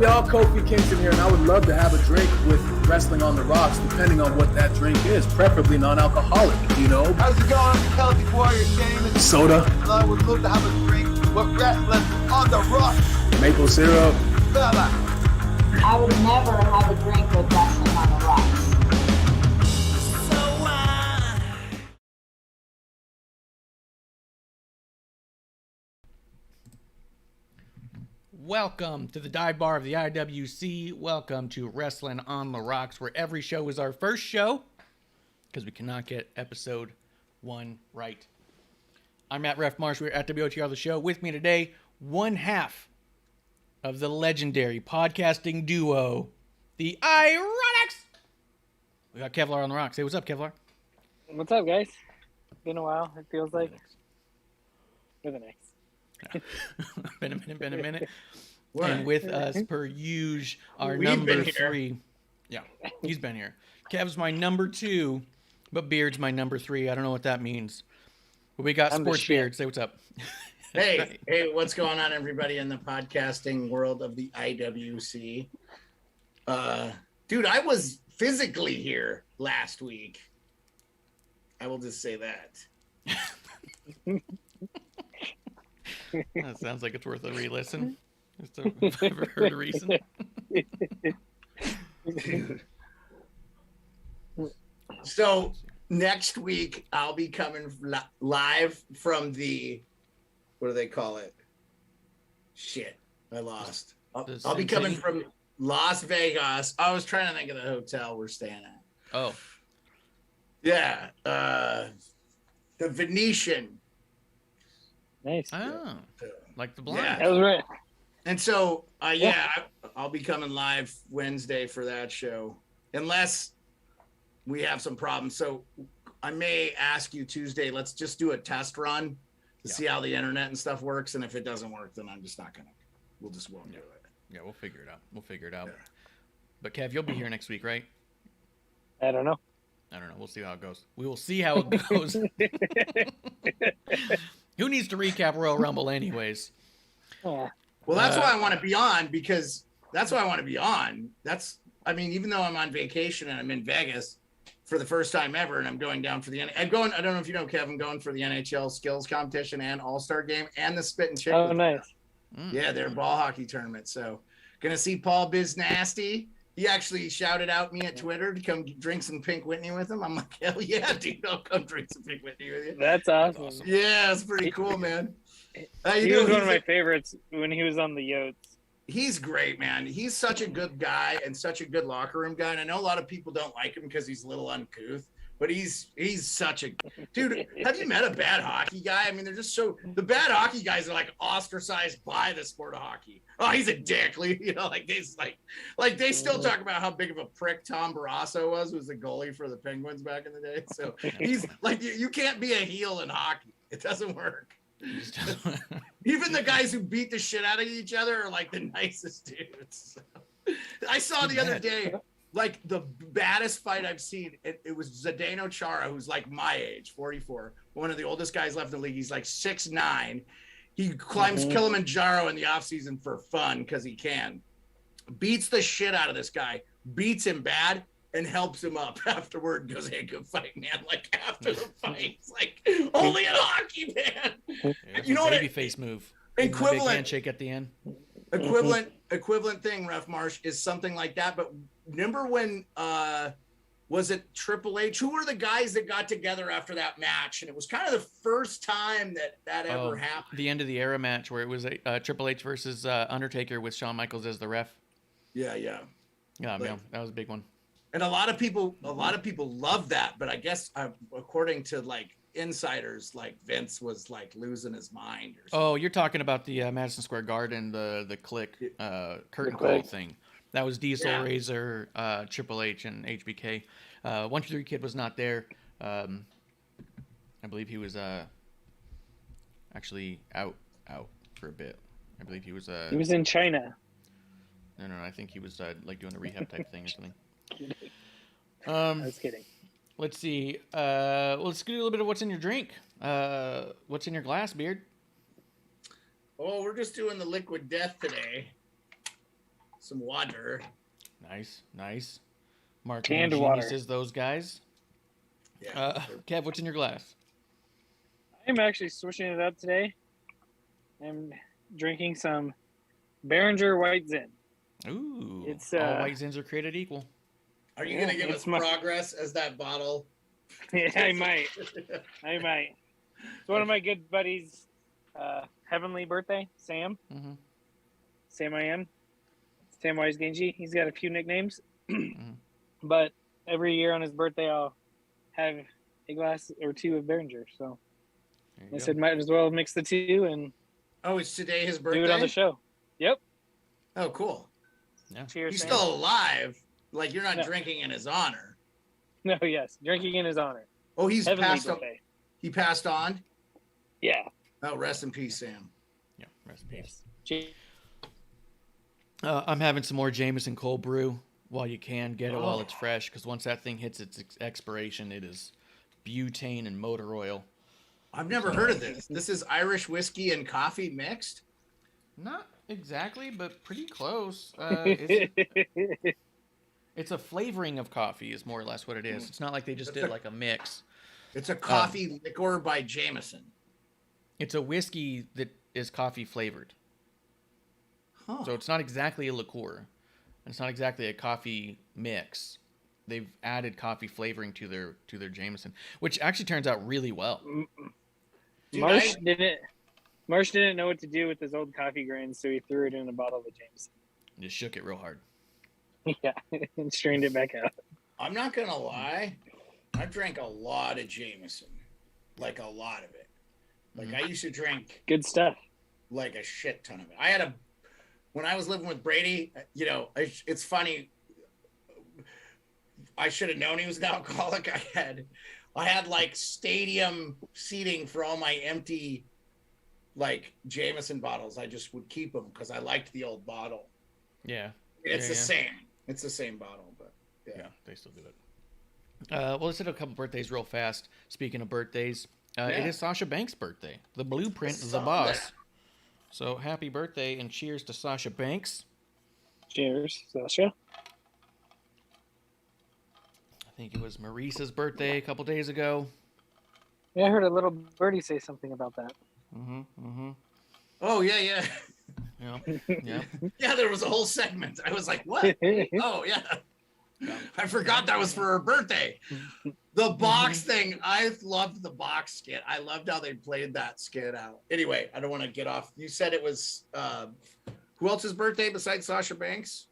y'all Kofi Kingston here, and I would love to have a drink with Wrestling on the Rocks, depending on what that drink is, preferably non-alcoholic, you know? How's it going, Celtic Warrior Shaman? Soda. I would love to have a drink with Wrestling on the Rocks. Maple syrup. Fella. I would never have a drink with Wrestling on the Rocks. Welcome to the dive bar of the IWC. Welcome to Wrestling on the Rocks, where every show is our first show because we cannot get episode 1 right. I'm at Ref Marsh. We're at WOTR the show. With me today, one half of the legendary podcasting duo, the Ironics. We got Kevlar on the rocks. Hey, what's up, Kevlar? What's up, guys? Been a while, it feels like. Been a minute. Been a minute. What? And with us, per usual, our We've number been here. 3. Yeah, he's been here. Kev's my number 2, but Beard's my number 3. I don't know what that means. But we got I'm the Sports shit. Beard. Say what's up. Hey, what's going on, everybody in the podcasting world of the IWC? Dude, I was physically here last week. I will just say that. That sounds like it's worth a re-listen. Just if I've ever heard a reason. So next week, I'll be coming live from the, what do they call it? Shit, I lost. I'll be coming from Las Vegas. I was trying to think of the hotel we're staying at. Oh, Yeah, the Venetian. Nice. oh, like the blind. Yeah. That was right. And so, I'll be coming live Wednesday for that show, unless we have some problems. So I may ask you Tuesday, let's just do a test run to see how the internet and stuff works. And if it doesn't work, then I'm just not going to, won't do it. Yeah, we'll figure it out. Yeah. But Kev, you'll be here next week, right? I don't know. I don't know. We'll see how it goes. We will see how it goes. Who needs to recap Royal Rumble anyways? Yeah. Well, that's why I want to be on, because that's why I want to be on. Even though I'm on vacation and I'm in Vegas for the first time ever, and I'm going down for I don't know if you know, Kev, I'm going for the NHL skills competition and all-star game and the spit and chick. Oh, nice. Yeah, they're ball hockey tournament. So gonna see Paul Biz Nasty. He actually shouted out me at Twitter to come drink some Pink Whitney with him. I'm like, hell yeah, dude, I'll come drink some Pink Whitney with you. That's awesome. Yeah, it's pretty cool, man. He was one of my favorites when he was on the Yotes. He's great, man. He's such a good guy and such a good locker room guy. And I know a lot of people don't like him because he's a little uncouth, but he's such a dude. Have you met a bad hockey guy? I mean, they're just the bad hockey guys are like ostracized by the sport of hockey. Oh, he's a dick. They still talk about how big of a prick Tom Barrasso was the goalie for the Penguins back in the day. So he's like, you can't be a heel in hockey. It doesn't work. Even the guys who beat the shit out of each other are like the nicest dudes. I saw the other day, like the baddest fight I've seen. It was Zdeno Chara, who's like my age, 44, one of the oldest guys left in the league. He's like 6'9". He climbs Kilimanjaro in the offseason for fun because he can. Beats the shit out of this guy, beats him bad, and helps him up afterward. Goes, hey, good fight, man. Like after the fight, it's like only in hockey, man. Yeah, You know what? Babyface move. Big Equivalent handshake at the end. equivalent thing, Ref Marsh, is something like that. But remember when was it Triple H? Who were the guys that got together after that match? And it was kind of the first time that ever happened. The end of the era match where it was Triple H versus Undertaker with Shawn Michaels as the ref. Yeah. Yeah, man, that was a big one. And a lot of people love that, but I guess according to like insiders, like Vince was like losing his mind. Or something. Oh, you're talking about the Madison Square Garden, the click curtain call thing. That was Diesel, Razor, Triple H, and HBK. 123 Kid was not there. I believe he was actually out for a bit. I believe he was. He was in China. No. I think he was like doing a rehab type thing or something. I was kidding. Let's see. Let's do a little bit of what's in your drink. What's in your glass, Beard? Oh, we're just doing the liquid death today. some water. Nice. Marketing Canned water. geniuses, those guys. Yeah. Kev, what's in your glass? I'm actually switching it up today. I'm drinking some Behringer White Zin. Ooh, It's, all white zins are created equal. Are you gonna give it's us my- progress as that bottle? Yeah, I might. It's one of my good buddies' heavenly birthday, Sam. Mm-hmm. Sam Wise Genji. He's got a few nicknames. Mhm. But every year on his birthday, I'll have a glass or two of Behringer. So I said, might as well mix the two and Oh, it's today his birthday? do it on the show. Yep. Oh, cool. Yeah. Cheers. He's Sam. still alive. Like, you're not No. drinking in his honor. No, yes. Drinking in his honor. Oh, he's Heavenly passed on. birthday. He passed on? Yeah. Oh, rest in peace, Sam. Yeah, rest in peace. Cheers. I'm having some more Jameson cold brew while you can get it while Oh. it's fresh, because once that thing hits its expiration, it is butane and motor oil. I've never heard of this. This is Irish whiskey and coffee mixed? Not exactly, but pretty close. It's a flavoring of coffee is more or less what it is. It's not like they just did like a mix. It's a coffee liqueur by Jameson. It's a whiskey that is coffee flavored. Huh. So it's not exactly a liqueur. It's not exactly a coffee mix. They've added coffee flavoring to their Jameson, which actually turns out really well. Dude, Marsh didn't know what to do with his old coffee grains, so he threw it in a bottle of Jameson. Just shook it real hard. Yeah, and strained it back out. I'm not going to lie. I drank a lot of Jameson. Like, a lot of it. Like, I used to drink Good stuff. like a shit ton of it. When I was living with Brady, you know, it's funny. I should have known he was an alcoholic. I had like stadium seating for all my empty, like Jameson bottles. I just would keep them because I liked the old bottle. Yeah. It's Yeah, the yeah. same. It's the same bottle, but yeah. Yeah, they still do it. Well, let's hit a couple birthdays real fast. Speaking of birthdays, it Yeah. is Sasha Banks' birthday. The blueprint, the saw boss. that. So happy birthday and cheers to Sasha Banks. Cheers, Sasha. I think it was Maurice's birthday a couple days ago. Yeah, I heard a little birdie say something about that. Oh yeah. Yeah. Yeah. Yeah, there was a whole segment. I was like, what? Oh yeah. I forgot that was for her birthday. The box thing. I loved the box skit. I loved how they played that skit out. Anyway, I don't want to get off. You said it was who else's birthday besides Sasha Banks?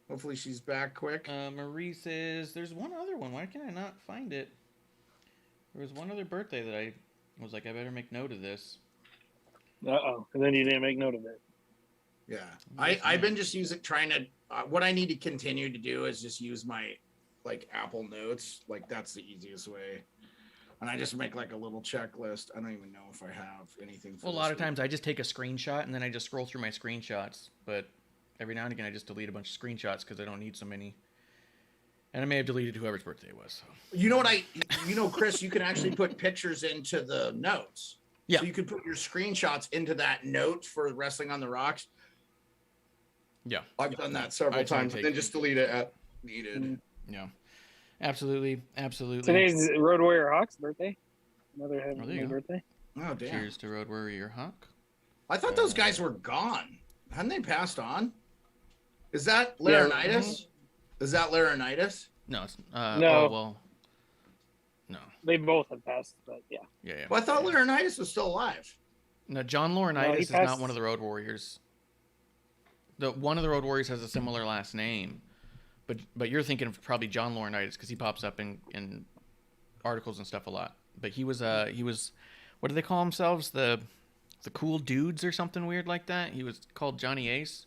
Hopefully she's back quick. Maurice's. There's one other one. Why can I not find it? There was one other birthday that I was like, I better make note of this. Uh-oh. And then you didn't make note of it. Yeah. I've been just trying to, what I need to continue to do is just use my like Apple Notes. Like that's the easiest way. And I just make like a little checklist. I don't even know if I have anything. For Well, a this lot of week. times I just take a screenshot and then I just scroll through my screenshots. But every now and again I just delete a bunch of screenshots because I don't need so many. And I may have deleted whoever's birthday it was. So. You know what Chris, you can actually put pictures into the notes. Yeah. So you could put your screenshots into that note for Wrestling on the Rocks. Yeah. I've done that several I try and times and take then it. just delete it at needed. Yeah. Absolutely. Today's Road Warrior Hawk's birthday. Another there heavenly you go. birthday. Oh, damn. Cheers to Road Warrior Hawk. I thought those guys were gone. Hadn't they passed on? Is that Laurinaitis? Is that Laurinaitis? No, it's No. Oh, well. No. They both have passed, but yeah. Yeah. Well, I thought Laurinaitis was still alive. No, John Laurinaitis No, he is not passed- one of the Road Warriors. One of the Road Warriors has a similar last name, but you're thinking of probably John Laurinaitis because he pops up in articles and stuff a lot. But he was what do they call themselves? The cool dudes or something weird like that. He was called Johnny Ace.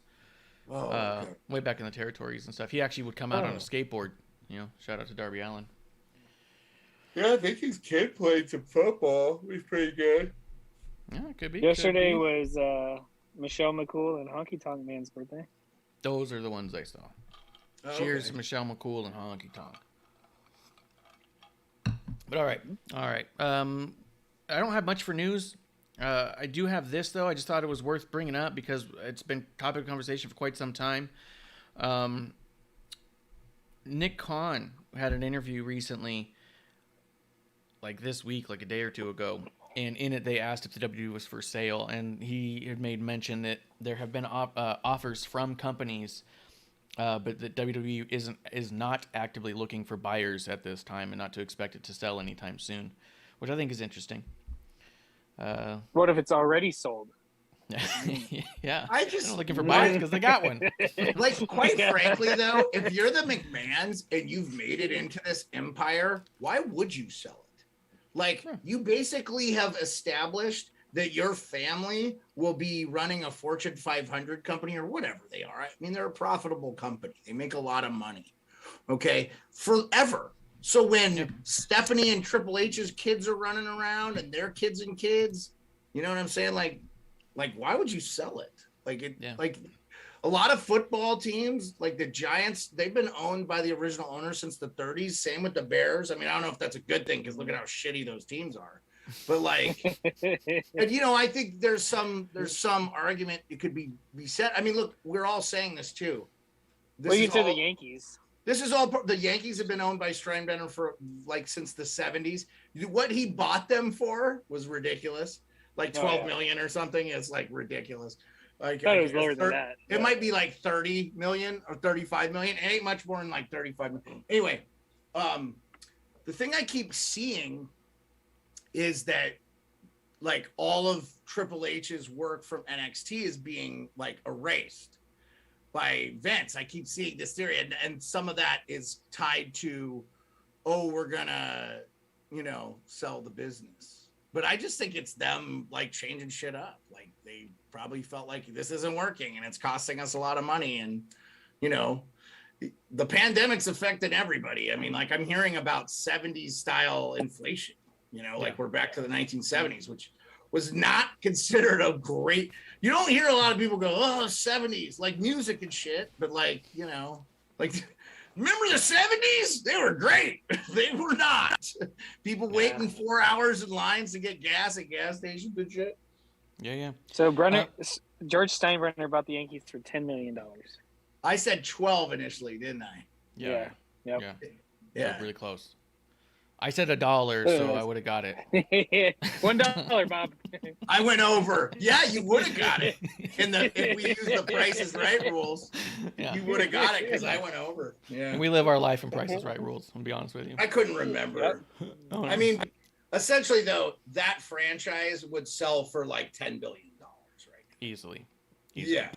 Oh, okay. Way back in the territories and stuff. He actually would come out on Oh. a skateboard. You know, shout out to Darby Allin. Yeah, I think his kid played some football. He's pretty good. Yeah, it could be. Yesterday could be. was Michelle McCool and Honky Tonk Man's birthday. Those are the ones I saw. Oh, Cheers okay. to Michelle McCool and Honky Tonk. But all right. I don't have much for news. I do have this though. I just thought it was worth bringing up because it's been topic of conversation for quite some time. Nick Khan had an interview recently, like this week, like a day or two ago, and in it they asked if the WWE was for sale, and he had made mention that there have been offers from companies, but that WWE is not actively looking for buyers at this time, and not to expect it to sell anytime soon, which I think is interesting. What if it's already sold? Yeah, I'm looking for buyers because they got one. Like, quite frankly, though, if you're the McMahons and you've made it into this empire, why would you sell it? Like, you basically have established that your family will be running a Fortune 500 company or whatever they are. I mean, they're a profitable company. They make a lot of money. Okay, forever. So when Stephanie and Triple H's kids are running around and their kids and kids, you know what I'm saying? Like why would you sell it? Like a lot of football teams, like the Giants, they've been owned by the original owner since the 30s. Same with the Bears. I mean, I don't know if that's a good thing because look at how shitty those teams are. But like, and you know, I think there's some argument it could be said. I mean, look, we're all saying this too. Well, you said the Yankees. This is all the Yankees have been owned by Steinbrenner for like since the 70s. What he bought them for was ridiculous. Like 12 million or something. It's like ridiculous. Like, I thought it was lower than that. It might be like 30 million or 35 million. It ain't much more than like 35 million. Anyway, the thing I keep seeing is that like all of Triple H's work from NXT is being like erased by Vince. I keep seeing this theory, and some of that is tied to, we're gonna, sell the business. But I just think it's them like changing shit up. Like they probably felt like this isn't working and it's costing us a lot of money. And, the pandemic's affected everybody. I mean, like I'm hearing about 70s style inflation, like we're back to the 1970s, which was not considered a great, you don't hear a lot of people go, 70s, like music and shit. But like, like, remember the 70s? They were great. They were not. People waiting 4 hours in lines to get gas at gas stations and shit. Yeah. So George Steinbrenner bought the Yankees for $10 million. I said 12 initially, didn't I? Yeah. Yeah. Really close. I said $1, so I would have got it. $1, Bob. I went over. Yeah, you would have got it. If we use the Price is Right rules, you would have got it because I went over. Yeah. We live our life in Price is Right rules, I'll be honest with you. I couldn't remember. Oh, no. I mean, essentially, though, that franchise would sell for like $10 billion right now. Easily. Yeah.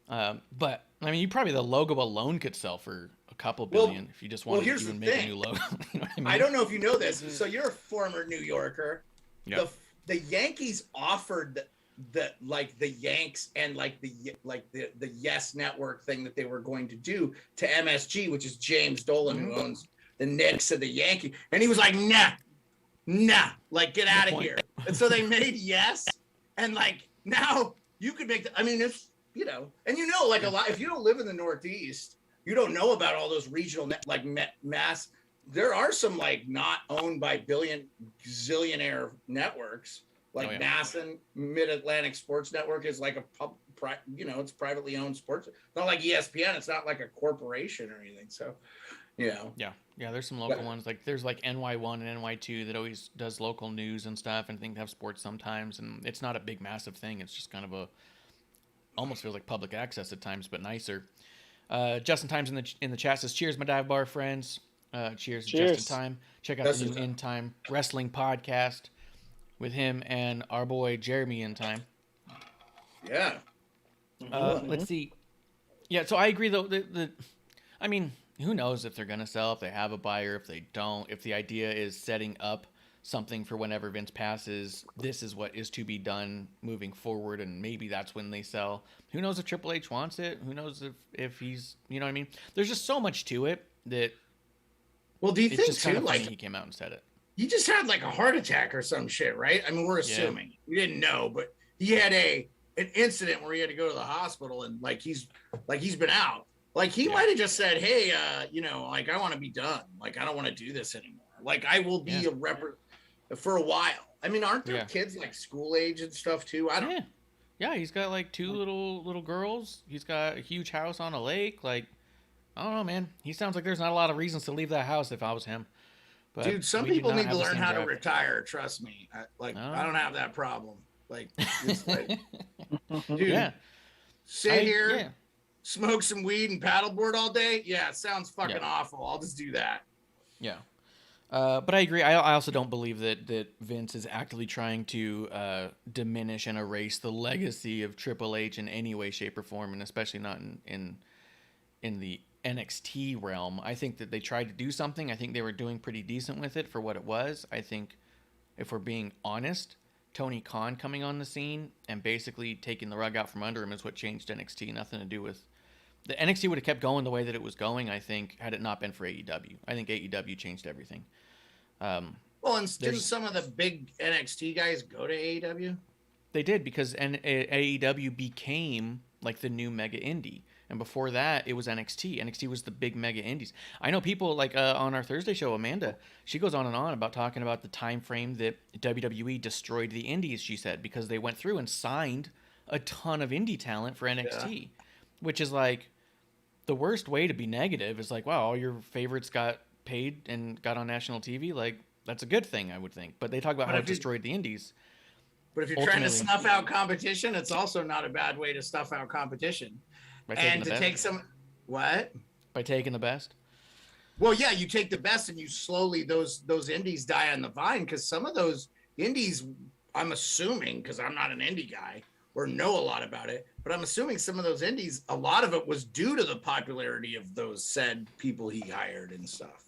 But, I mean, the logo alone could sell for a couple billion if you just wanted to even make a new logo. You know what I mean? I don't know if you know this. So you're a former New Yorker. Yeah. The Yankees offered the Yanks and the Yes Network thing that they were going to do to MSG, which is James Dolan, who owns the Knicks and the Yankees. And he was like, nah, like get out of here. And so they made Yes. And like now you could make it's, and like a lot, if you don't live in the Northeast, you don't know about all those regional mass. There are some like not owned by zillionaire networks, like Mass and Mid-Atlantic Sports Network is like it's privately owned sports. Not like ESPN. It's not like a corporation or anything. So, Yeah. There's some local ones. Like there's like NY1 and NY2 that always does local news and stuff, and think they have sports sometimes. And it's not a big, massive thing. It's just kind of almost feels like public access at times, but nicer. Justin Times in the chat says, "Cheers, my dive bar friends." Cheers, Justin Time. Check out the new In Time Wrestling podcast with him and our boy Jeremy In Time. Yeah. Let's see. Yeah, so I agree though. I mean, who knows if they're gonna sell, if they have a buyer, if they don't. If the idea is setting up something for whenever Vince passes, this is what is to be done moving forward, and maybe that's when they sell. Who knows if Triple H wants it? Who knows if he's, you know what I mean? There's just so much to it that. Well, do you think just too? Like he came out and said it. He just had like a heart attack or some shit, right? I mean, we're assuming we didn't know, but he had an incident where he had to go to the hospital, and he's been out. Like he might have just said, "Hey, like I want to be done. Like I don't want to do this anymore. Like I will be a for a while." I mean, aren't there kids like school age and stuff too? I don't. Yeah, he's got like two little girls. He's got a huge house on a lake. Like, I don't know, man. He sounds like there's not a lot of reasons to leave that house if I was him. But Dude, some we do people not need have to the learn same how to drive. retire. Trust me. I don't have that problem. Like, it's like dude, Yeah. sit here, Yeah. smoke some weed, and paddleboard all day. Yeah, it sounds fucking Yeah. awful. I'll just do that. Yeah. But I agree. I also don't believe that Vince is actively trying to diminish and erase the legacy of Triple H in any way, shape, or form, and especially not in the NXT realm. I think that they tried to do something. I think they were doing pretty decent with it for what it was. I think, if we're being honest, Tony Khan coming on the scene and basically taking the rug out from under him is what changed NXT. Nothing to do with... The NXT would have kept going the way that it was going, I think, had it not been for AEW. I think AEW changed everything. Well, and didn't some of the big NXT guys go to AEW? They did, because AEW became like the new mega indie. And before that, it was NXT. NXT was the big mega indies. I know people like on our Thursday show, Amanda, she goes on and on about talking about the time frame that WWE destroyed the indies, she said, because they went through and signed a ton of indie talent for NXT, which is like the worst way to be negative. Is like, wow, all your favorites got paid and got on national TV. Like, that's a good thing, I would think. But they talk about how it destroyed the indies. But if you're trying to snuff out competition, it's also not a bad way to snuff out competition. And to take some, what? By taking the best? Well, yeah, you take the best and you slowly, those indies die on the vine, because some of those indies, I'm assuming, because I'm not an indie guy or know a lot about it, but I'm assuming some of those indies, a lot of it was due to the popularity of those said people he hired and stuff.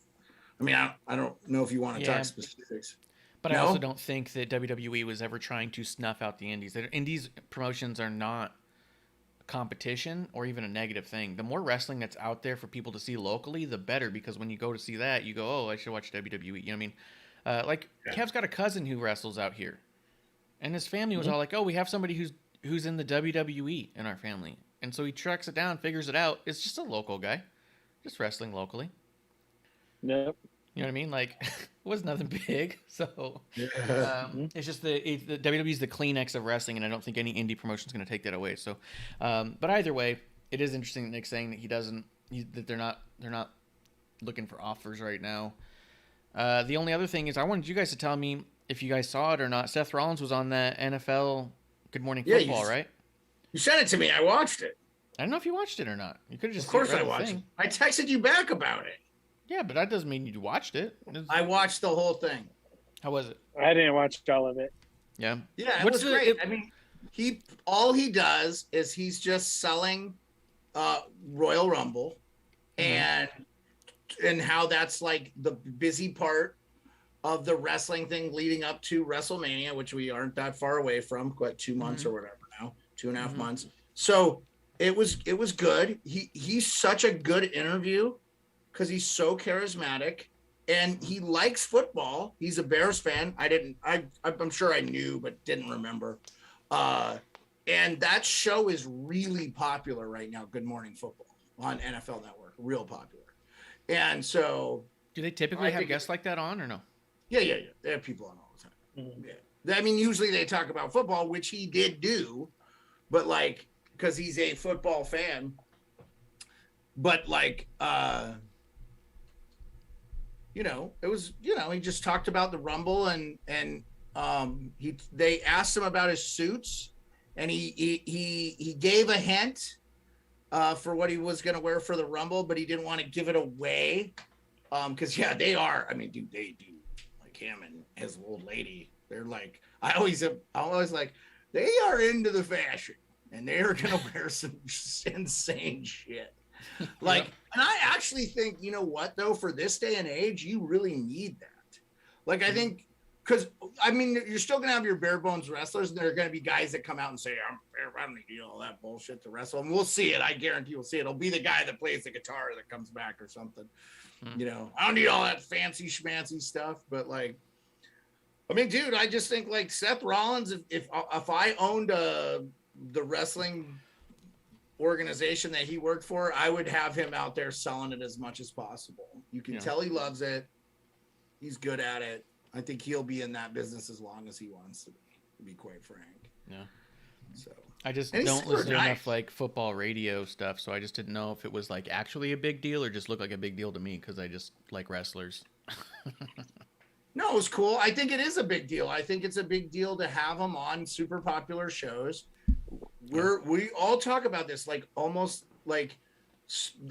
I mean, I don't know if you want to talk specifics. But I also don't think that WWE was ever trying to snuff out the indies. The indies promotions are not competition or even a negative thing. The more wrestling that's out there for people to see locally, the better, because when you go to see that, you go, oh, I should watch WWE. You know what I mean? Kev's got a cousin who wrestles out here, and his family was all like, oh, we have somebody who's in the WWE in our family. And so he tracks it down, figures it out. It's just a local guy, just wrestling locally. Yep. You know what I mean? Like, it was nothing big. So it's just the WWE is the Kleenex of wrestling, and I don't think any indie promotion is going to take that away. So, but either way, it is interesting that Nick's saying that that they're not looking for offers right now. The only other thing is, I wanted you guys to tell me if you guys saw it or not. Seth Rollins was on that NFL Good Morning Football, right? You sent it to me. I watched it. I don't know if you watched it or not. You could have just. Of course, I watched it. I texted you back about it. Yeah, but that doesn't mean you watched it. I watched the whole thing. How was it? I didn't watch all of it. Yeah. Yeah, it was great. I mean, all he does is he's just selling Royal Rumble and how that's like the busy part of the wrestling thing leading up to WrestleMania, which we aren't that far away from, what, 2 months or whatever now, 2.5 months. So it was good. He's such a good interview, because he's so charismatic and he likes football. He's a Bears fan. I'm sure I knew, but didn't remember. And that show is really popular right now. Good Morning Football on NFL Network, real popular. And so, do they typically have guests like that on or no? Yeah. They have people on all the time. Yeah. I mean, usually they talk about football, which he did do, but like, because he's a football fan, but like, it was, he just talked about the Rumble and they asked him about his suits, and he gave a hint for what he was going to wear for the Rumble, but he didn't want to give it away. Cause they are, I mean, dude, they do, like him and his old lady. They're like, I always like, they are into the fashion and they're going to wear some insane shit. Like, and I actually think, you know what, though, for this day and age, you really need that. Like, I think, because, I mean, you're still going to have your bare bones wrestlers, and there are going to be guys that come out and say, I don't need all that bullshit to wrestle. And we'll see it. I guarantee we'll see it. It'll be the guy that plays the guitar that comes back or something. I don't need all that fancy schmancy stuff. But, like, I mean, dude, I just think, like, Seth Rollins, if I owned the wrestling organization that he worked for, I would have him out there selling it as much as possible. You can tell he loves it. He's good at it. I think he'll be in that business as long as he wants to be quite frank. Yeah. So I just and he's don't super listen to nice. enough like football radio stuff, so I just didn't know if it was like actually a big deal or just looked like a big deal to me because I just like wrestlers. No, it was cool. I think it is a big deal. I think it's a big deal to have them on super popular shows. We all talk about this like almost like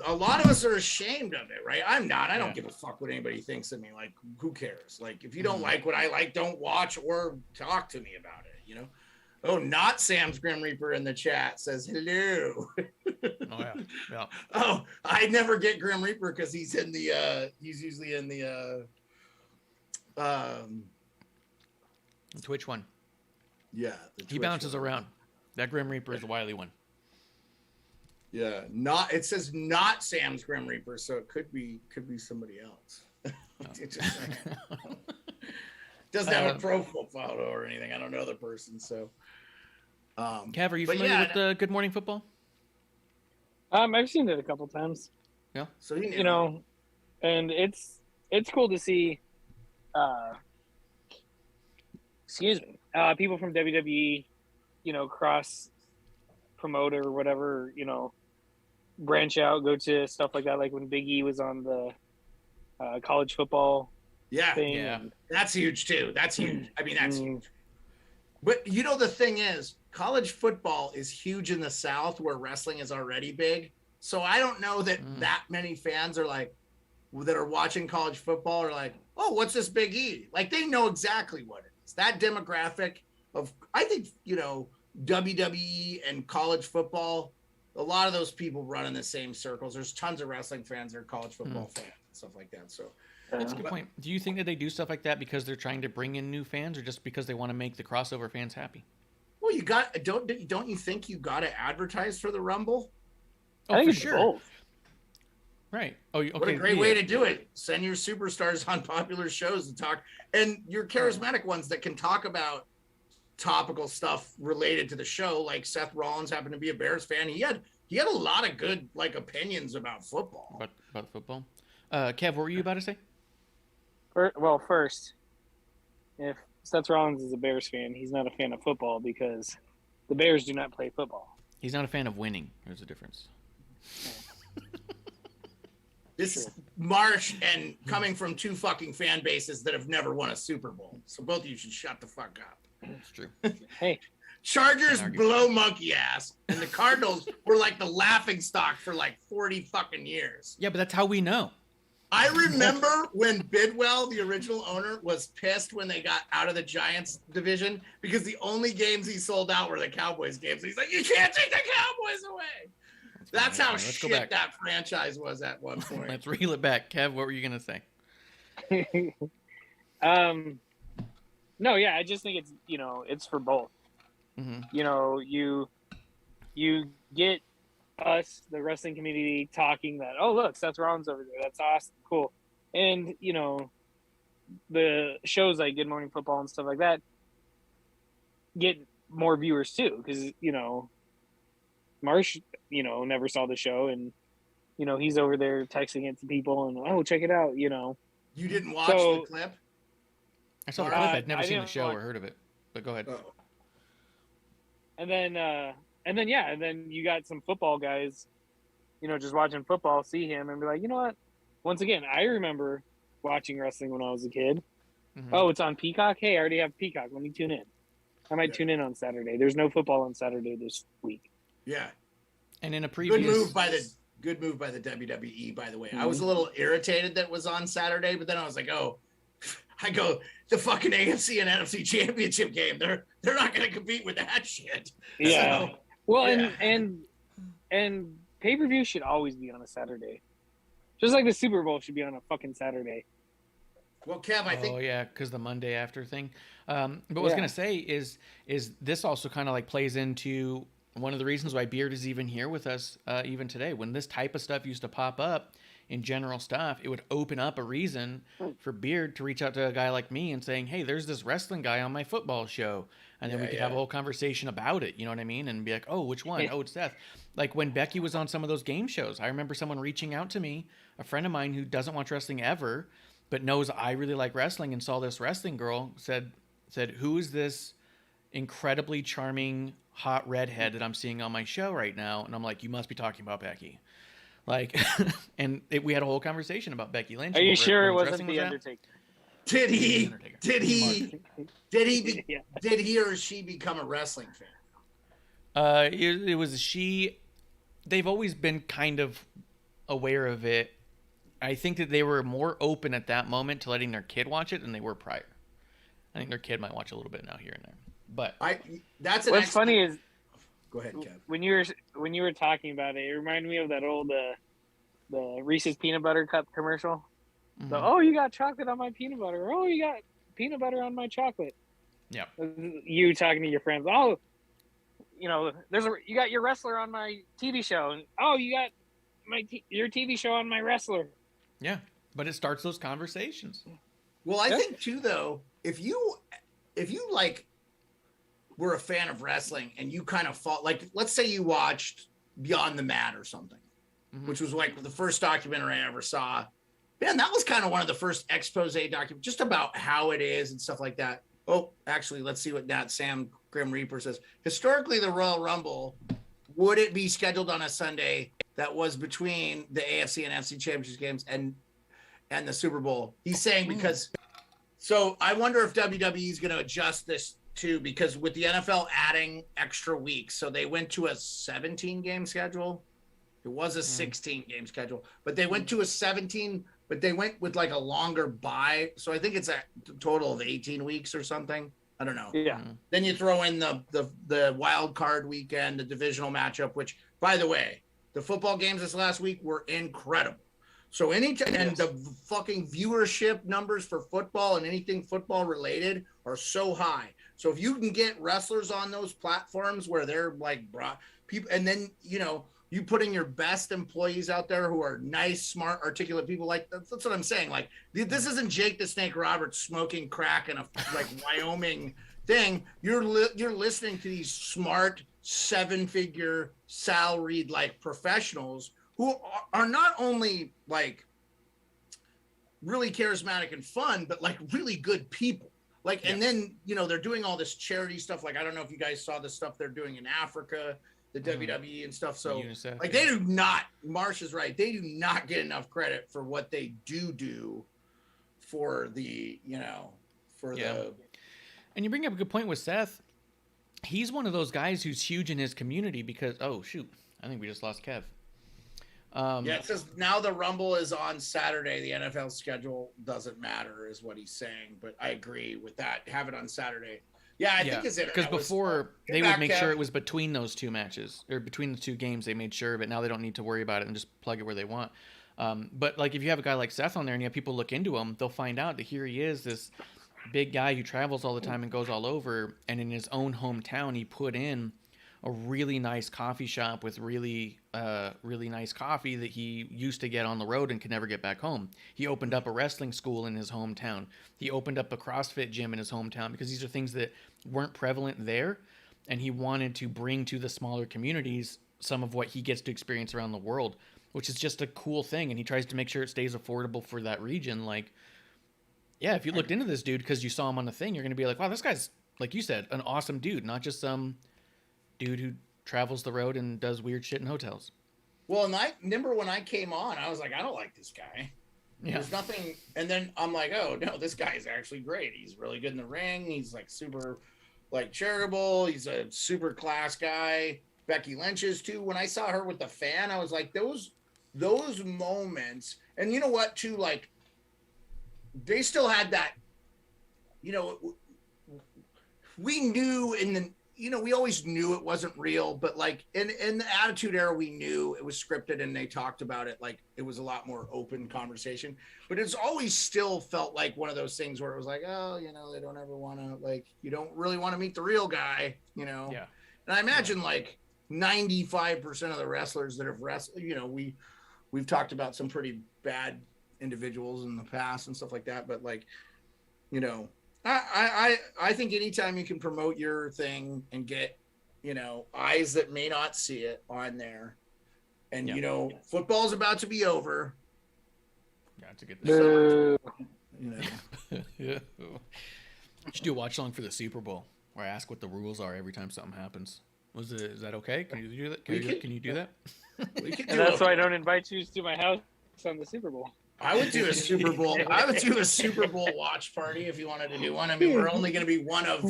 a lot of us are ashamed of it, right? I'm not. I don't give a fuck what anybody thinks of me. Like, who cares? Like, if you don't like what I like, don't watch or talk to me about it, you know? Oh, not Sam's Grim Reaper in the chat says hello. Oh yeah, yeah. Oh, I never get Grim Reaper because he's in the he's usually in the Twitch one. yeah. He bounces around. That Grim Reaper is the wily one. Yeah, it says not Sam's Grim Reaper, so it could be somebody else. It just doesn't have a profile photo or anything. I don't know the person, so. Kev, are you familiar with the Good Morning Football? I've seen it a couple times. Yeah. So he knew. You know, and it's cool to see. Excuse me. People from WWE, you know, cross promote or whatever, you know, branch out, go to stuff like that. Like when Big E was on the college football thing. Yeah. That's huge too. That's huge. I mean, that's huge. But you know, the thing is, college football is huge in the South where wrestling is already big. So I don't know that that many fans are like, that are watching college football are like, oh, what's this Big E? Like they know exactly what it is. That demographic of, I think, you know, WWE and college football, a lot of those people run in the same circles. There's tons of wrestling fans that are college football fans and stuff like that. So That's a good point. Do you think that they do stuff like that because they're trying to bring in new fans or just because they want to make the crossover fans happy? well, don't you think you got to advertise for the Rumble? Oh, I think for it's sure. both. Right. Oh, okay. What a great way to do it. Send your superstars on popular shows to talk, and your charismatic ones that can talk about topical stuff related to the show. Like Seth Rollins happened to be a Bears fan. He had a lot of good like opinions about football. About football. Kev, what were you about to say? Well, first, if Seth Rollins is a Bears fan, he's not a fan of football because the Bears do not play football. He's not a fan of winning. There's a difference. This is Marsh and coming from two fucking fan bases that have never won a Super Bowl. So both of you should shut the fuck up. That's true. Hey, Chargers blow monkey ass, and the Cardinals were like the laughing stock for like 40 fucking years. Yeah, but that's how we know. I remember when Bidwell, the original owner, was pissed when they got out of the Giants division because the only games he sold out were the Cowboys games. He's like, you can't take the Cowboys away. That's how shit that franchise was at one point. Let's reel it back. Kev, what were you going to say? no, yeah, I just think it's, you know, it's for both. Mm-hmm. You know, you get us, the wrestling community, talking that, oh, look, Seth Rollins over there. That's awesome. Cool. And, you know, the shows like Good Morning Football and stuff like that get more viewers too. Because, you know, Marsh, you know, never saw the show. And, you know, he's over there texting it to people and, oh, check it out, you know. You didn't watch the clip? I saw the clip. I'd never seen the show or heard of it. But go ahead. Oh. And then you got some football guys, you know, just watching football, see him and be like, you know what? Once again, I remember watching wrestling when I was a kid. Mm-hmm. Oh, it's on Peacock? Hey, I already have Peacock. Let me tune in. I might tune in on Saturday. There's no football on Saturday this week. Yeah. And in a previous... Good move by the WWE, by the way. I was a little irritated that it was on Saturday, but then I was like, the fucking AFC and NFC championship game. They're not going to compete with that shit. Yeah. So, well, yeah. and pay-per-view should always be on a Saturday. Just like the Super Bowl should be on a fucking Saturday. Well, Kev, I think... Oh, yeah, because the Monday after thing. But what I was going to say is this also kind of like plays into one of the reasons why Beard is even here with us even today. When this type of stuff used to pop up in general stuff, it would open up a reason for Beard to reach out to a guy like me and saying, hey, there's this wrestling guy on my football show. And then we could have a whole conversation about it. You know what I mean? And be like, oh, which one? Oh, it's Seth. Like when Becky was on some of those game shows, I remember someone reaching out to me, a friend of mine who doesn't watch wrestling ever, but knows I really like wrestling and saw this wrestling girl, said, who is this incredibly charming hot redhead that I'm seeing on my show right now, and I'm like, you must be talking about Becky. Like, we had a whole conversation about Becky Lynch. Are you sure it when wasn't wrestling the was at. Undertaker? Did he? Undertaker. Did he? Yeah. Did he or she become a wrestling fan? It was she. They've always been kind of aware of it. I think that they were more open at that moment to letting their kid watch it than they were prior. I think their kid might watch a little bit now here and there. But That's an What's funny is Go ahead, Kev. when you were talking about it, it reminded me of that old the Reese's peanut butter cup commercial. So, oh, you got chocolate on my peanut butter. Oh, you got peanut butter on my chocolate. yeah, You talking to your friends. Oh, you know, you got your wrestler on my TV show. And, oh, you got your TV show on my wrestler. yeah. But it starts those conversations. Well, I think too, though, if you like were a fan of wrestling and you kind of fought, like, let's say you watched Beyond the Mat or something, which was like the first documentary I ever saw. Man, that was kind of one of the first expose document just about how it is and stuff like that. Oh, actually, let's see what that Sam Grim Reaper says. Historically, the Royal Rumble, would it be scheduled on a Sunday that was between the AFC and NFC Championship games and the Super Bowl? He's saying because, so I wonder if WWE is going to adjust this too, because with the NFL adding extra weeks, so they went to a 17-game schedule. It was a 16-game schedule, but they went to a 17, but they went with like a longer bye. So I think it's a total of 18 weeks or something. I don't know. Yeah. Then you throw in the wild card weekend, the divisional matchup, which, by the way, the football games this last week were incredible. So and the fucking viewership numbers for football and anything football related are so high. So if you can get wrestlers on those platforms where they're like brought people, and then you putting your best employees out there who are nice, smart, articulate people, like that's what I'm saying. Like this isn't Jake the Snake Roberts smoking crack in a like Wyoming thing. You're listening to these smart 7-figure salaried like professionals who are not only like really charismatic and fun, but like really good people. Like, and then, they're doing all this charity stuff. Like, I don't know if you guys saw the stuff they're doing in Africa, the WWE and stuff. So UNICEF, like they do not, Marsh is right. They do not get enough credit for what they do for the, the. And you bring up a good point with Seth. He's one of those guys who's huge in his community because, oh shoot, I think we just lost Kev. It says now the Rumble is on Saturday. The NFL schedule doesn't matter, is what he's saying. But I agree with that. Have it on Saturday. Yeah, I think it's because before they would make sure it was between those two matches or between the two games. They made sure, but now they don't need to worry about it and just plug it where they want. But like if you have a guy like Seth on there and you have people look into him, they'll find out that here he is, this big guy who travels all the time and goes all over. And in his own hometown, he put in a really nice coffee shop with really nice coffee that he used to get on the road and could never get back home. He opened up a wrestling school in his hometown. He opened up a CrossFit gym in his hometown because these are things that weren't prevalent there. And he wanted to bring to the smaller communities some of what he gets to experience around the world, which is just a cool thing. And he tries to make sure it stays affordable for that region. Like, yeah, if you looked into this dude because you saw him on the thing, you're going to be like, wow, this guy's, like you said, an awesome dude, not just some dude who travels the road and does weird shit in hotels. Well, and I remember when I came on, I was like, I don't like this guy. Yeah. There's nothing. And then I'm like, oh no, this guy is actually great. He's really good in the ring. He's like super like charitable. He's a super class guy. Becky Lynch is too. When I saw her with the fan, I was like, those moments. And you know what too? Like they still had that, we knew we always knew it wasn't real, but like in the Attitude Era, we knew it was scripted and they talked about it. Like it was a lot more open conversation, but it's always still felt like one of those things where it was like, oh, they don't ever want to, like, you don't really want to meet the real guy, Yeah. And I imagine like 95% of the wrestlers that have wrestled, we've talked about some pretty bad individuals in the past and stuff like that. But like, I think anytime you can promote your thing and get, eyes that may not see it on there, and football's about to be over. Got to get this. You should do a watch along for the Super Bowl. where I ask what the rules are every time something happens. Is that okay? Can you do that? Can you do that? We could And do that's a- why I don't invite you to my house on the Super Bowl. I would do a Super Bowl. I would do a Super Bowl watch party if you wanted to do one. I mean, we're only going to be one of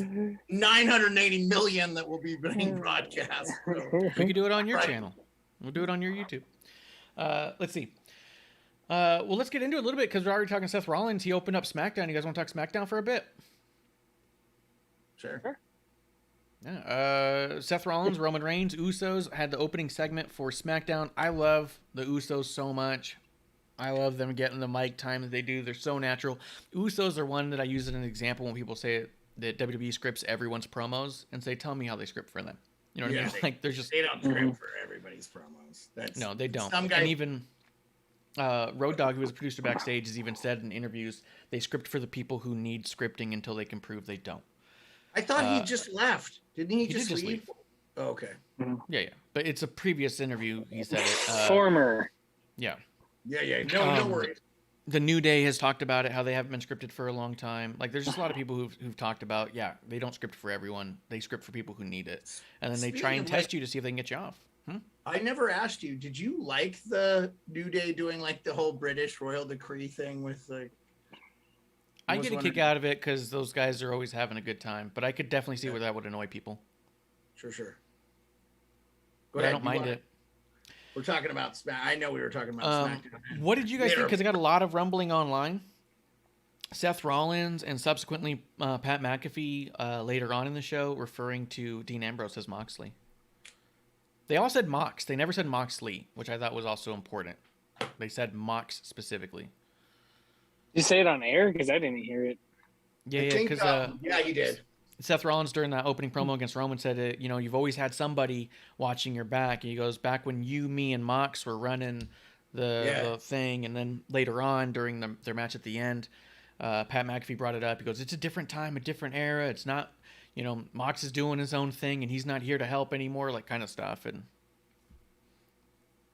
980 million that will be being broadcast. So. We could do it on your Right. channel. We'll do it on your YouTube. Let's see. Well, let's get into it a little bit because we're already talking Seth Rollins. He opened up Smackdown. You guys want to talk Smackdown for a bit? Sure. Yeah. Seth Rollins, Roman Reigns, Usos had the opening segment for Smackdown. I love the Usos so much. I love them getting the mic time that they do. They're so natural. Usos are one that I use as an example when people say that WWE scripts everyone's promos and say, tell me how they script for them. You know what I mean? Like, there's just... They don't script for everybody's promos. No, they don't. Some guy... And even Road Dogg, who was a producer backstage, has even said in interviews, they script for the people who need scripting until they can prove they don't. I thought he just left. Didn't he just leave? Oh, okay. Yeah. But it's a previous interview, he said it. Former. Yeah. Yeah. No worries. The New Day has talked about it, how they haven't been scripted for a long time. Like, there's just a lot of people who've talked about, they don't script for everyone. They script for people who need it. And then they try and test you to see if they can get you off. I never asked you, did you like the New Day doing, like, the whole British royal decree thing with, like... I get a kick out of it because those guys are always having a good time. But I could definitely see where that would annoy people. Sure. But I don't mind it. We're talking about I know we were talking about SmackDown. What did you guys think? Because I got a lot of rumbling online. Seth Rollins and subsequently Pat McAfee later on in the show referring to Dean Ambrose as Moxley. They all said Mox. They never said Moxley, which I thought was also important. They said Mox specifically. Did you say it on air? Because I didn't hear it. Yeah, because yeah, you did. Seth Rollins during that opening promo against Roman said, you've always had somebody watching your back. And he goes, back when you, me, and Mox were running the thing, and then later on during their match at the end, Pat McAfee brought it up. He goes, it's a different time, a different era. It's not, Mox is doing his own thing, and he's not here to help anymore, like kind of stuff. And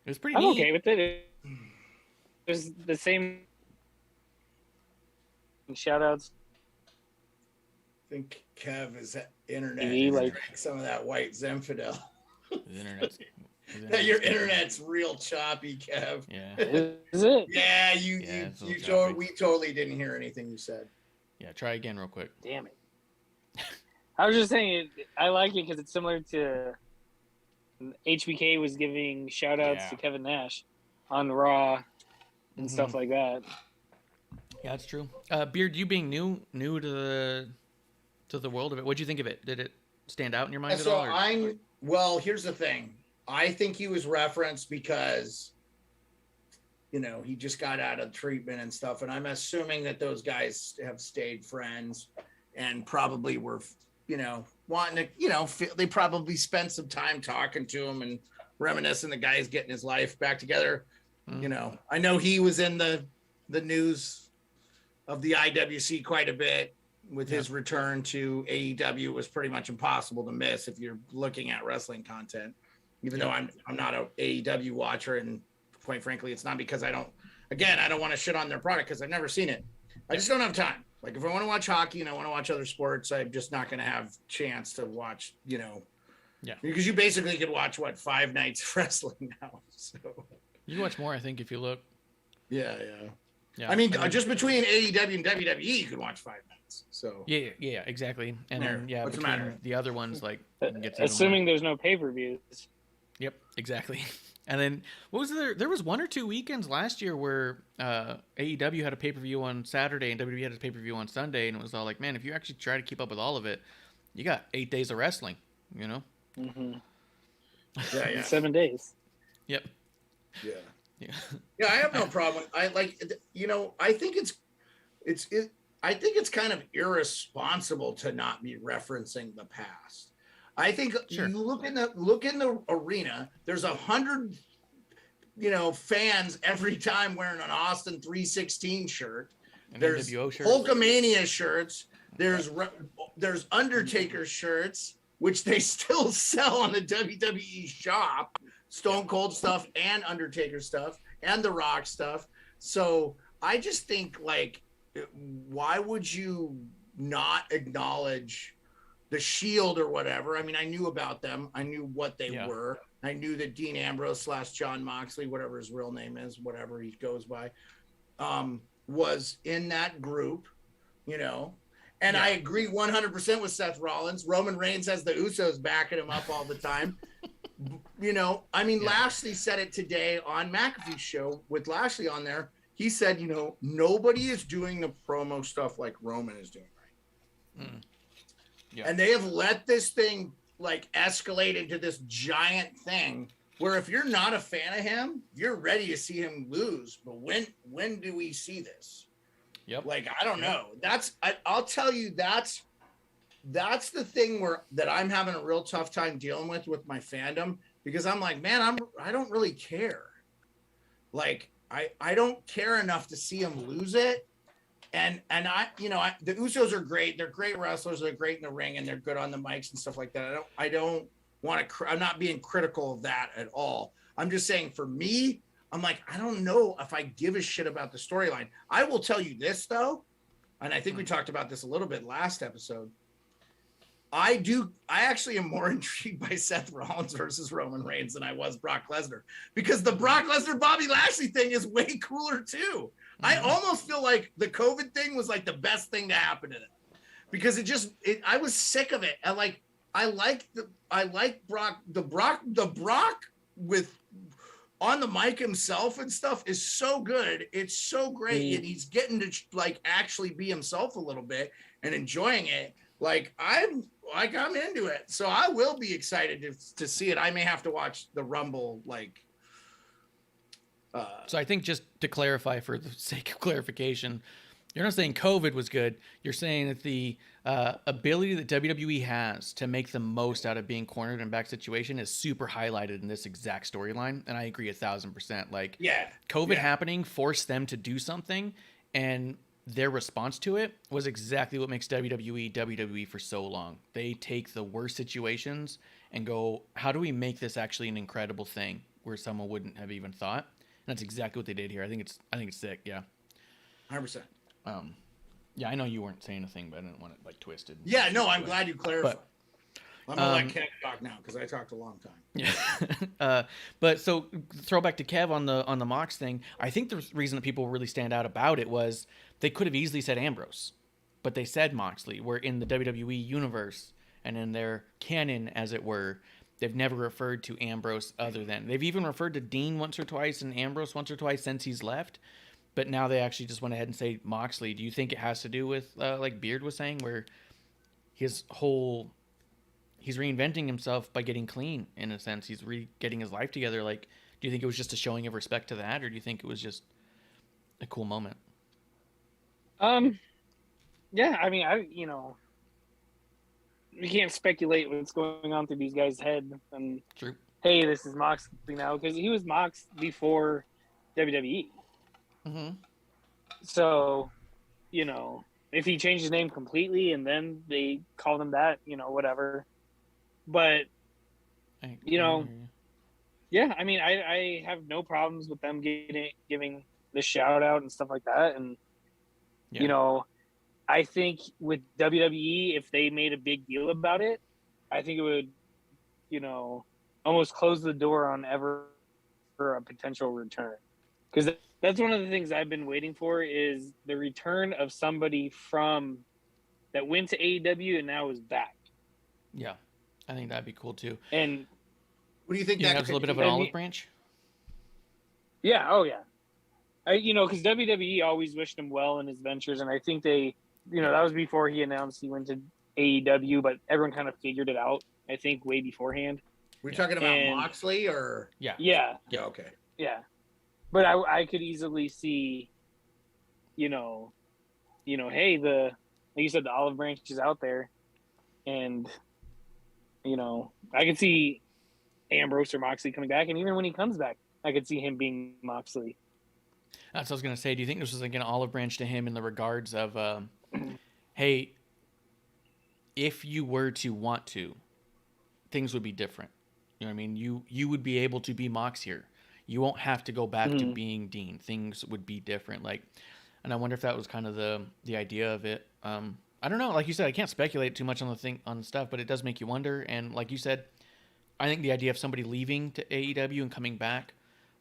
it was pretty I'm neat. okay with it. There's the same shout-outs. I think Kev is internet. Like drank some of that white Zenfidel. His internet's Your internet's real choppy, Kev. Yeah. Is it? Yeah, we choppy. totally didn't hear anything you said. Yeah, try again real quick. Damn it. I was just saying, I like it because it's similar to HBK was giving shout-outs to Kevin Nash on Raw and stuff like that. Yeah, that's true. Beard, you being new to the world of it, what'd you think of it? Did it stand out in your mind at all? Well, here's the thing. I think he was referenced because, he just got out of treatment and stuff. And I'm assuming that those guys have stayed friends and probably were, wanting to, they probably spent some time talking to him and reminiscing the guy's getting his life back together. I know he was in the news of the IWC quite a bit. With his return to AEW was pretty much impossible to miss if you're looking at wrestling content. Even though I'm not a AEW watcher, and quite frankly, it's not because I don't want to shit on their product because I've never seen it. I just don't have time. Like if I want to watch hockey and I want to watch other sports, I'm just not going to have chance to watch. Because you basically could watch 5 nights of wrestling now. So you can watch more, I think, if you look. Yeah. I mean, just between AEW and WWE, you could watch 5 nights. So yeah, exactly. And then what's the between matter? The other ones, like assuming there's no pay-per-views. Yep, exactly. And then what was there? There was 1 or 2 weekends last year where AEW had a pay-per-view on Saturday and WWE had a pay-per-view on Sunday, and it was all like, man, if you actually try to keep up with all of it, you got 8 days of wrestling. Mm-hmm. Yeah. 7 days. Yep. Yeah, I have no problem. I think it's kind of irresponsible to not be referencing the past. I think you look in the arena, there's 100 fans every time wearing an Austin 316 shirt. There's Hulkamania shirts. There's Undertaker shirts, which they still sell on the WWE shop. Stone Cold stuff and Undertaker stuff and The Rock stuff. So I just think why would you not acknowledge the Shield or whatever. I mean, I knew about them. I knew what they Yeah. were. I knew that Dean Ambrose / John Moxley, whatever his real name is, whatever he goes by, was in that group, you know. And I agree 100% with Seth Rollins. Roman Reigns has the Usos backing him up all the time. You know, I mean, Lashley said it today on McAfee's show with Lashley on there. He said, you know, nobody is doing the promo stuff like Roman is doing right. Yeah. And they have let this thing like escalate into this giant thing where if you're not a fan of him, you're ready to see him lose. But when do we see this? Yep. Like, I don't know. I'll tell you, that's the thing that I'm having a real tough time dealing with my fandom, because I'm like, man, I don't really care. Like, I don't care enough to see him lose it. And the Usos are great. They're great wrestlers. They're great in the ring and they're good on the mics and stuff like that. I'm not being critical of that at all. I'm just saying, for me, I'm like, I don't know if I give a shit about the storyline. I will tell you this though, and I think we talked about this a little bit last episode. I actually am more intrigued by Seth Rollins versus Roman Reigns than I was Brock Lesnar, because the Brock Lesnar Bobby Lashley thing is way cooler too. I almost feel like the COVID thing was like the best thing to happen to them, because I was sick of it. And like, I like Brock with on the mic himself and stuff is so good. It's so great. And he's getting to like actually be himself a little bit and enjoying it. Like, I'm into it. So I will be excited to see it. I may have to watch the Rumble. Like, So I think, just to clarify, for the sake of clarification, you're not saying COVID was good. You're saying that the ability that WWE has to make the most out of being cornered in a back situation is super highlighted in this exact storyline. And I agree 1,000%. Like, COVID happening forced them to do something, and their response to it was exactly what makes WWE for so long. They take the worst situations and go, how do we make this actually an incredible thing where someone wouldn't have even thought? And that's exactly what they did here. I think it's sick. Yeah. 100%. Yeah, I know you weren't saying anything, but I didn't want it like twisted. Yeah, no, I'm glad you clarified. I'm gonna let Kev talk now, because I talked a long time. Yeah. But so, throw back to Kev on the Mox thing. I think the reason that people really stand out about it was they could have easily said Ambrose, but they said Moxley. Where in the WWE universe and in their canon, as it were, they've never referred to Ambrose other than, they've even referred to Dean once or twice and Ambrose once or twice since he's left. But now they actually just went ahead and say Moxley. Do you think it has to do with, like Beard was saying, where he's reinventing himself by getting clean, in a sense? He's getting his life together. Like, do you think it was just a showing of respect to that, or do you think it was just a cool moment? Yeah, I mean, we can't speculate what's going on through these guys' head. And True. Hey, this is Moxley now, because he was Mox before WWE. Mm-hmm. So, if he changed his name completely and then they called him that, whatever. But, yeah, I mean, I have no problems with them giving the shout out and stuff like that. And, I think with WWE, if they made a big deal about it, I think it would, almost close the door on ever for a potential return. Because that's one of the things I've been waiting for, is the return of somebody that went to AEW and now is back. Yeah, I think that'd be cool too. And what do you think? That has a little bit of an olive branch. Yeah. Oh yeah. Because WWE always wished him well in his ventures, and I think they, that was before he announced he went to AEW, but everyone kind of figured it out, I think, way beforehand. We're talking about Moxley, or yeah. Okay. Yeah. But I could easily see, hey, like you said, the olive branch is out there, and I could see Ambrose or Moxley coming back, and even when he comes back, I could see him being Moxley. That's what I was gonna say. Do you think this was like an olive branch to him in the regards of, hey, if you were to want to, things would be different. You know what I mean? You would be able to be Mox here. You won't have to go back to being Dean. Things would be different. Like, and I wonder if that was kind of the idea of it. I don't know. Like you said, I can't speculate too much on stuff, but it does make you wonder. And like you said, I think the idea of somebody leaving to AEW and coming back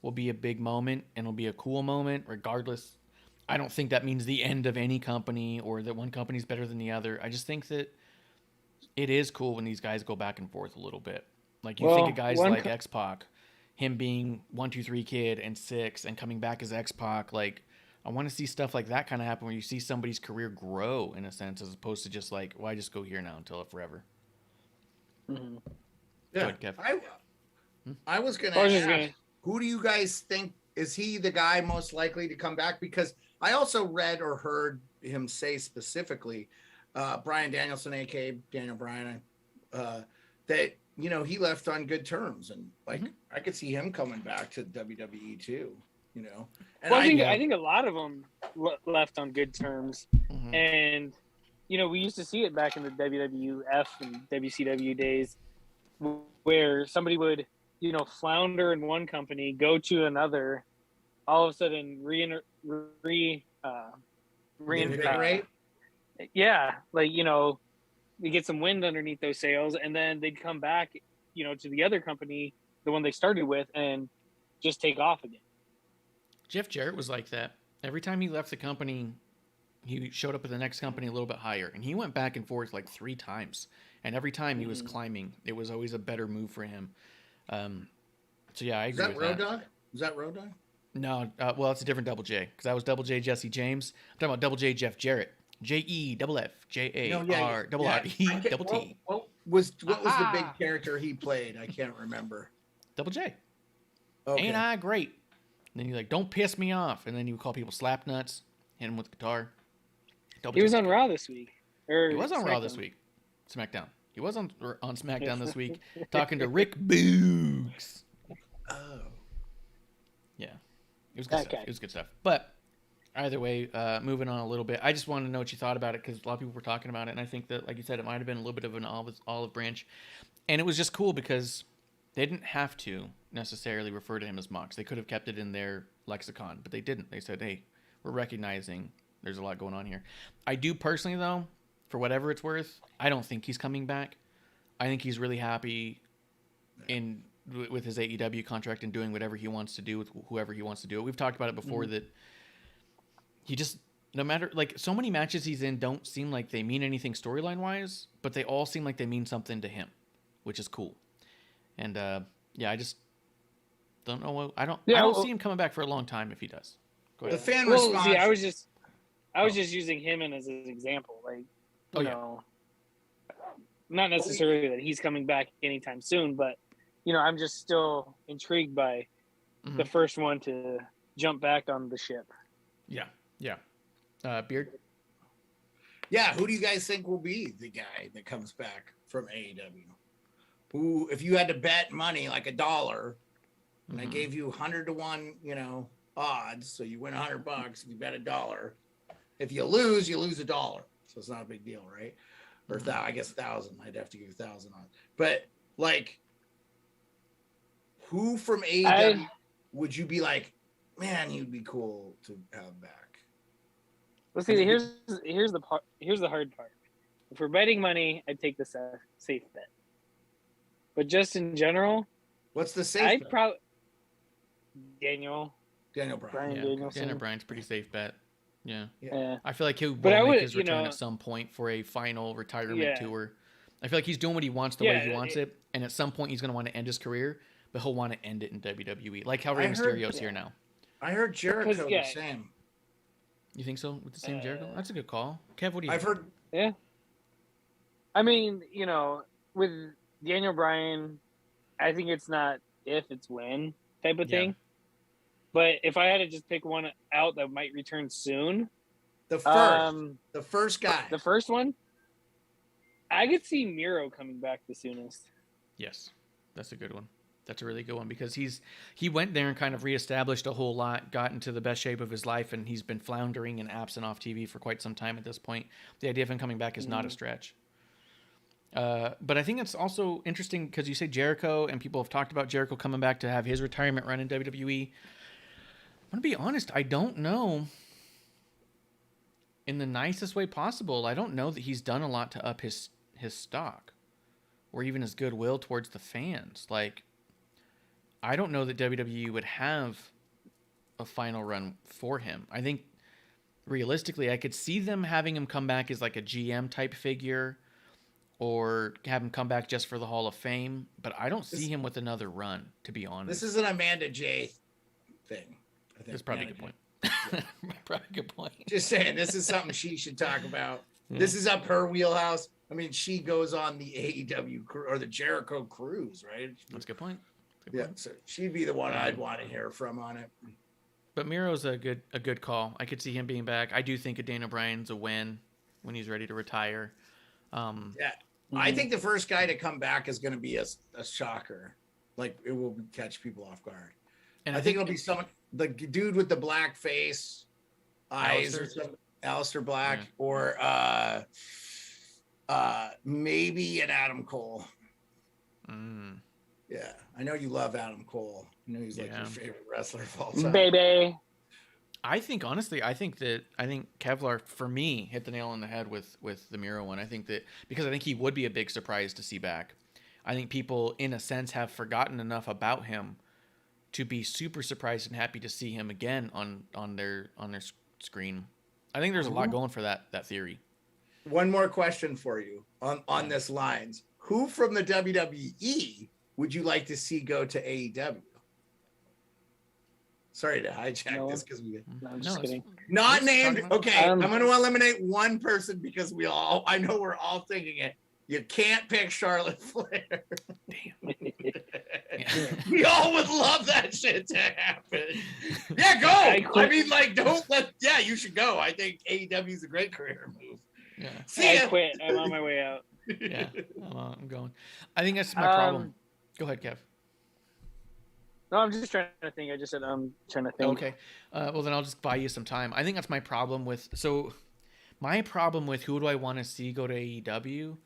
will be a big moment and it'll be a cool moment regardless. I don't think that means the end of any company or that one company's better than the other. I just think that it is cool when these guys go back and forth a little bit. Like you think of guys like X-Pac, him being 1-2-3 Kid and 6 and coming back as X-Pac. Like I want to see stuff like that kind of happen where you see somebody's career grow in a sense as opposed to just like, well, I just go here now until forever. Mm-hmm. Yeah. Go ahead, Kev. I was going to ask, who do you guys think, is he the guy most likely to come back? Because I also read or heard him say specifically, Bryan Danielson, a.k.a. Daniel Bryan, that, you know, he left on good terms. And, like, I could see him coming back to WWE, too, you know. And well, I think a lot of them left on good terms. Mm-hmm. And, you know, we used to see it back in the WWF and WCW days where somebody would, you know, flounder in one company, go to another, all of a sudden reinvigorate. Yeah, like, you know, you get some wind underneath those sails, and then they'd come back, you know, to the other company, the one they started with, and just take off again. Jeff Jarrett was like that. Every time he left the company, he showed up at the next company a little bit higher, and he went back and forth like 3 times. And every time he was climbing, it was always a better move for him. So yeah, I agree with that. Road Dogg? Was that Road Dogg? No, well, it's a different Double J because that was Double J Jesse James. I'm talking about Double J Jeff Jarrett. JEFFJARREE. What was the big character he played? I can't remember. Double J. Okay. Ain't I great? And then you're like, don't piss me off. And then you would call people slap nuts, hit him with the guitar. He was on Raw this week. He was on Raw this week. SmackDown. He was on SmackDown this week talking to Rick Boogs. Oh. Yeah. It was good stuff. It was good stuff. But either way, moving on a little bit, I just wanted to know what you thought about it because a lot of people were talking about it. And I think that, like you said, it might have been a little bit of an olive branch. And it was just cool because they didn't have to necessarily refer to him as Mox. They could have kept it in their lexicon, but they didn't. They said, hey, we're recognizing there's a lot going on here. I do personally, though, for whatever it's worth, I don't think he's coming back. I think he's really happy with his AEW contract and doing whatever he wants to do with whoever he wants to do it. We've talked about it before that he just, no matter, like, so many matches he's in don't seem like they mean anything storyline-wise, but they all seem like they mean something to him, which is cool. And, yeah, I just don't know. I don't see him coming back for a long time if he does. Go ahead. The fan response. See, I was just using him as an example. Like, you know, not necessarily that he's coming back anytime soon, but, you know, I'm just still intrigued by the first one to jump back on the ship. Yeah. Yeah. Beard? Yeah, who do you guys think will be the guy that comes back from AEW? Who, if you had to bet money like $1, and I gave you 100 to 1, you know, odds, so you win $100 and you bet $1. If you lose $1. So it's not a big deal, right? Or I guess 1,000. I'd have to give 1,000 on. But like, who from AEW would you be like, man, he'd be cool to have back? Well, see, here's the hard part. If we're betting money, I'd take the safe bet. But just in general, what's the safe? I'd probably Daniel Bryan. Daniel Bryan's pretty safe bet. Yeah. Yeah. I feel like he'll But make his return at some point for a final retirement tour. I feel like he's doing what he wants the way he wants it, and at some point he's going to want to end his career, but he'll want to end it in WWE, like how Rey Mysterio's here now. I heard Jericho the same. You think so with the same Jericho? That's a good call. Kev, what do you? I've heard. Yeah. I mean, you know, with Daniel Bryan, I think it's not if, it's when type of thing. But if I had to just pick one out that might return soon, the first guy, the first one, I could see Miro coming back the soonest. Yes, that's a good one. That's a really good one because he went there and kind of reestablished a whole lot, got into the best shape of his life, and he's been floundering and absent off TV for quite some time at this point. The idea of him coming back is not a stretch. But I think it's also interesting because you say Jericho, and people have talked about Jericho coming back to have his retirement run in WWE. I'm going to be honest, I don't know in the nicest way possible. I don't know that he's done a lot to up his stock or even his goodwill towards the fans. Like, I don't know that WWE would have a final run for him. I think realistically, I could see them having him come back as like a GM type figure or have him come back just for the Hall of Fame, but I don't see him with another run, to be honest. This is an Amanda J thing. I think That's probably a good point. Probably a good point. Just saying, this is something she should talk about. This is up her wheelhouse. I mean, she goes on the AEW or the Jericho cruise, right? That's a good point. So she'd be the one I'd want to hear from on it. But Miro's a good call. I could see him being back. I do think a Dana Bryan's a win when he's ready to retire. I think the first guy to come back is going to be a shocker. Like, it will catch people off guard. And I think it'll be someone, the dude with the black face, eyes, or something, Aleister Black, or maybe an Adam Cole. Yeah, I know you love Adam Cole. I know he's like your favorite wrestler of all time. Baby. I think honestly, I think Kevlar for me hit the nail on the head with the Miro one. I think that because I think he would be a big surprise to see back. I think people in a sense have forgotten enough about him to be super surprised and happy to see him again on their screen. I think there's a lot going for that theory. One more question for you on this lines. Who from the WWE would you like to see go to AEW? Sorry to hijack this because we. No, I'm just kidding. Not named. Okay, I'm going to eliminate one person because I know we're all thinking it. You can't pick Charlotte Flair. Damn. We all would love that shit to happen. Yeah, go. I mean, like, don't let. Yeah, you should go. I think AEW is a great career move. Yeah. See ya. I quit. I'm on my way out. Yeah, I'm going. I think that's my problem. Go ahead, Kev. No, I'm just trying to think. I just said I'm trying to think. Okay. Well, then I'll just buy you some time. I think that's my problem with. So, my problem with who do I want to see go to AEW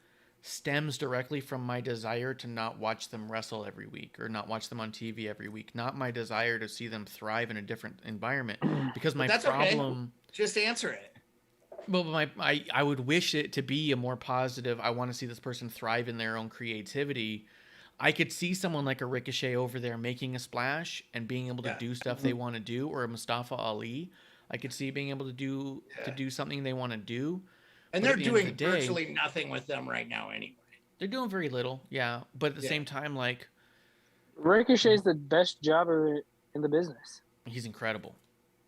stems directly from my desire to not watch them wrestle every week or not watch them on TV every week. Not my desire to see them thrive in a different environment. Because my problem. Okay. Just answer it. Well, I would wish it to be a more positive. I want to see this person thrive in their own creativity. I could see someone like a Ricochet over there making a splash and being able to do stuff they want to do, or a Mustafa Ali. I could see being able to do something they want to do. And they're doing virtually nothing with them right now anyway. They're doing very little, yeah. But at the same time, like... Ricochet's the best jobber in the business. He's incredible.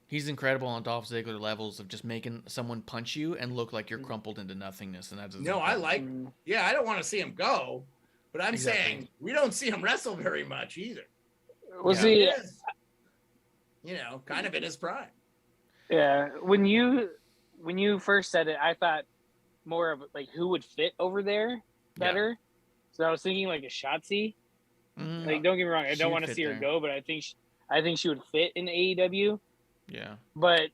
He's incredible on Dolph Ziggler levels of just making someone punch you and look like you're crumpled into nothingness. And that's I like... Yeah, I don't want to see him go. But I'm saying we don't see him wrestle very much either. We'll see. Kind of in his prime. Yeah. When you first said it, I thought more of like who would fit over there better. Yeah. So I was thinking like a Shotzi. Like, don't get me wrong, I don't want to see her go, but I think she would fit in AEW. Yeah. But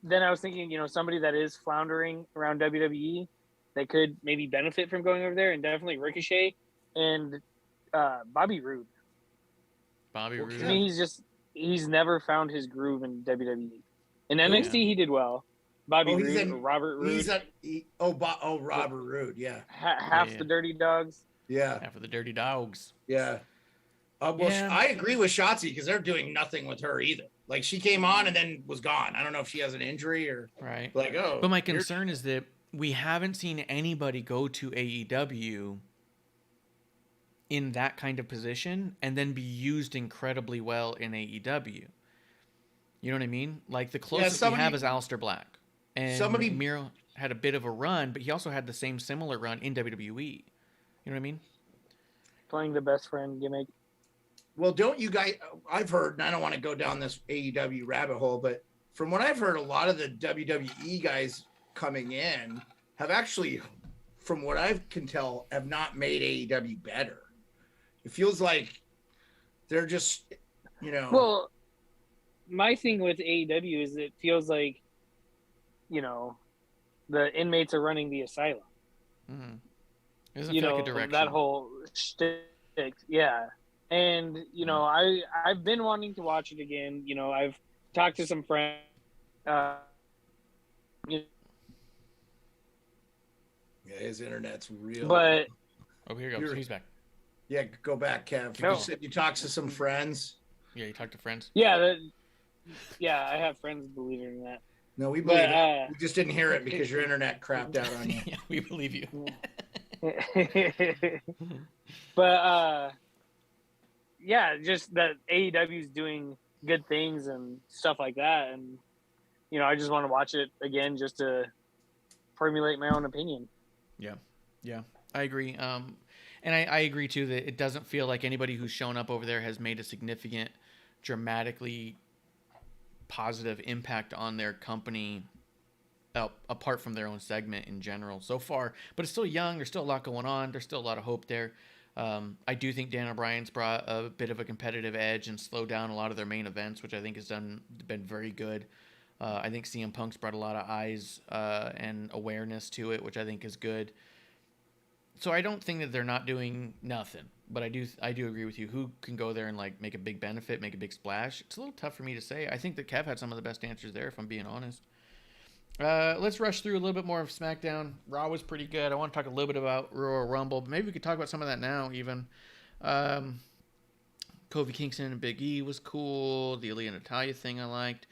then I was thinking, somebody that is floundering around WWE that could maybe benefit from going over there, and definitely Ricochet. And Bobby Roode. Bobby Roode. I mean, he's never found his groove in WWE. In NXT, he did well. Bobby Roode, Robert Roode. Robert Roode, yeah. Half the Dirty Dogs. Yeah. Half of the Dirty Dogs. Yeah. I agree with Shotzi because they're doing nothing with her either. Like, she came on and then was gone. I don't know if she has an injury or right. Like, But my concern is that we haven't seen anybody go to AEW in that kind of position and then be used incredibly well in AEW. You know what I mean? Like, the closest we have is Aleister Black. And Miro had a bit of a run, but he also had the similar run in WWE. You know what I mean? Playing the best friend gimmick. Well, don't you guys, I've heard, and I don't want to go down this AEW rabbit hole, but from what I've heard, a lot of the WWE guys coming in have actually, from what I can tell, have not made AEW better. It feels like they're just, Well, my thing with AEW is it feels like, the inmates are running the asylum. Mm-hmm. Doesn't feel like a direction. That whole shtick. Yeah. And, I've been wanting to watch it again. I've talked to some friends. Yeah, his internet's real. But Oh, here he goes. He's back. Yeah, go back, Kev. No. You said you talked to some friends. Yeah, you talk to friends. yeah, I have friends believing that. No, we believe But, it. We just didn't hear it because your internet crapped out on you. Yeah, we believe you. But yeah, just that AEW is doing good things and stuff like that, and I just want to watch it again just to formulate my own opinion. Yeah, I agree. And I agree too that it doesn't feel like anybody who's shown up over there has made a significant, dramatically positive impact on their company, apart from their own segment in general so far. But it's still young. There's still a lot going on. There's still a lot of hope there. I do think Dan O'Brien's brought a bit of a competitive edge and slowed down a lot of their main events, which I think has been very good. I think CM Punk's brought a lot of eyes and awareness to it, which I think is good. So I don't think that they're not doing nothing, but I do agree with you. Who can go there and like make a big benefit, make a big splash? It's a little tough for me to say. I think that Kev had some of the best answers there, if I'm being honest. Let's rush through a little bit more of SmackDown. Raw was pretty good. I want to talk a little bit about Royal Rumble, but maybe we could talk about some of that now even. Kofi Kingston and Big E was cool. The Aaliyah and Natalya thing I liked.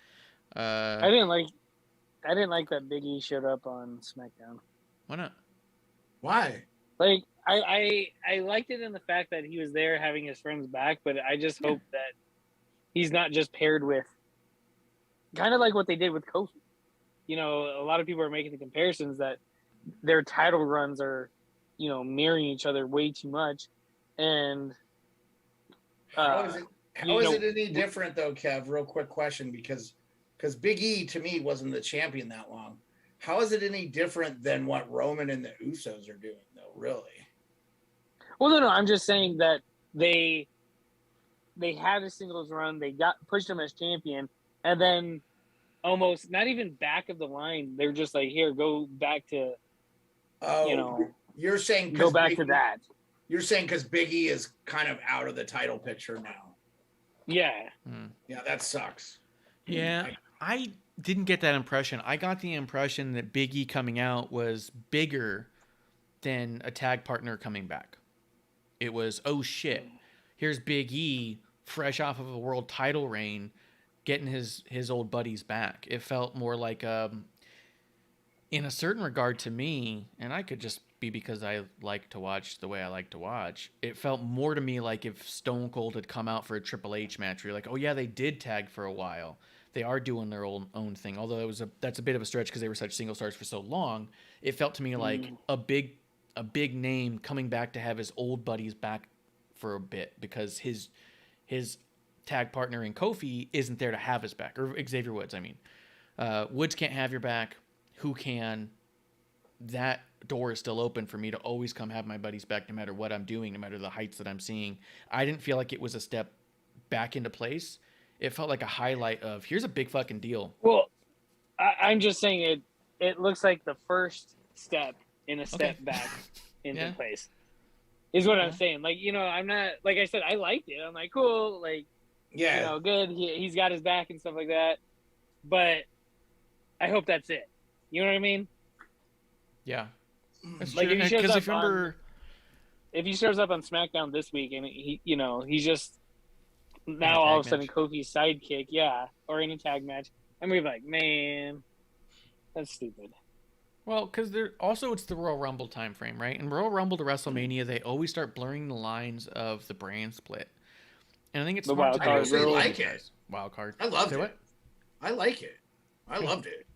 I didn't like that Big E showed up on SmackDown. Why not? Why? Like I liked it in the fact that he was there having his friends back, but I just hope that he's not just paired with kind of like what they did with Kofi. A lot of people are making the comparisons that their title runs are, mirroring each other way too much. And How is it any different though, Kev? Real quick question, because Big E to me wasn't the champion that long. How is it any different than what Roman and the Usos are doing though, really? Well, no, I'm just saying that they had a singles run, they pushed him as champion, and then almost not even back of the line, they're just like, here, go back to you're saying go back Big to that. You're saying because Big E is kind of out of the title picture now. Yeah. Yeah, that sucks. Yeah, I didn't get that impression. I got the impression that Big E coming out was bigger than a tag partner coming back. It was, oh shit, here's Big E fresh off of a world title reign, getting his old buddies back. It felt more like, in a certain regard to me, and I could just be because I like to watch the way I like to watch, it felt more to me like if Stone Cold had come out for a Triple H match where you're like, oh yeah, they did tag for a while. They are doing their own thing. Although that's a bit of a stretch because they were such single stars for so long. It felt to me like a big name coming back to have his old buddies back for a bit because his tag partner in Kofi isn't there to have his back, or Xavier Woods. I mean, Woods can't have your back. Who can? That door is still open for me to always come have my buddies back, no matter what I'm doing, no matter the heights that I'm seeing. I didn't feel like it was a step back into place. It felt like a highlight of here's a big fucking deal. Well, I'm just saying it looks like the first step in a step back into place is what I'm saying. Like, I'm not, like I said, I liked it. I'm like, cool. Like, good. He's got his back and stuff like that. But I hope that's it. You know what I mean? Yeah. That's like true. if he shows up if he shows up on SmackDown this week and he's just now all of a sudden Kofi's sidekick, or in a tag match, and we're like, man, that's stupid. Well, because it's the Royal Rumble time frame, right? And Royal Rumble to WrestleMania, they always start blurring the lines of the brand split, and I think it's smart. I actually like it. Wild card. I loved it. What? I like it. I loved it.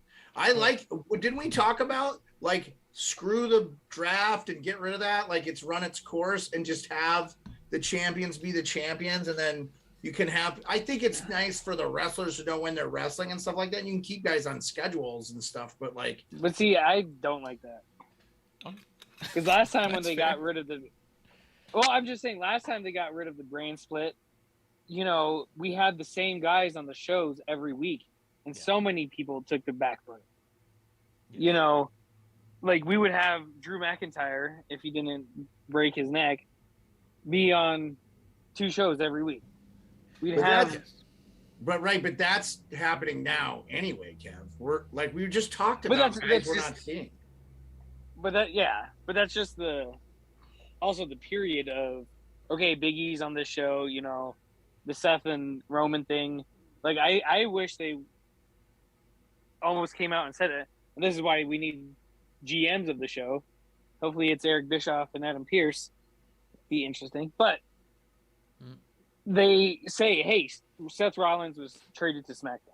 Didn't we talk about like screw the draft and get rid of that? Like it's run its course and just have the champions be the champions, and then you can have. I think it's nice for the wrestlers to know when they're wrestling and stuff like that. And you can keep guys on schedules and stuff, but see, I don't like that because last time when they got rid of I'm just saying last time they got rid of the brand split, we had the same guys on the shows every week. And so many people took the back burner. Like we would have Drew McIntyre, if he didn't break his neck, be on 2 shows every week. But that's happening now anyway, Kev. We just talked about guys we're not seeing. but that's just the period of, okay, Big E's on this show, you know, the Seth and Roman thing. Like, I wish they almost came out and said it. And this is why we need GMs of the show. Hopefully it's Eric Bischoff and Adam Pearce. Be interesting. But they say, hey, Seth Rollins was traded to SmackDown.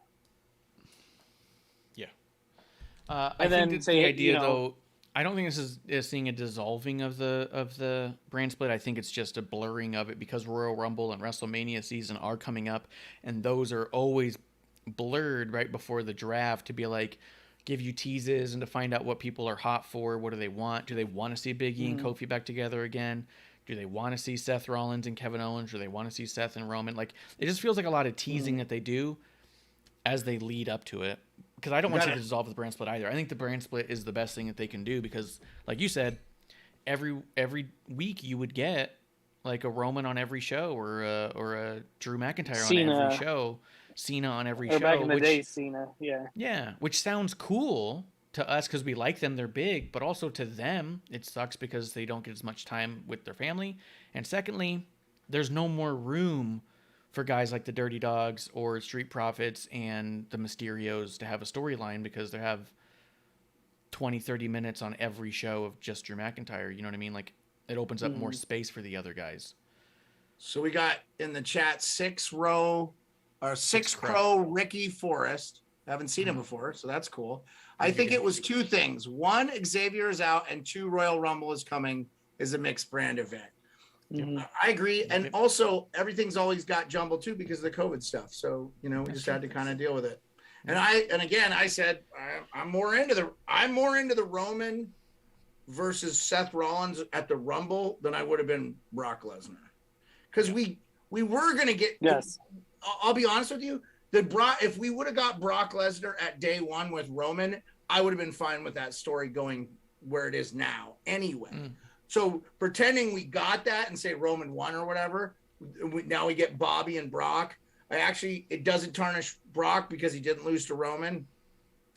Yeah. I And think then that say, the idea, you know, though, I don't think this is seeing a dissolving of the brand split. I think it's just a blurring of it because Royal Rumble and WrestleMania season are coming up, and those are always blurred right before the draft to be like, give you teases and to find out what people are hot for. What do they want? Do they want to see Big E and Kofi back together again? Do they want to see Seth Rollins and Kevin Owens? Do they want to see Seth and Roman? Like, it just feels like a lot of teasing that they do as they lead up to it. Because I don't want to see the dissolve of the brand split either. I think the brand split is the best thing that they can do because, like you said, every week you would get like a Roman on every show or a Drew McIntyre Cena. on every show, Cena on every or show. back in the day, Cena, yeah. Yeah, which sounds cool to us because we like them, they're big, but also to them, it sucks because they don't get as much time with their family. And secondly, there's no more room for guys like the Dirty Dogs or Street Profits and the Mysterios to have a storyline because they have 20, 30 minutes on every show of just Drew McIntyre. You know what I mean? Like, it opens up more space for the other guys. So we got in the chat Six Crow Ricky Forrest. I haven't seen him before, so that's cool. I think it was two things. One, Xavier is out, and two, Royal Rumble is coming is a mixed brand event. I agree. And also everything's always got jumbled too because of the COVID stuff. So, you know, we just had to kind of deal with it. And again, I said, I'm more into the Roman versus Seth Rollins at the Rumble than I would have been Brock Lesnar. Cause we were going to get, I'll be honest with you. If we would have got Brock Lesnar at day one with Roman, I would have been fine with that story going where it is now anyway. So pretending we got that and say Roman won or whatever, now we get Bobby and Brock. It doesn't tarnish Brock because he didn't lose to Roman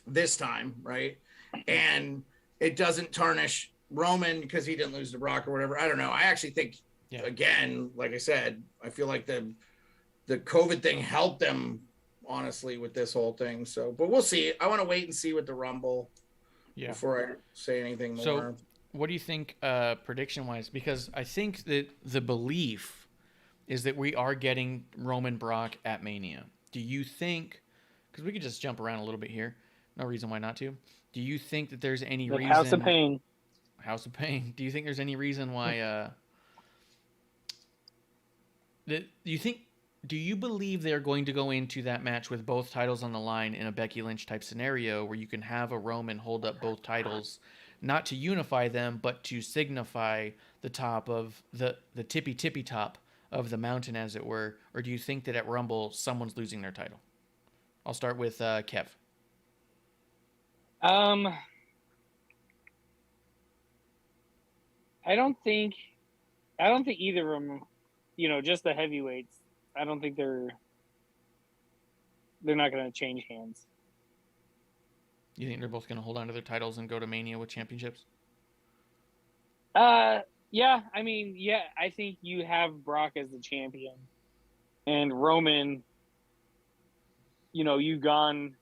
this time, right? And it doesn't tarnish Roman because he didn't lose to Brock or whatever. I don't know. I actually think, again, like I said, I feel like the COVID thing helped them, honestly, with this whole thing. So, but we'll see. I want to wait and see with the Rumble before I say anything more. So, what do you think prediction-wise? Because I think that the belief is that we are getting Roman Brock at Mania. Do you think, because we could just jump around a little bit here, no reason why not to. Do you think that there's any reason... House of Pain. House of Pain. Do you think there's any reason why... Do you believe they're going to go into that match with both titles on the line in a Becky Lynch type scenario where you can have a Roman hold up both titles, not to unify them, but to signify the top of the tippy top of the mountain, as it were? Or do you think that at Rumble someone's losing their title? I'll start with Kev. I don't think either of them, you know, just the heavyweights. I don't think they're not going to change hands. You think they're both going to hold on to their titles and go to Mania with championships? Yeah. I mean, I think you have Brock as the champion and Roman, you know, you've gone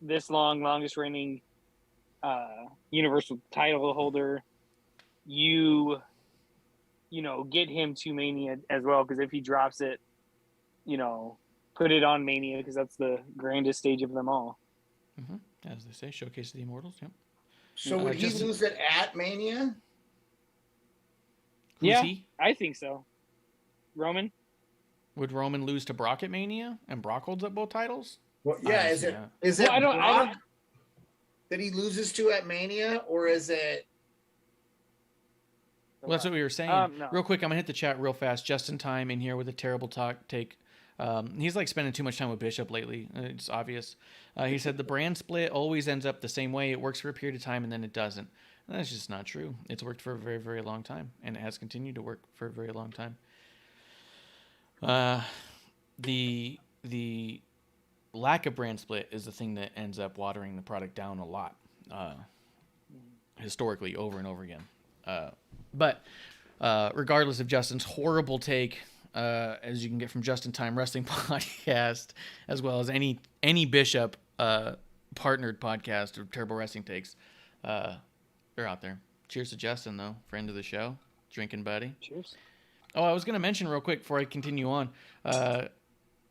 this longest reigning Universal title holder. You know, get him to Mania as well, because if he drops it, you know, put it on Mania, because that's the grandest stage of them all. As they say, showcase the Immortals. Yep. So would he lose it at Mania? Who's he? I think so. Roman? Would Roman lose to Brock at Mania and Brock holds up both titles? Well, yeah. Is it Brock that he loses to at Mania, or is it? Well, that's what we were saying. No. Real quick, I'm going to hit the chat real fast. Just in time in here with a terrible take. He's like spending too much time with Bishop lately. It's obvious. He said the brand split always ends up the same way. It works for a period of time and then it doesn't. And that's just not true. It's worked for a very, very long time. And it has continued to work for a very long time. The lack of brand split is the thing that ends up watering the product down a lot. historically over and over again. But regardless of Justin's horrible take, as you can get from Just in Time Wrestling Podcast, as well as any Bishop partnered podcast of Turbo Wrestling Takes, they're out there. Cheers to Justin, though, friend of the show, drinking buddy. Cheers. Oh, I was going to mention real quick before I continue on.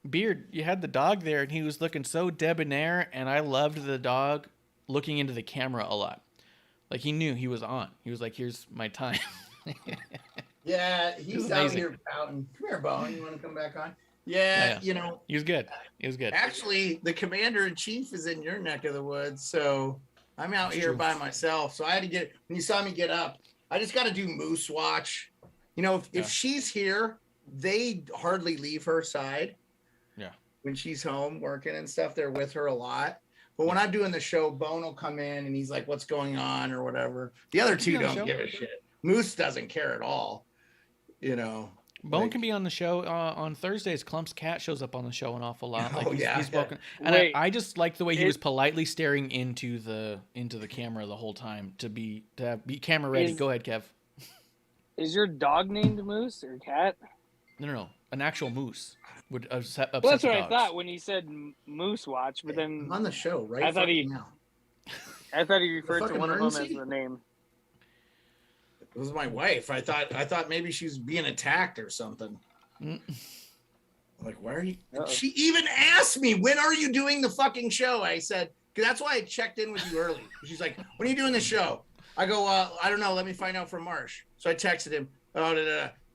Beard, you had the dog there, and he was looking so debonair, and I loved the dog looking into the camera a lot. Like, he knew he was on. He was like, here's my time. Yeah, he's out here pouting. Come here, Bone. You want to come back on? Yeah, you know. He was good. He was good. Actually, the commander-in-chief is in your neck of the woods, so I'm out here by myself. So I had to get, when you saw me get up, I just got to do Moose Watch. You know, if she's here, they hardly leave her side. Yeah. When she's home working and stuff, they're with her a lot. But when I'm doing the show, Bone will come in and he's like, what's going on or whatever. The other two don't give a shit. Moose doesn't care at all. You know. Bone can be on the show on Thursdays. Clump's cat shows up on the show an awful lot. Like he's welcome. And I just like the way he was politely staring into the camera the whole time to be camera ready. Go ahead, Kev. Is your dog named Moose or cat? No. An actual moose would upset Well, that's what dogs. I thought when he said Moose Watch, but then I'm on the show, right? I thought he referred to one of them as emergency? the name. It was my wife. I thought maybe she was being attacked or something. I'm like, why are you? She even asked me, when are you doing the fucking show? I said, because that's why I checked in with you early. She's like, when are you doing the show? I go, I don't know. Let me find out from Marsh. So I texted him.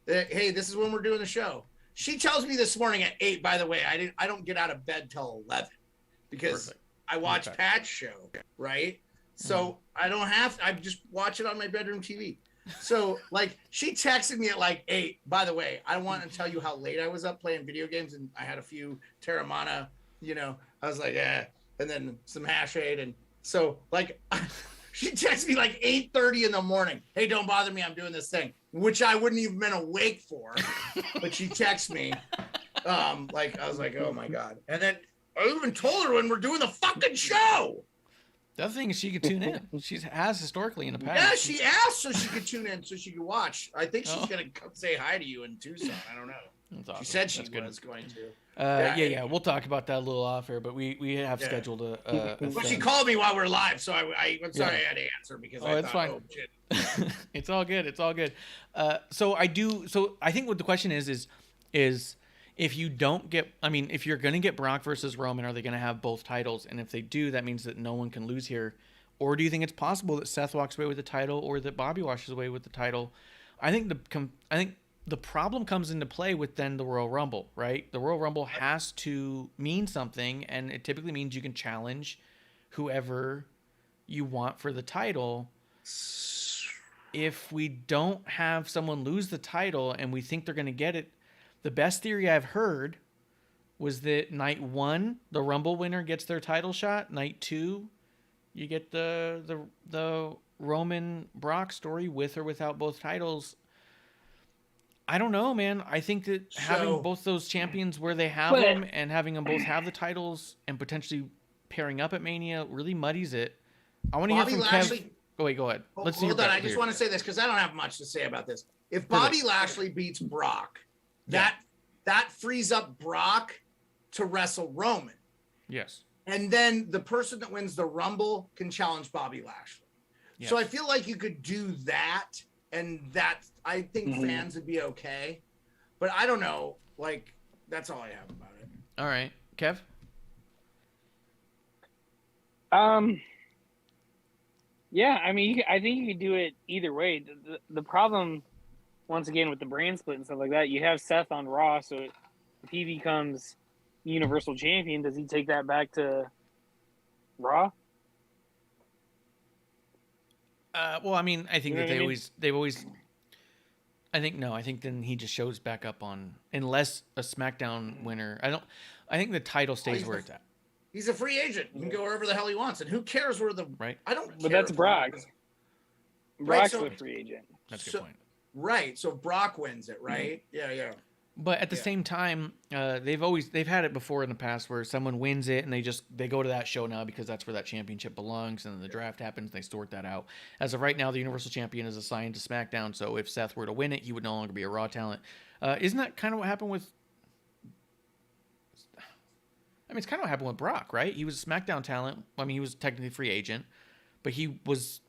Hey, this is when we're doing the show. She tells me this morning at 8. By the way, I don't get out of bed till 11 because I watch Pat's show, right? So I don't have to. I just watch it on my bedroom TV. So like she texted me at like 8. By the way, I want to tell you how late I was up playing video games, and I had a few Terramana. You know, I was like, and then some hash aid, and so like. She texted me like 8:30 in the morning. Hey, don't bother me. I'm doing this thing, which I wouldn't even been awake for. But she texted me. Like I was like, oh my God. And then I even told her when we're doing the fucking show. The other thing is she could tune in. She has historically in the past. Yeah, she asked so she could tune in, so she could watch. I think she's gonna come say hi to you in Tucson. I don't know. That's awesome. She said she was going to. Yeah. We'll talk about that a little off here, but we have scheduled a Well, she thing. called me while we're live, so I'm sorry I had to answer because I it's thought, fine. oh shit. It's all good. It's all good. So I think what the question is if you don't get, I mean, if you're going to get Brock versus Roman, are they going to have both titles? And if they do, that means that no one can lose here. Or do you think it's possible that Seth walks away with the title or that Bobby washes away with the title? I think the problem comes into play with then the Royal Rumble, right? The Royal Rumble has to mean something, and it typically means you can challenge whoever you want for the title. If we don't have someone lose the title and we think they're going to get it, the best theory I've heard was that night 1, the Rumble winner gets their title shot. Night 2, you get the Roman Brock story with or without both titles. I don't know, man. I think that having both those champions where they have them and having them both have the titles and potentially pairing up at Mania really muddies it. I want to hear from Kev. Oh, wait, go ahead. Let's hold on. I just want to say this because I don't have much to say about this. If Bobby Lashley beats Brock, that frees up Brock to wrestle Roman. Yes. And then the person that wins the Rumble can challenge Bobby Lashley. Yes. So I feel like you could do that, and that I think fans would be okay. But I don't know. Like, that's all I have about it. All right. Kev? Yeah, I mean, I think you could do it either way. The problem, once again, with the brand split and stuff like that, you have Seth on Raw, so if he becomes Universal Champion, does he take that back to Raw? Well, I mean, I think that they've always. I think then he just shows back up on, unless a SmackDown winner. I think the title stays where it's at. He's a free agent. He can go wherever the hell he wants, and who cares where the right? I don't. But that's Brock. Brock's a free agent. That's a good point. Right. So Brock wins it, right? Yeah. But at the same time, they've had it before in the past where someone wins it and they go to that show now because that's where that championship belongs, and then the draft happens, they sort that out. As of right now, the Universal Champion is assigned to SmackDown, so if Seth were to win it, he would no longer be a Raw talent. Isn't that kind of what happened with? I mean, it's kind of what happened with Brock, right? He was a SmackDown talent. I mean, he was technically a free agent, but he was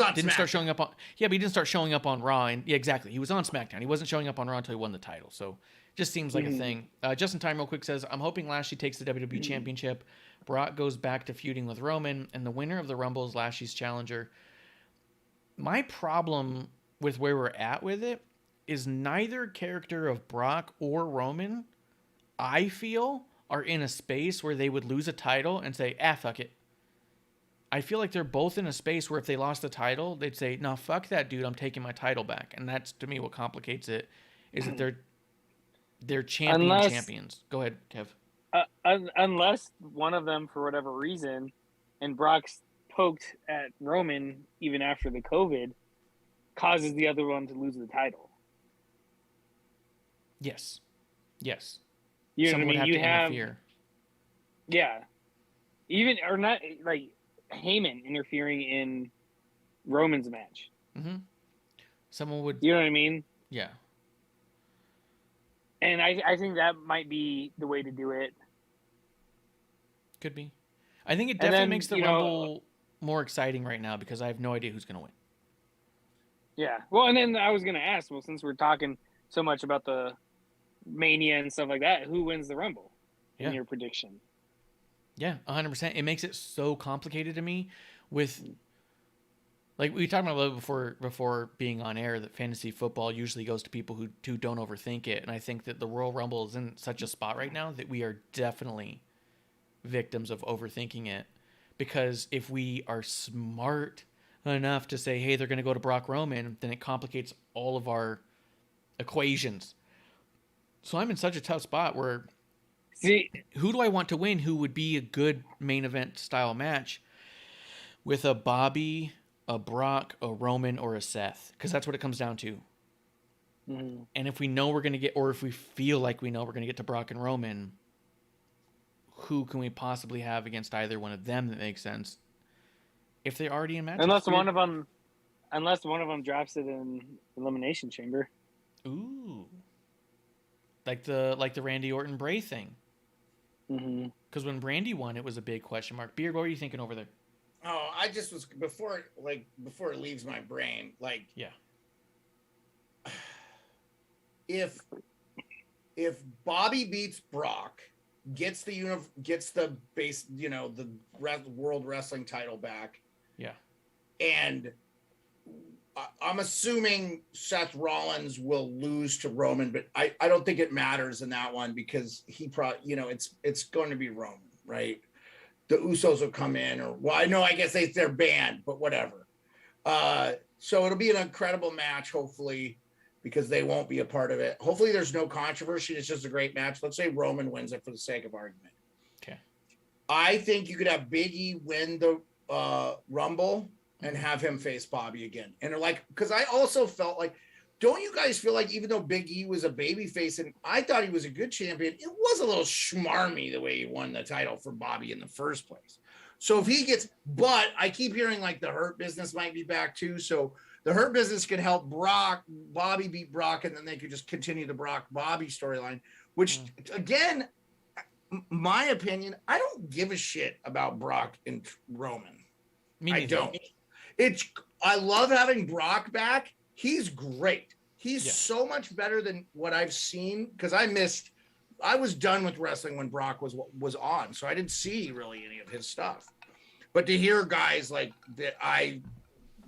on. Didn't start showing up on. Yeah, but he didn't start showing up on Raw. And yeah, exactly. He was on SmackDown. He wasn't showing up on Raw until he won the title. So, just seems like a thing. Justin Time real quick says, "I'm hoping Lashley takes the WWE Championship. Brock goes back to feuding with Roman, and the winner of the Rumble is Lashley's challenger." My problem with where we're at with it is neither character of Brock or Roman, I feel, are in a space where they would lose a title and say, fuck it. I feel like they're both in a space where if they lost the title, they'd say, no, fuck that dude, I'm taking my title back. And that's, to me, what complicates it, is that they're champions. Go ahead, Kev. Unless one of them, for whatever reason, and Brock's poked at Roman even after the COVID, causes the other one to lose the title. Yes. You know Someone what I mean? You have, interfere. yeah, even or not like Heyman interfering in Roman's match. Mm-hmm. Someone would. You know what I mean? Yeah. And I think that might be the way to do it. Could be. I think it definitely makes the Rumble more exciting right now because I have no idea who's going to win. Yeah. Well, and then I was going to ask, well, since we're talking so much about the Mania and stuff like that, who wins the Rumble in your prediction? Yeah, 100%. It makes it so complicated to me with, like we talked about a little before being on air, that fantasy football usually goes to people who don't overthink it. And I think that the Royal Rumble is in such a spot right now that we are definitely victims of overthinking it. Because if we are smart enough to say, hey, they're going to go to Brock Roman, then it complicates all of our equations. So I'm in such a tough spot where, who do I want to win? Who would be a good main event style match with a Bobby, a Brock, a Roman, or a Seth? Because that's what it comes down to. Mm-hmm. And if we know we're going to get, or if we feel like we know we're going to get to Brock and Roman, who can we possibly have against either one of them that makes sense? If they're already in matches, unless one of them drops it in Elimination Chamber. Ooh. Like the Randy Orton Bray thing. Mm-hmm. Because when Brandy won, it was a big question mark. Beard, what were you thinking over there? Oh, I just was before it leaves my brain. Like, yeah, if Bobby beats Brock, gets the base, the World Wrestling title back. Yeah, and I'm assuming Seth Rollins will lose to Roman, but I don't think it matters in that one because he probably, it's going to be Roman, right? The Usos will come in, I guess they're banned, but whatever. So it'll be an incredible match, hopefully, because they won't be a part of it. Hopefully there's no controversy. It's just a great match. Let's say Roman wins it for the sake of argument. Okay. I think you could have Big E win the Rumble and have him face Bobby again. And because I also felt like, don't you guys feel like even though Big E was a babyface and I thought he was a good champion, it was a little schmarmy the way he won the title for Bobby in the first place. So if he but I keep hearing like the Hurt Business might be back too. So the Hurt Business could help Bobby beat Brock, and then they could just continue the Brock-Bobby storyline, which again, my opinion, I don't give a shit about Brock and Roman. I don't. I love having Brock back. He's great. He's so much better than what I've seen because I was done with wrestling when Brock was on, so I didn't see really any of his stuff. But to hear guys like that I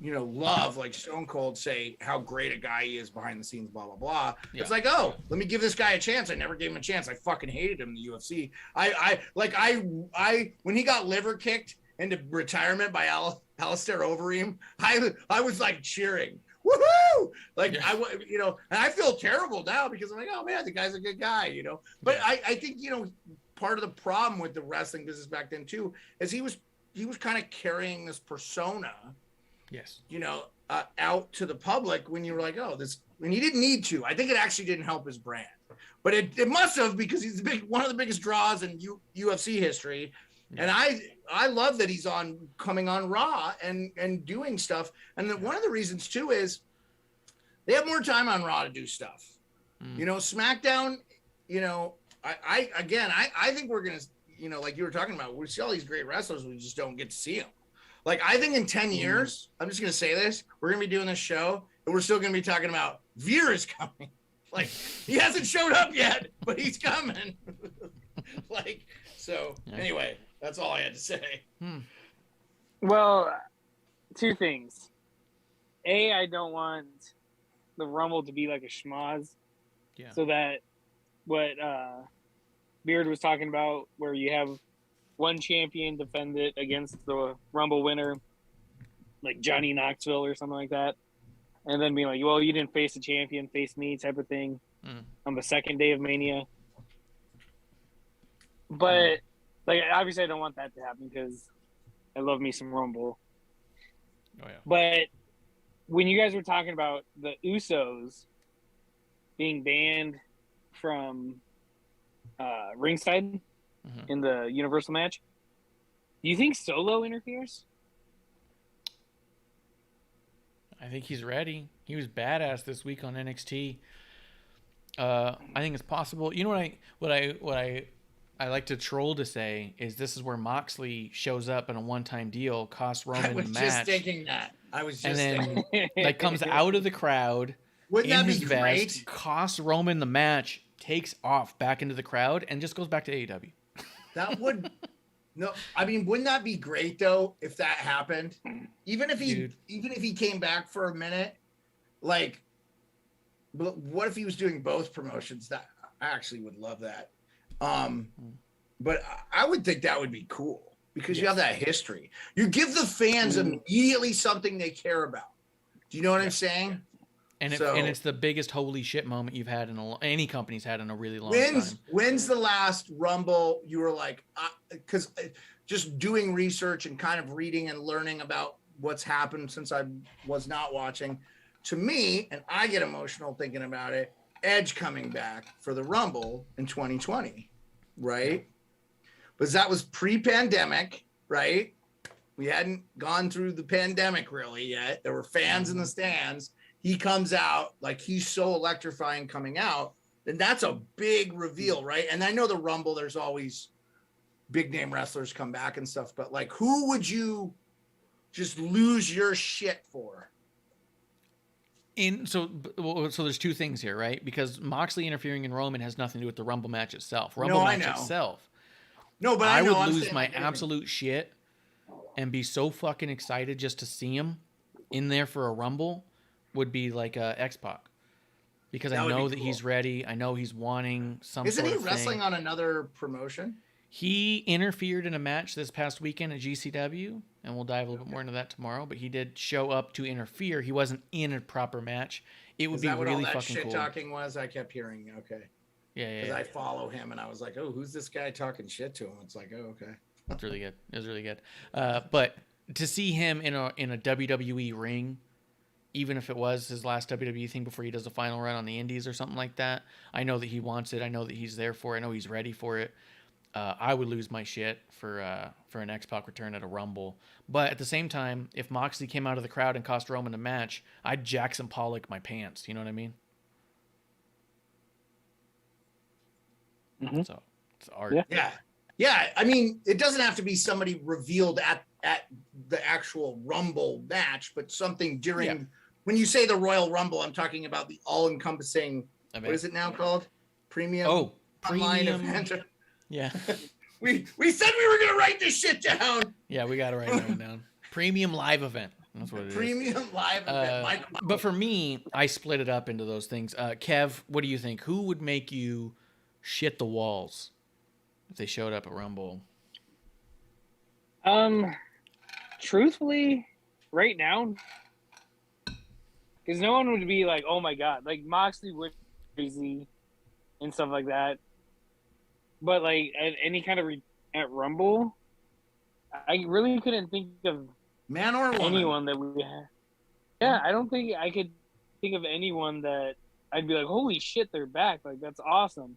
love, like Stone Cold, say how great a guy he is behind the scenes, blah, blah, blah. Yeah. It's like, oh, let me give this guy a chance. I never gave him a chance. I fucking hated him in the UFC. I when he got liver kicked into retirement by Alistair Overeem, I was like cheering. Woohoo! And I feel terrible now because I'm like, oh man, the guy's a good guy, But yeah. I think, part of the problem with the wrestling business back then too, is he was kind of carrying this persona, yes, out to the public when you were like, oh, this, and he didn't need to. I think it actually didn't help his brand. but it must have, because he's one of the biggest draws in UFC history. And I love that he's coming on Raw and doing stuff. And then one of the reasons too is they have more time on Raw to do stuff. You know, SmackDown, you know, I think we're going to, you know, like you were talking about, we see all these great wrestlers, we just don't get to see them. Like, I think in 10 years, I'm just going to say this, we're going to be doing this show and we're still going to be talking about Veer is coming. Like, he hasn't showed up yet, but he's coming. Like, so anyway, that's all I had to say. Well, two things. A, I don't want the Rumble to be like a schmoz. Yeah. So that what Beard was talking about, where you have one champion defend it against the Rumble winner, like Johnny Knoxville or something like that, and then being like, well, you didn't face the champion, face me type of thing on the second day of Mania. But like, obviously I don't want that to happen because I love me some Rumble. Oh, yeah. But when you guys were talking about the Usos being banned from ringside in the Universal match, do you think Solo interferes? I think he's ready. He was badass this week on NXT. I think it's possible. You know what I like to troll to say is this is where Moxley shows up in a one-time deal, costs Roman the match. I was just thinking that. And then like comes out of the crowd. Wouldn't in that his be vest, great? costs Roman the match, takes off back into the crowd, and just goes back to AEW. That would no. I mean, wouldn't that be great though if that happened? Even if he came back for a minute, like, but what if he was doing both promotions? That I actually would love that. But I would think that would be cool because you have that history. You give the fans immediately something they care about. Do you know what I'm saying? And it's the biggest holy shit moment you've had any company's had in a really long time. When's the last Rumble you were like, because just doing research and kind of reading and learning about what's happened since I was not watching, to me, and I get emotional thinking about it, Edge coming back for the Rumble in 2020, right? Because that was pre-pandemic, right? We hadn't gone through the pandemic really yet. There were fans in the stands. He comes out, like he's so electrifying coming out, then that's a big reveal, right? And I know the Rumble, there's always big name wrestlers come back and stuff, but like, who would you just lose your shit for? So there's two things here, right? Because Moxley interfering in Roman has nothing to do with the Rumble match itself. Rumble match itself. No, but I would lose my absolute shit and be so fucking excited just to see him in there for a Rumble would be like X-Pac. Because I know that he's ready. I know he's wanting some Isn't sort he of wrestling thing. on another promotion? He interfered in a match this past weekend at GCW, and we'll dive a little bit more into that tomorrow. But he did show up to interfere. He wasn't in a proper match. It would be really fucking cool. Is that what all that shit talking was? I kept hearing. Okay. Yeah. Because I follow him, and I was like, oh, who's this guy talking shit to him? It's like, oh, okay. It's really good. It was really good. But to see him in a WWE ring, even if it was his last WWE thing before he does a final run on the Indies or something like that, I know that he wants it. I know that he's there for it. I know he's ready for it. I would lose my shit for an X-Pac return at a Rumble. But at the same time, if Moxley came out of the crowd and cost Roman a match, I'd Jackson Pollock my pants. You know what I mean? Mm-hmm. So it's art. Yeah. I mean, it doesn't have to be somebody revealed at the actual Rumble match, but something during. Yeah. When you say the Royal Rumble, I'm talking about the all-encompassing. What is it now called? Premium. Online event. Yeah. we said we were gonna write this shit down. Yeah, we gotta write that one down. Premium live event. That's what it is. Premium live event. But for me, I split it up into those things. Kev, what do you think? Who would make you shit the walls if they showed up at Rumble? Truthfully, right now, because no one would be like, oh my god, like Moxley would be crazy and stuff like that. But like at any kind of at Rumble, I really couldn't think of man or woman. Anyone that we have. Yeah, I don't think I could think of anyone that I'd be like, holy shit, they're back. Like, that's awesome.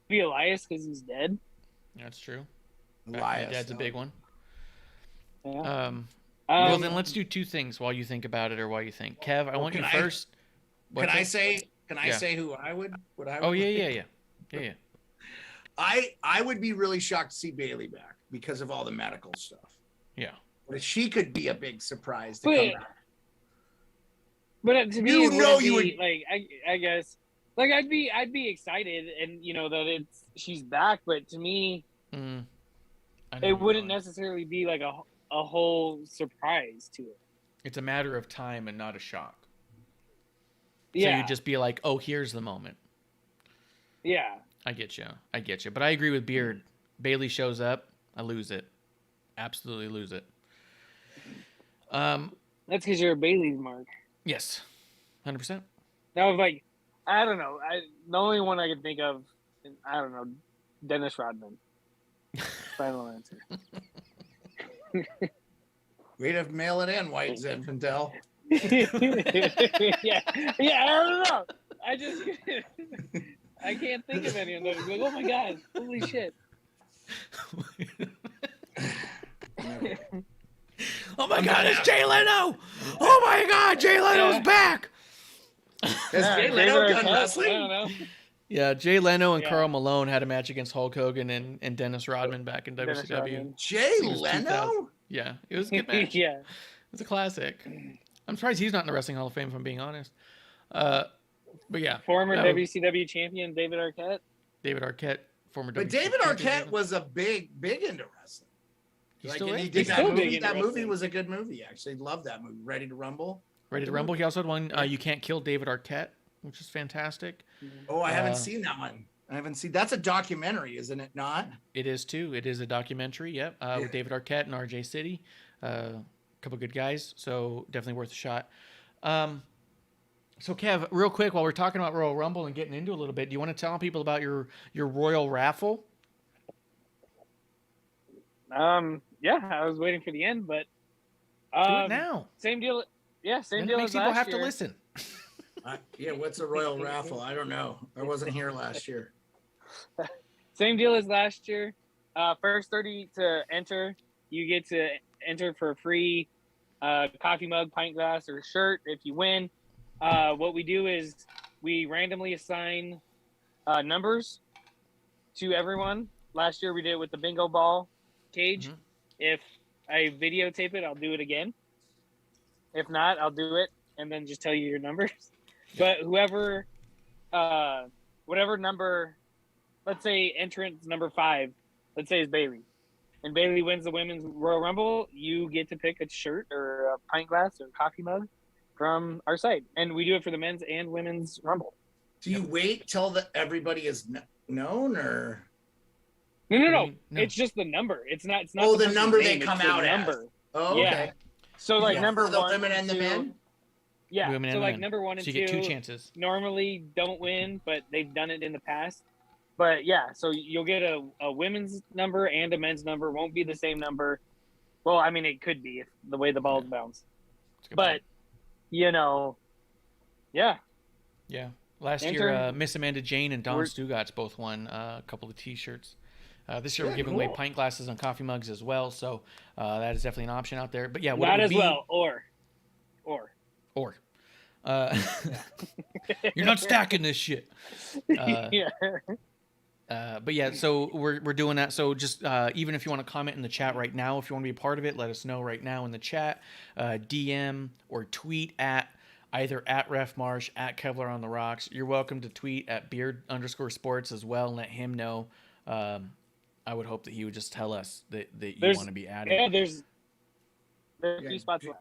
Be Elias because he's dead. That's true. Elias, Dad's a big one. Yeah. Well, then let's do two things while you think about it or while you think. Kev, I want you first. Can I say who I would? Oh, yeah. I would be really shocked to see Bailey back because of all the medical stuff. Yeah. But she could be a big surprise to come back. But to me, You know you would like I guess like I'd be excited and that she's back, but to me it wouldn't necessarily be like a whole surprise to it. It's a matter of time and not a shock. Yeah. So you'd just be like, oh, here's the moment. Yeah. I get you. But I agree with Beard. Bailey shows up, I lose it. Absolutely lose it. That's because you're a Bailey's mark. Yes. 100%. That was like, I don't know. The only one I can think of, I don't know, Dennis Rodman. Final answer. Way to mail it in, White Zinfandel. yeah, I don't know. I can't think of any of those. Like, oh my god, holy shit. Oh my god, it's Jay Leno! Oh my god, Jay Leno's back! Has Jay Leno done I wrestling? don't know. Yeah, Jay Leno and Karl Malone had a match against Hulk Hogan and Dennis Rodman back in Dennis WCW. Rodman. Jay Leno? Yeah, it was a good match. Yeah. It was a classic. I'm surprised he's not in the Wrestling Hall of Fame, if I'm being honest. But yeah. Former no, WCW champion David Arquette. David Arquette, former But WCW David champion. Arquette was a big into wrestling. He still and is. he did He's that still movie. big into That movie wrestling. was a good movie, actually. Loved that movie. Ready to Rumble. Ready to Rumble. He also had one, You Can't Kill David Arquette, which is fantastic. Oh, I haven't seen that one. That's a documentary, isn't it not? It is too. It is a documentary, yep, with David Arquette and RJ City. A couple good guys, so definitely worth a shot. So Kev, real quick, while we're talking about Royal Rumble and getting into it a little bit, do you want to tell people about your Royal Raffle? Yeah, I was waiting for the end, but Do it now. Same deal. Yeah, same And it deal makes as people last have year. to listen. Yeah, what's a Royal Raffle? I don't know. I wasn't here last year. Same deal as last year. First 30 to enter, you get to enter for a free coffee mug, pint glass, or shirt if you win. What we do is we randomly assign numbers to everyone. Last year we did it with the bingo ball cage. Mm-hmm. If I videotape it, I'll do it again. If not, I'll do it and then just tell you your numbers. But whoever, whatever number, let's say entrance number 5, let's say is Bailey, and Bailey wins the Women's Royal Rumble, you get to pick a shirt or a pint glass or a coffee mug from our site. And we do it for the men's and women's Rumble. Do you wait till everybody is known, or? No. No. It's just the number. It's not. Oh, the person's number they name, come it's the out as. number. Oh, Yeah. okay. So like Yeah, number for the 1, women and the 2, men? Yeah. Women So and like men. number 1 and So 2 you get 2 chances. normally don't win, but they've done it in the past. But yeah, so you'll get a women's number and a men's number. Won't be the same number. Well, I mean, it could be if the way the balls bounce. That's a good But point. yeah. Yeah. Last Enter. year, Miss Amanda Jane and Don We're- Stugotz both won a couple of T-shirts. This year, Yeah, we're giving away cool. pint glasses and coffee mugs as well. So that is definitely an option out there. But yeah, what Not it would as be, well. Or. You're not stacking this shit. Yeah. But yeah, so we're doing that. So just even if you want to comment in the chat right now, if you want to be a part of it, let us know right now in the chat. DM or tweet at either at Ref Marsh, at Kevlar on the Rocks. You're welcome to tweet at Beard_sports as well and let him know. I would hope that he would just tell us that you want to be added. Yeah, there's a Yeah, few spots left.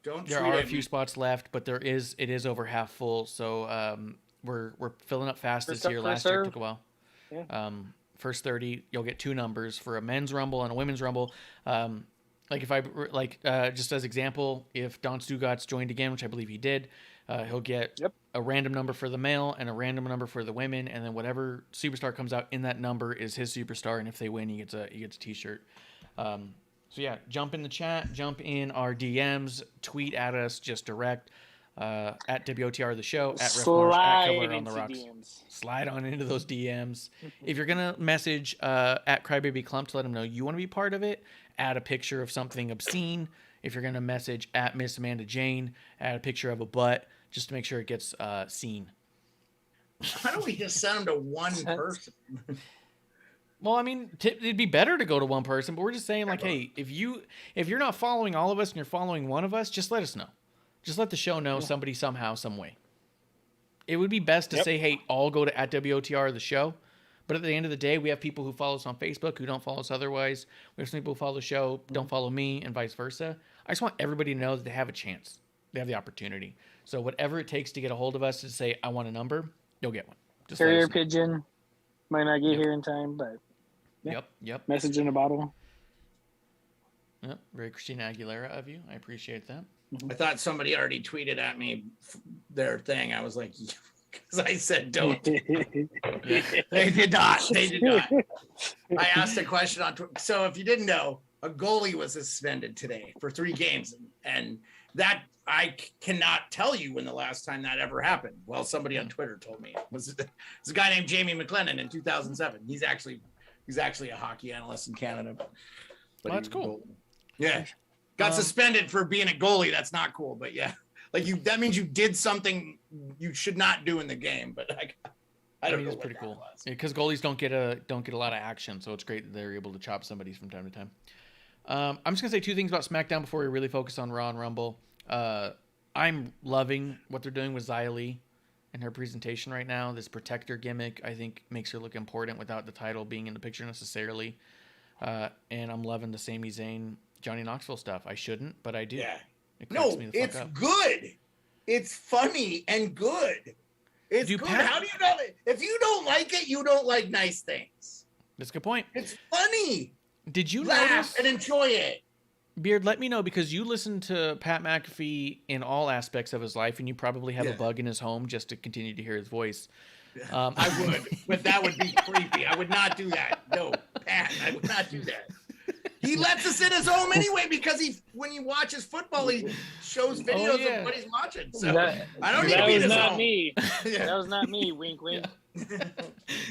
Don't There tweet are a at few me. spots left, but it is over half full. So we're filling up fast this year. Last year it took a while. Yeah. First 30, you'll get 2 numbers for a men's rumble and a women's rumble. Like if I just as example, if Don Stugotz joined again, which I believe he did, he'll get a random number for the male and a random number for the women, and then whatever superstar comes out in that number is his superstar, and if they win, he gets a T-shirt. So yeah, jump in the chat, jump in our DMs, tweet at us, just direct. at WOTR the show, at Ref Marsh, at Slide Kevlar on the into Rocks. DMs. Slide on into those DMs. If you're gonna message at Crybaby Clump to let them know you want to be part of it, add a picture of something obscene. If you're gonna message at Miss Amanda Jane, add a picture of a butt just to make sure it gets seen. Why don't we just send them to one person? Well, I mean, it'd be better to go to one person, but we're just saying, like, hey, if you're not following all of us and you're following one of us, just let us know. Just let the show know somebody somehow, some way. It would be best to say, hey, all go to at WOTR the show. But at the end of the day, we have people who follow us on Facebook who don't follow us otherwise. We have some people who follow the show, don't follow me, and vice versa. I just want everybody to know that they have a chance. They have the opportunity. So whatever it takes to get a hold of us to say, I want a number, you'll get one. Just let Carrier us know. pigeon. Might not get here in time, but Yep. message in a bottle. Yep. Very Christina Aguilera of you. I appreciate that. I thought somebody already tweeted at me their thing. I was like, because I said don't. They did not. They did not. I asked a question on Twitter. So if you didn't know, a goalie was suspended today for 3 games. And that I cannot tell you when the last time that ever happened. Well, somebody on Twitter told me. It's a guy named Jamie McLennan in 2007. He's actually a hockey analyst in Canada. But That's cool. Yeah. Got suspended for being a goalie. That's not cool. But yeah. Like that means you did something you should not do in the game. But I don't know. It's pretty cool because goalies don't get a lot of action, so it's great that they're able to chop somebody from time to time. I'm just gonna say 2 things about SmackDown before we really focus on Raw and Rumble. I'm loving what they're doing with Xia Li and her presentation right now. This protector gimmick, I think, makes her look important without the title being in the picture necessarily. And I'm loving the Sami Zayn, Johnny Knoxville stuff. I shouldn't, but I do. Yeah. It cracks No, me the fuck it's up. good. It's funny and good. It's good. How do you know? If you don't like it, you don't like nice things. That's a good point. It's funny. Did you Laugh notice? and enjoy it. Beard, let me know, because you listen to Pat McAfee in all aspects of his life, and you probably have a bug in his home just to continue to hear his voice. I would, but that would be creepy. I would not do that. No, Pat, I would not do that. He lets us in his home anyway because when he watches football, he shows videos of what he's watching. So I don't need to be in his home. That was not me. That was not me. Wink, wink.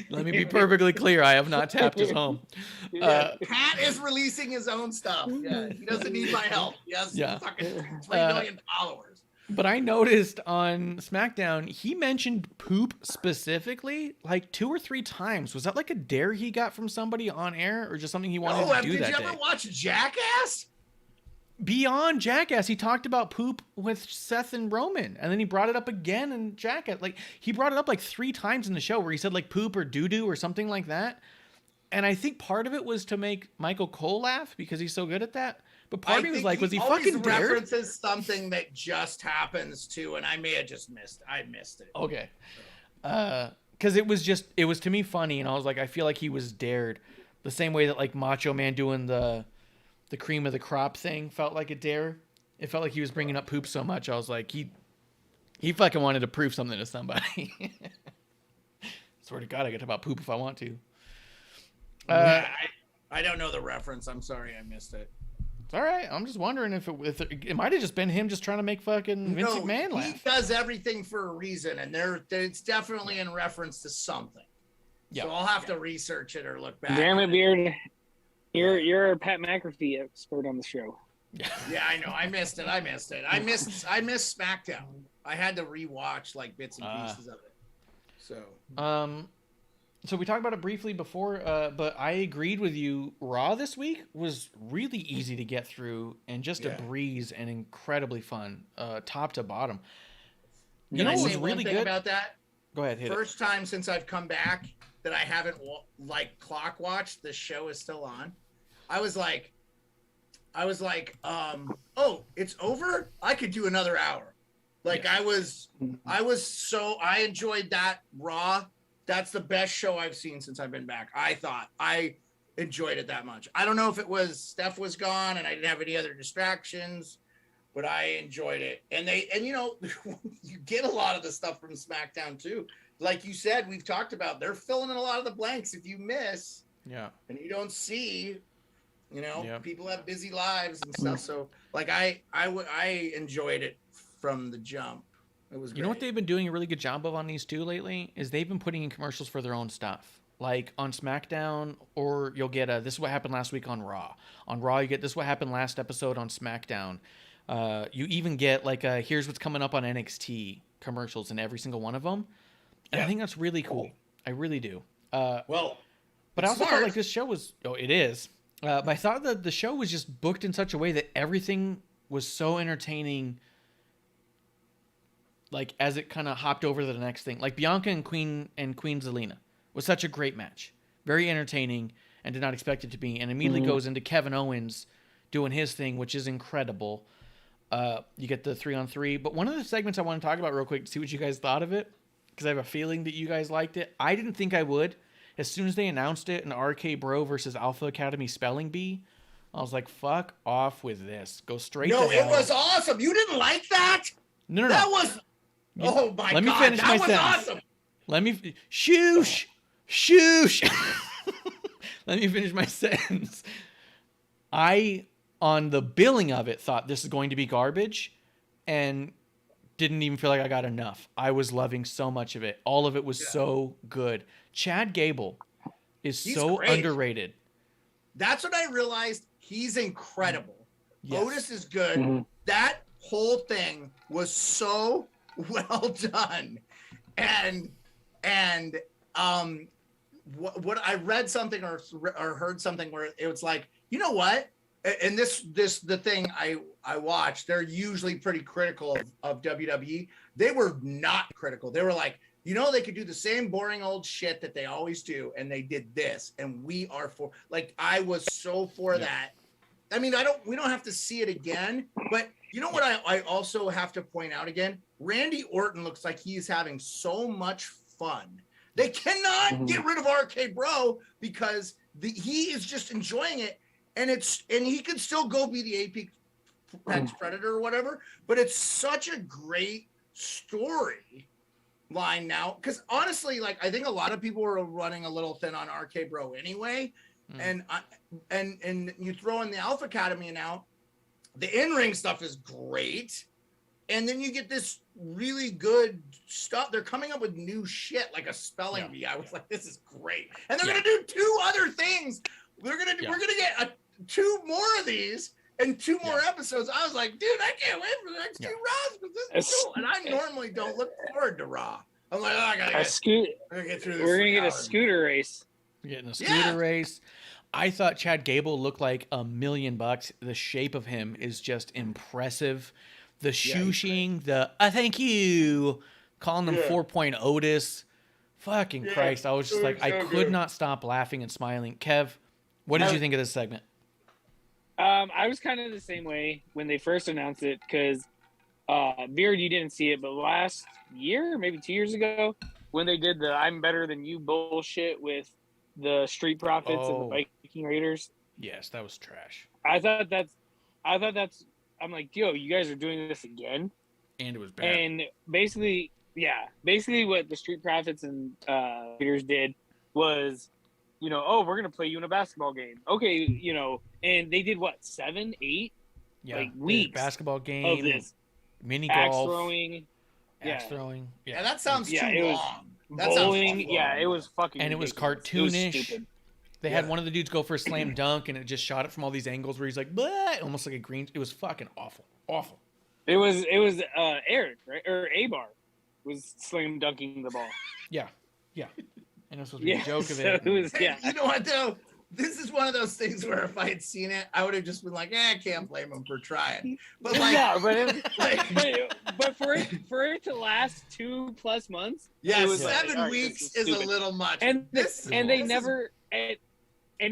Let me be perfectly clear. I have not tapped his home. Pat is releasing his own stuff. Yeah, he doesn't need my help. He has fucking 3 million followers. But I noticed on SmackDown, he mentioned poop specifically like 2 or 3 times. Was that like a dare he got from somebody on air, or just something he wanted to do that day? Did you ever watch Jackass? Beyond Jackass, he talked about poop with Seth and Roman, and then he brought it up again in Jackass. Like, he brought it up like 3 times in the show where he said like poop or doo-doo or something like that. And I think part of it was to make Michael Cole laugh because he's so good at that. But part of me was like, was he fucking dared? References something that just happens to, and I may have just missed. I missed it. Okay. Because it was to me funny, and I was like, I feel like he was dared. The same way that like Macho Man doing the cream of the crop thing felt like a dare. It felt like he was bringing up poop so much. I was like, he fucking wanted to prove something to somebody. Swear to God, I get to talk about poop if I want to. I don't know the reference. I'm sorry, I missed it. It's all right. I'm just wondering if it might have just been him just trying to make fucking Vince McMahon laugh. He does everything for a reason, and it's definitely in reference to something. Yeah. So I'll have to research it or look back. Damn it, Beard. You're a Pat McAfee expert on the show. Yeah, I know. I missed it. I missed SmackDown. I had to rewatch like bits and pieces of it. So we talked about it briefly before, but I agreed with you. Raw this week was really easy to get through and just a breeze and incredibly fun, top to bottom. You know what was really good about that? Go ahead. First time since I've come back that I haven't like clock watched. The show is still on. I was like, oh, it's over? I could do another hour. Like I enjoyed that Raw. That's the best show I've seen since I've been back. I enjoyed it that much. I don't know if it was Steph was gone and I didn't have any other distractions, but I enjoyed it. And you know, you get a lot of the stuff from SmackDown too. Like you said, we've talked about, they're filling in a lot of the blanks if you miss. Yeah. And you don't see, you know, people have busy lives and stuff. So like I enjoyed it from the jump. It was. You know what they've been doing a really good job of on these two lately is they've been putting in commercials for their own stuff. Like on SmackDown, or you'll get this is what happened last week on Raw. On Raw, you get this is what happened last episode on SmackDown. You even get like here's what's coming up on NXT commercials in every single one of them. And I think that's really cool. I really do. Well, but I also smart. felt like this show was. Oh, it is. But I thought that the show was just booked in such a way that everything was so entertaining. Like as it kind of hopped over to the next thing, like Bianca and Queen Zelina was such a great match, very entertaining, and did not expect it to be. And immediately goes into Kevin Owens doing his thing, which is incredible. You get the 3-on-3, but one of the segments I want to talk about real quick to see what you guys thought of it, because I have a feeling that you guys liked it. I didn't think I would. As soon as they announced it, an RK Bro versus Alpha Academy Spelling Bee, I was like, "Fuck off with this. Go straight." No, to it hell. was awesome. You didn't like that? No. That was. Oh my god! Let me finish my that was sentence. awesome. Let me shoosh. Let me finish my sentence. I, on the billing of it, thought this is going to be garbage, and didn't even feel like I got enough. I was loving so much of it. All of it was so good. Chad Gable is He's so great. underrated. That's what I realized. He's incredible. Yes. Otis is good. That whole thing was so well done, and what I read something or heard something where it was like, you know what? And the thing I watched, they're usually pretty critical of WWE. They were not critical. They were like, you know, they could do the same boring old shit that they always do, and they did this, and we are for. Like, I was so for that. I mean, we don't have to see it again, but you know what I also have to point out again? Randy Orton looks like he's having so much fun. They cannot get rid of RK Bro because he is just enjoying it, and he could still go be the Apex Predator or whatever, but it's such a great story line now, because honestly, like, I think a lot of people are running a little thin on RK Bro anyway. And you throw in the Alpha Academy now, the in-ring stuff is great, and then you get this really good stuff. They're coming up with new shit, like a spelling bee. I was like, this is great, and they're gonna do 2 other things. We're gonna get 2 more of these and 2 more episodes. I was like, dude, I can't wait for the next 2 Raws, because this is cool. And I normally don't look forward to Raw. I'm like, oh, I gotta get through this. We're gonna get a scooter race. We're getting a scooter race. I thought Chad Gable looked like $1 million. The shape of him is just impressive. The shooshing, thank you, calling him 4.0 Otis. Fucking Christ. I was just like, I could not stop laughing and smiling. Kev, what did you think of this segment? I was kind of the same way when they first announced it, because Beard, you didn't see it, but last year, maybe 2 years ago, when they did the "I'm better than you" bullshit with the Street Profits and the Viking Raiders. Yes, that was trash. I thought that's. I'm like, yo, you guys are doing this again, and it was bad. And basically what the Street Profits and Raiders did was, we're gonna play you in a basketball game. Okay, and they did what, 7, 8, weeks basketball game of this mini axe golf throwing. Yeah, that sounds too long. Bowling, it was fucking. And ridiculous. it was cartoonish. It was stupid. They had one of the dudes go for a slam dunk, and it just shot it from all these angles where he's like, bleh, almost like a green. It was fucking awful. It was Eric, right, or Abar was slam dunking the ball. Yeah. And this was a joke of it. It was, You know what though? This is one of those things where if I had seen it, I would have just been like, I can't blame him for trying. But but for it to last 2+ months, 7 weeks is a little much. And it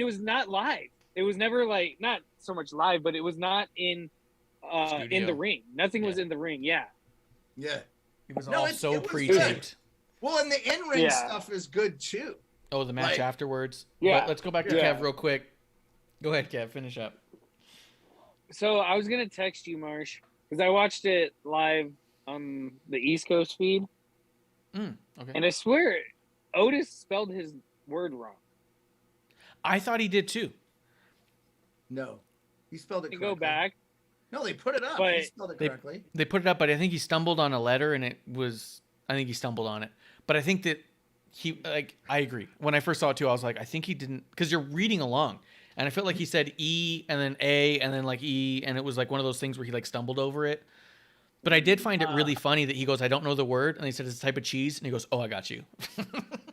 was not live. It was never not so much live, but it was not in the ring. Nothing was in the ring. Yeah. It was all so pre-taped. Well, and the in-ring stuff is good too. Oh, the match afterwards? Yeah. But let's go back to Kev real quick. Go ahead, Kev. Finish up. So I was going to text you, Marsh, because I watched it live on the East Coast feed. Okay. And I swear, Otis spelled his word wrong. I thought he did too. No. He spelled it correctly. Go back. No, they put it up. But He spelled it correctly. They put it up, but I think he stumbled on a letter, and I think he stumbled on it. But I think that I agree. When I first saw it too, I was like, I think he didn't, because you're reading along, and I felt like he said E and then A and then like E, and it was like one of those things where he like stumbled over it. But I did find it really funny that he goes, I don't know the word, and he said it's a type of cheese, and he goes, oh, I got you.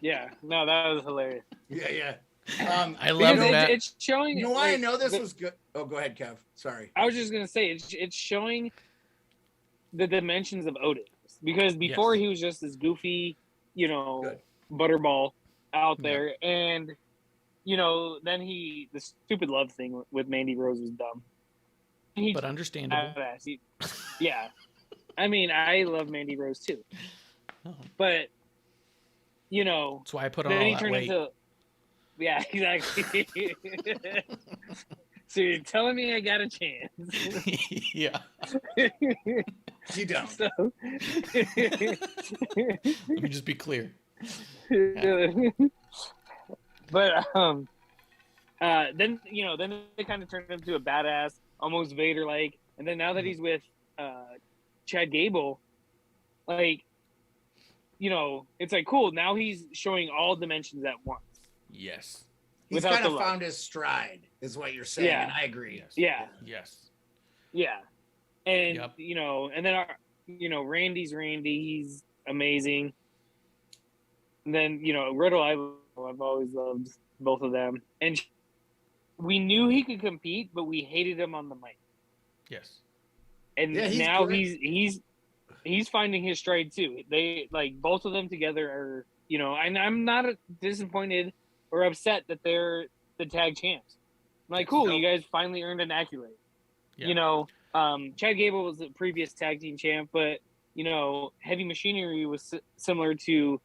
yeah, no, that was hilarious. Yeah. I love that. It's showing. You know why I know this was good? Oh, go ahead, Kev. Sorry. I was just gonna say it's showing the dimensions of Otis, because before he was just this goofy, Good. butterball out there, and then the stupid love thing with Mandy Rose was dumb. But understandable. Yeah, I mean, I love Mandy Rose too, but That's why I put on then all he that turned weight. into. Yeah, exactly. So you're telling me I got a chance? Yeah. You don't. So, Let me just be clear. but then they kind of turned him into a badass, almost Vader like, and then now that he's with Chad Gable, like, it's like cool. Now he's showing all dimensions at once. Yes. He's Without kind the of love. found his stride, is what you're saying, Yeah. and I agree. Yeah. Yes. Yeah. And Yep. and then Randy's Randy, he's amazing. And then, Riddle, I've always loved both of them. And we knew he could compete, but we hated him on the mic. Yes. And Yeah, he's now great. he's finding his stride too. They like both of them together are, and I'm not disappointed or upset that they're the tag champs. I'm like, cool, you guys finally earned an accolade. Yeah. Chad Gable was the previous tag team champ, but Heavy Machinery was similar to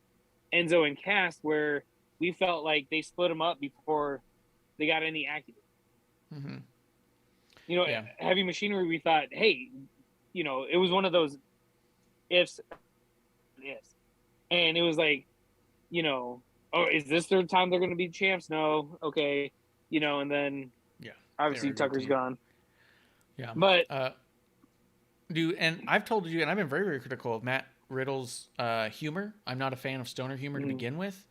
Enzo and Cass, where we felt like they split them up before they got any accolades. Mm-hmm. Heavy Machinery, we thought, hey, it was one of those ifs, and it was like, oh, is this their time they're going to be champs? No, okay, and then obviously They were a good Tucker's team. gone. Yeah. But dude, and I've told you, and I've been very, very critical of Matt Riddle's humor. I'm not a fan of stoner humor to begin with.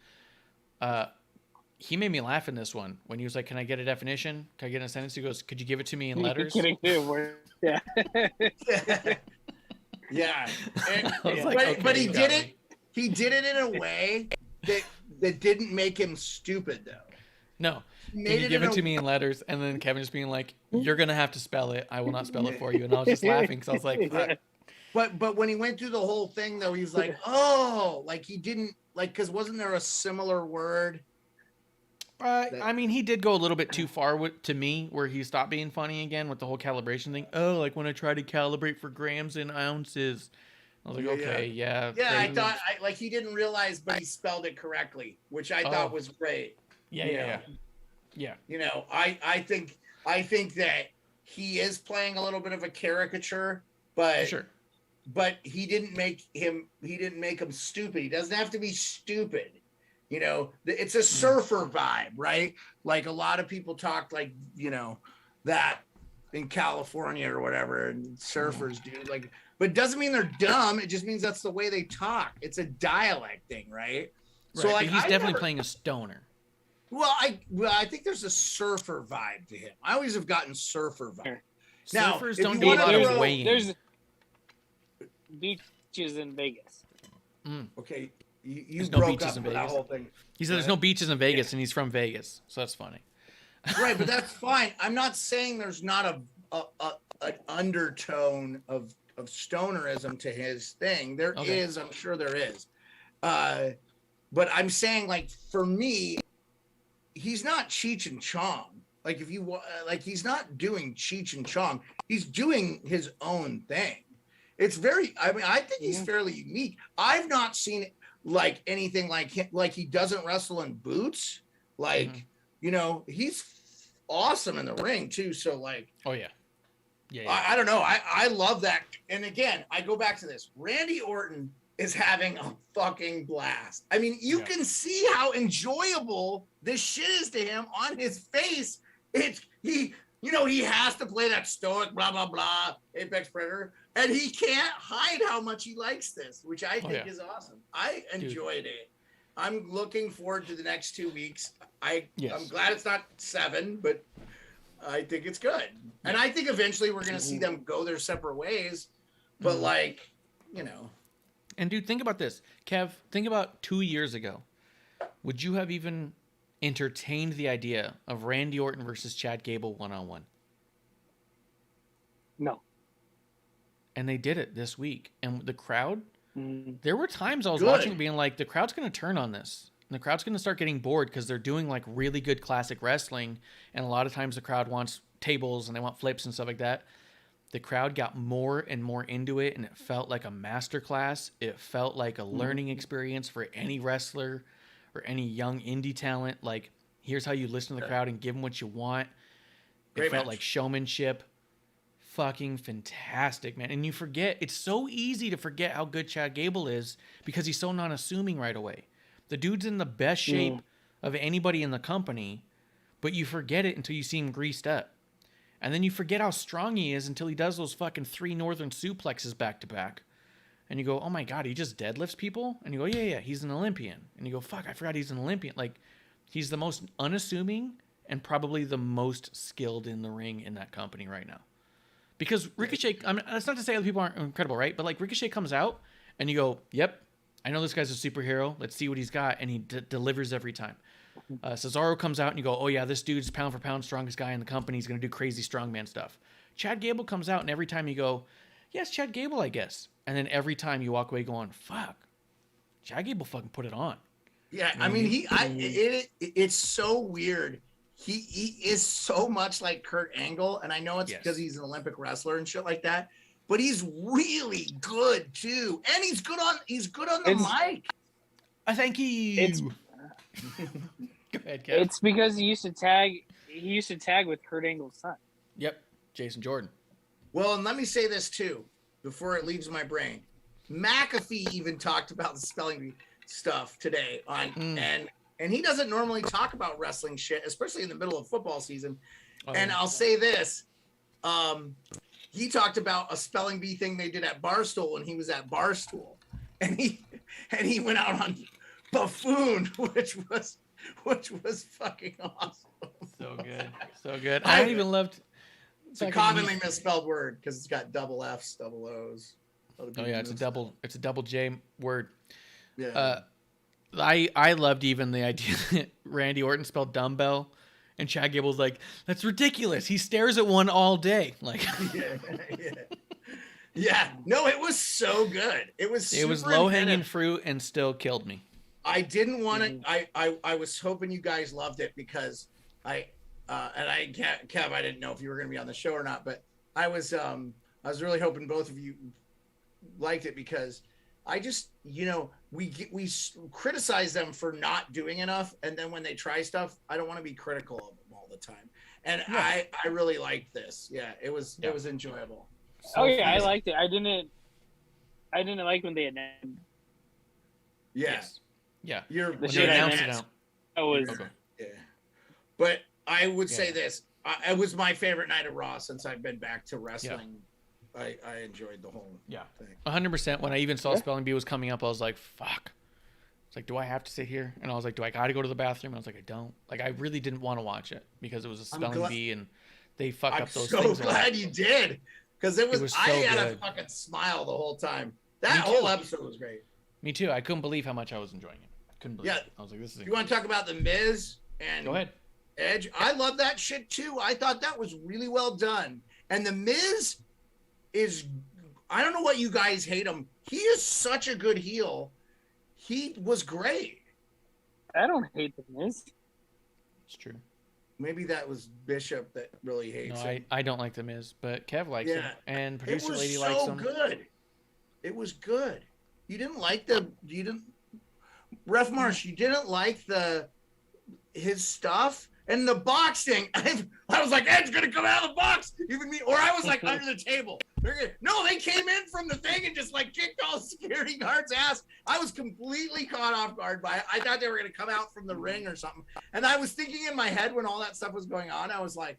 He made me laugh in this one when he was like, "Can I get a definition? Can I get a sentence?" He goes, "Could you give it to me in letters?" Kidding too. Yeah. Yeah. And, I was like, okay, but he you got did me. it. He did it in a way that didn't make him stupid, though. No. He Can made you it give in it a- to me in letters? And then Kevin just being like, "You're gonna have to spell it. I will not spell it for you." And I was just laughing because I was like, Yeah. But when he went through the whole thing, though, he was like, oh, like he didn't, like, because wasn't there a similar word? I mean, he did go a little bit too far to me, where he stopped being funny again with the whole calibration thing. Oh, like when I try to calibrate for grams and ounces. I was like, okay, yeah. Yeah, I great. thought, like, he didn't realize, but he spelled it correctly, which I thought was great. Yeah. I think that he is playing a little bit of a caricature, but Sure. but he didn't make him stupid. He doesn't have to be stupid. It's a surfer vibe, right? Like a lot of people talk like, that in California or whatever, and surfers do like, but it doesn't mean they're dumb. It just means that's the way they talk. It's a dialect thing, right? Right, So but like he's definitely playing a stoner. Well, I think there's a surfer vibe to him. I always have gotten surfer vibe. Now, Surfers if don't you do a wanna lot of throw- weighing. There's beaches in Vegas. Okay, you There's no broke beaches up in with that Vegas. whole thing. He said there's no beaches in Vegas, and he's from Vegas, so that's funny. Right, but that's fine. I'm not saying there's not an undertone of stonerism to his thing. There is, I'm sure there is. But I'm saying, like, for me, he's not Cheech and Chong. Like, if you like, he's not doing Cheech and Chong. He's doing his own thing. It's very. I mean, I think he's fairly unique. I've not seen like anything like him. Like, he doesn't wrestle in boots. Like, he's awesome in the ring too. So like, Oh yeah. I don't know. I love that. And again, I go back to this. Randy Orton is having a fucking blast. I mean, you can see how enjoyable this shit is to him on his face. you know, he has to play that stoic, blah, blah, blah, Apex Predator. And he can't hide how much he likes this, which I think is awesome. I enjoyed it. I'm looking forward to the next 2 weeks. I'm glad it's not 7, but I think it's good. And I think eventually we're going to see them go their separate ways. But like, you know. And dude, think about this. Kev, think about 2 years ago. Would you have even entertained the idea of Randy Orton versus Chad Gable one-on-one? No. And they did it this week. And the crowd, Mm. there were times I was watching being like, the crowd's going to turn on this. And the crowd's going to start getting bored because they're doing like really good classic wrestling. And a lot of times the crowd wants tables and they want flips and stuff like that. The crowd got more and more into it, and it felt like a masterclass. It felt like a learning experience for any wrestler or any young indie talent. Like, here's how you listen to the crowd and give them what you want. It felt like showmanship. Fucking fantastic, man. And you forget, it's so easy to forget how good Chad Gable is because he's so non-assuming right away. The dude's in the best shape of anybody in the company, but you forget it until you see him greased up. And then you forget how strong he is until he does those fucking 3 northern suplexes back to back. And you go, oh my God, he just deadlifts people? And you go, yeah, he's an Olympian. And you go, fuck, I forgot he's an Olympian. Like, he's the most unassuming and probably the most skilled in the ring in that company right now. Because Ricochet, I mean, that's not to say other people aren't incredible, right? But like Ricochet comes out and you go, yep, I know this guy's a superhero. Let's see what he's got. And he delivers every time. Cesaro comes out and you go, oh yeah, this dude's pound for pound strongest guy in the company. He's going to do crazy strongman stuff. Chad Gable comes out and every time you go, yes, Chad Gable, I guess. And then every time you walk away going, fuck, Chad Gable fucking put it on. Yeah, I mean, it's so weird. He is so much like Kurt Angle, and I know it's because he's an Olympic wrestler and shit like that, but he's really good too. And he's good on the mic. I think Go ahead, Kev. It's because he used to tag with Kurt Angle's son. Yep, Jason Jordan. Well, and let me say this too, before it leaves my brain. McAfee even talked about the spelling bee stuff today and he doesn't normally talk about wrestling shit, especially in the middle of football season. I'll say this. He talked about a spelling bee thing they did at Barstool when he was at Barstool. And he went out on Buffoon, which was fucking awesome. So good. I even loved. It's a commonly misspelled word because it's got double F's, double O's. Oh yeah, it's a double J word. Yeah. I loved even the idea that Randy Orton spelled dumbbell, and Chad Gable's like, that's ridiculous. He stares at one all day. Like, yeah. No, it was so good. It was low hanging fruit and still killed me. I didn't want to. I was hoping you guys loved it because Kev, I didn't know if you were going to be on the show or not, but I was really hoping both of you liked it because I just, we criticize them for not doing enough, and then when they try stuff, I don't want to be critical of them all the time. And I really liked this. Yeah, it was enjoyable. So I liked it. I didn't like when they announced. Yeah. Yes. Yeah. When they announced it out. Yeah. But I would say this. It was my favorite night of Raw since I've been back to wrestling. I enjoyed the whole thing. 100%. When I even saw Spelling Bee was coming up, I was like, fuck. It's like, do I have to sit here? And I was like, do I got to go to the bathroom? And I was like, I don't. Like, I really didn't want to watch it because it was a Spelling Bee and they fucked up those things. I'm so glad you did because it was I had a fucking smile the whole time. That whole episode was great. Me too. I couldn't believe how much I was enjoying it. Couldn't believe it. I was like, this is You want to talk about The Miz and Go ahead. Edge? I love that shit too. I thought that was really well done. And The Miz is, I don't know what you guys hate him. He is such a good heel. He was great. I don't hate The Miz. It's true. Maybe that was Bishop that really hates him. I don't like The Miz, but Kev likes him. And producer lady so likes him. Good. It was good. You didn't like Ref Marsh, you didn't like his stuff and the boxing. I was like, Ed's gonna come out of the box, even me, or I was like under the table. No, they came in from the thing and just like kicked all the security guards' ass. I was completely caught off guard by it. I thought they were gonna come out from the ring or something. And I was thinking in my head when all that stuff was going on, I was like,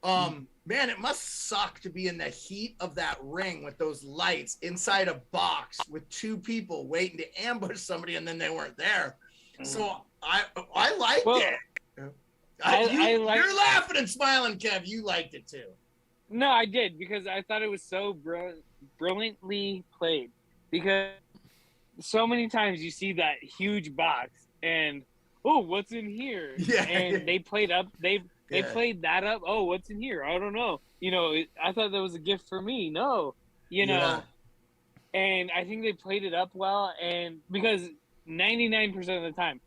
Man, it must suck to be in the heat of that ring with those lights inside a box with two people waiting to ambush somebody, and then they weren't there. So I liked it. You're laughing and smiling, Kev. You liked it too. No, I did, because I thought it was so brilliantly played. Because so many times you see that huge box and, oh, what's in here? Yeah. And they played up. They played that up. Oh, what's in here? I don't know. I thought that was a gift for me. No, Yeah. And I think they played it up well. And because 99% of the time,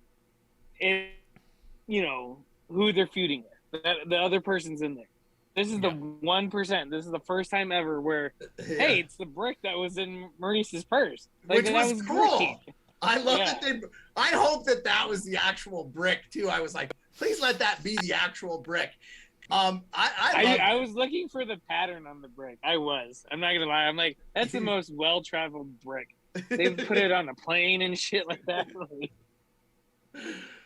who they're feuding with, the other person's in there. This is the 1%. This is the first time ever where, hey, it's the brick that was in Maurice's purse. Which was cool. Great. I love that I hope that was the actual brick too. I was like, please let that be the actual brick. I was looking for the pattern on the brick. I'm not gonna lie. I'm like, that's the most well-traveled brick. They put it on a plane and shit like that.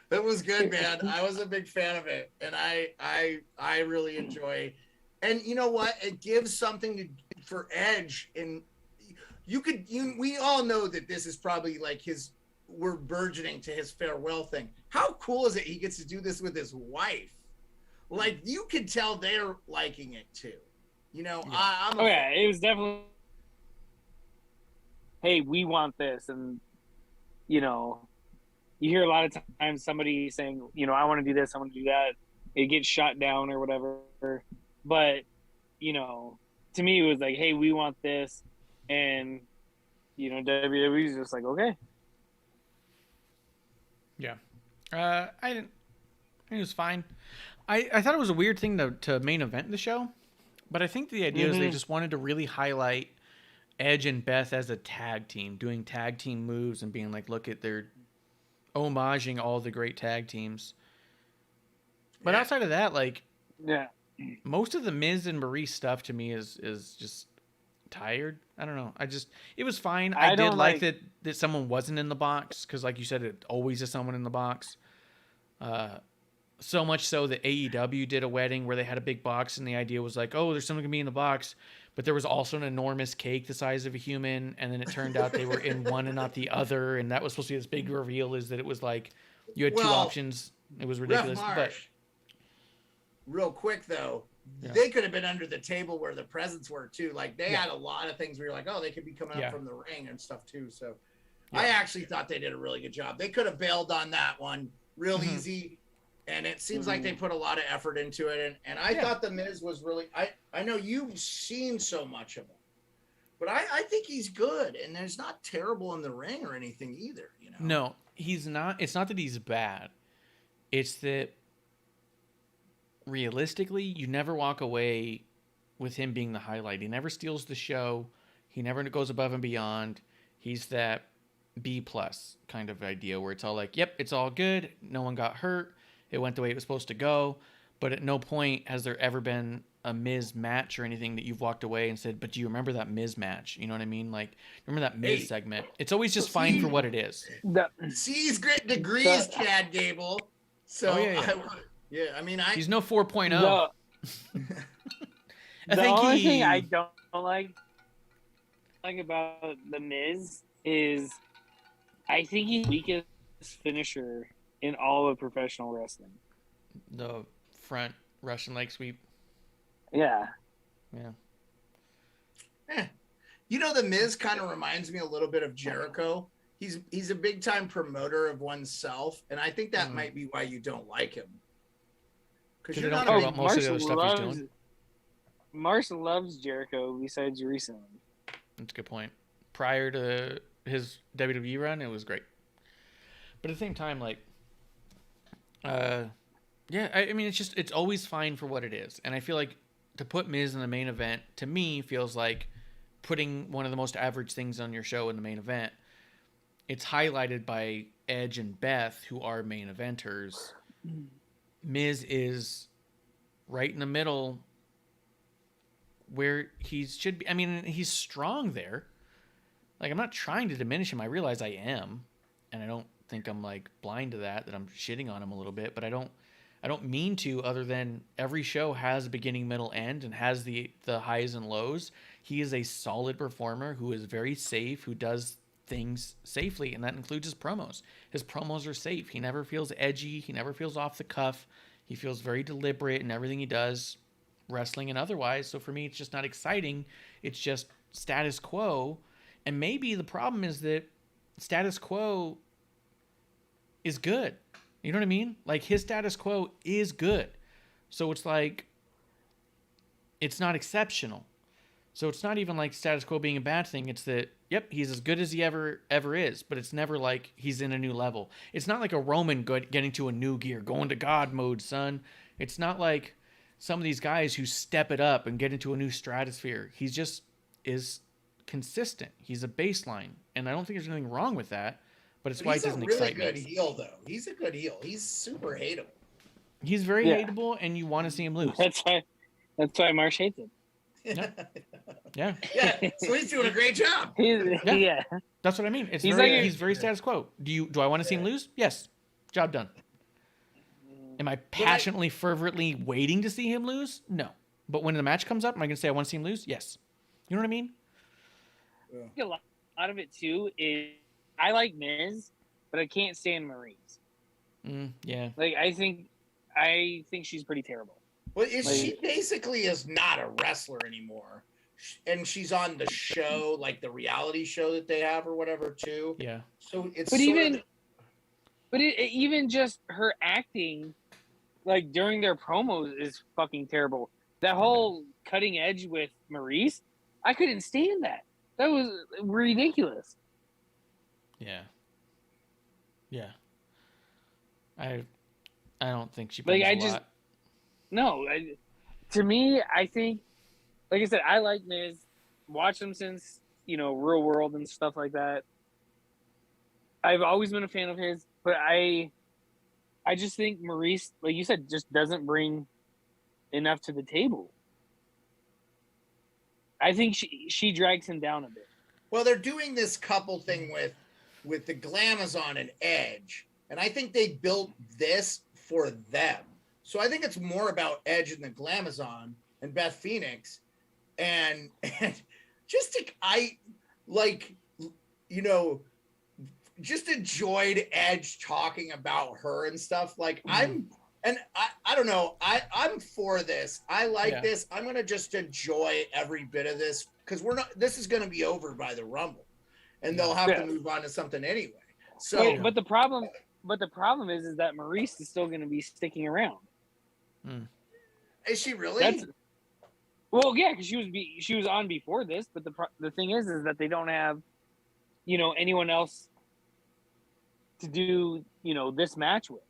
It was good, man. I was a big fan of it, and I really enjoy. And you know what? It gives something for Edge, and we all know that this is probably like we're burgeoning to his farewell thing. How cool is it he gets to do this with his wife? Like, you can tell they're liking it too. Yeah. It was definitely, hey, we want this, and you hear a lot of times somebody saying, I want to do this, I want to do that. It gets shot down or whatever. But, to me, it was like, hey, we want this. And, WWE's just like, okay. Yeah. I think it was fine. I thought it was a weird thing to main event the show. But I think the idea is they just wanted to really highlight Edge and Beth as a tag team, doing tag team moves and being like, look at their homaging all the great tag teams. But outside of that, most of the Miz and Maurice stuff to me is just tired. I don't know. It was fine. I did like that someone wasn't in the box, because like you said, it always is someone in the box. So much so that AEW did a wedding where they had a big box, and the idea was like, oh, there's someone gonna be in the box, but there was also an enormous cake the size of a human, and then it turned out they were in one and not the other, and that was supposed to be this big reveal, is that it was like you had two options. It was ridiculous. Marsh, real quick though, they could have been under the table where the presents were too. Like, they had a lot of things where you're like, oh, they could be coming up from the ring and stuff too. So I actually thought they did a really good job. They could have bailed on that one real easy. And it seems like they put a lot of effort into it. And I thought The Miz was really, I know you've seen so much of him, but I think he's good. And there's not terrible in the ring or anything either, No, he's not. It's not that he's bad. It's that realistically, you never walk away with him being the highlight. He never steals the show. He never goes above and beyond. He's that B+ kind of idea where it's all like, yep, it's all good. No one got hurt. It went the way it was supposed to go, but at no point has there ever been a Miz match or anything that you've walked away and said, but do you remember that Miz match? You know what I mean? Like, remember that Miz segment? It's always just fine for what it is. He's great degrees, Chad Gable. So, he's no 4.0. The only thing I don't like about The Miz is I think he's the weakest finisher in all of professional wrestling. The front Russian leg sweep. Yeah. The Miz kind of reminds me a little bit of Jericho. He's a big time promoter of oneself, and I think that might be why you don't like him. Because you're not about most of the other stuff he's doing. Marsh loves Jericho besides recently. That's a good point. Prior to his WWE run, it was great. But at the same time, it's always fine for what it is. And I feel like to put Miz in the main event, to me, feels like putting one of the most average things on your show in the main event. It's highlighted by Edge and Beth, who are main eventers. Miz is right in the middle where he should be. I mean, he's strong there. Like, I'm not trying to diminish him. I realize I am. And I don't think I'm blind to that I'm shitting on him a little bit, but I don't I don't mean to, other than every show has a beginning, middle, end, and has the highs and lows. He is a solid performer who is very safe, who does things safely, and that includes his promos. His promos are safe. He never feels edgy. He never feels off the cuff. He feels very deliberate in everything he does, wrestling and otherwise. So for me, it's just not exciting. It's just status quo. And maybe the problem is that status quo is good. You know what I mean? Like, his status quo is good. So it's like, it's not exceptional. So it's not even like status quo being a bad thing. It's that, yep, he's as good as he ever is, but it's never like he's in a new level. It's not like a Roman getting to a new gear, going to God mode, son. It's not like some of these guys who step it up and get into a new stratosphere. He just is consistent. He's a baseline. And I don't think there's anything wrong with that, but it's why it doesn't excite me. He's a really good heel, though. He's a good heel. He's super hateable. He's very hateable, and you want to see him lose. That's why Marsh hates him. Yeah. Yeah, so he's doing a great job. Yeah. That's what I mean. He's he's very status quo. Do I want to see him lose? Yes. Job done. Am I passionately, fervently waiting to see him lose? No. But when the match comes up, am I going to say I want to see him lose? Yes. You know what I mean? A lot of it too is I like Miz, but I can't stand Maurice. Yeah. Like, I think she's pretty terrible. Well, she basically is not a wrestler anymore, and she's on the show, like the reality show that they have or whatever too. Yeah. So it's even just her acting, like during their promos, is fucking terrible. That whole cutting edge with Maurice, I couldn't stand that. That was ridiculous. Yeah. Yeah. I don't think she brings a lot. No, to me, I think, like I said, I like Miz. Watched him since, Real World and stuff like that. I've always been a fan of his, but I just think Maurice, like you said, just doesn't bring enough to the table. I think she drags him down a bit. Well, they're doing this couple thing with the Glamazon and Edge, and I think they built this for them. So I think it's more about Edge and the Glamazon and Beth Phoenix, and just just enjoyed Edge talking about her and stuff. Like I don't know. I'm for this. I like this. I'm gonna just enjoy every bit of this because this is gonna be over by the Rumble, and they'll have to move on to something anyway. So, but the problem is that Maurice is still gonna be sticking around. Is she really? Well, yeah, because she was on before this, but the thing is that they don't have, anyone else to do, this match with.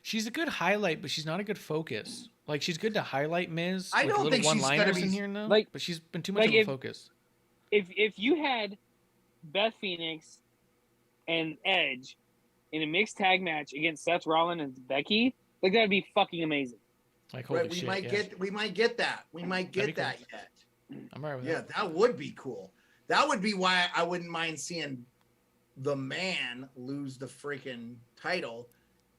She's a good highlight, but she's not a good focus. Like, she's good to highlight Miz. I don't think she's gonna be in here now, like, but she's been too much of a focus. If you had Beth Phoenix and Edge in a mixed tag match against Seth Rollins and Becky, like, that'd be fucking amazing. Like, we might get that. We might get that yet. I'm all right with that. Yeah, that would be cool. That would be why I wouldn't mind seeing the man lose the freaking title.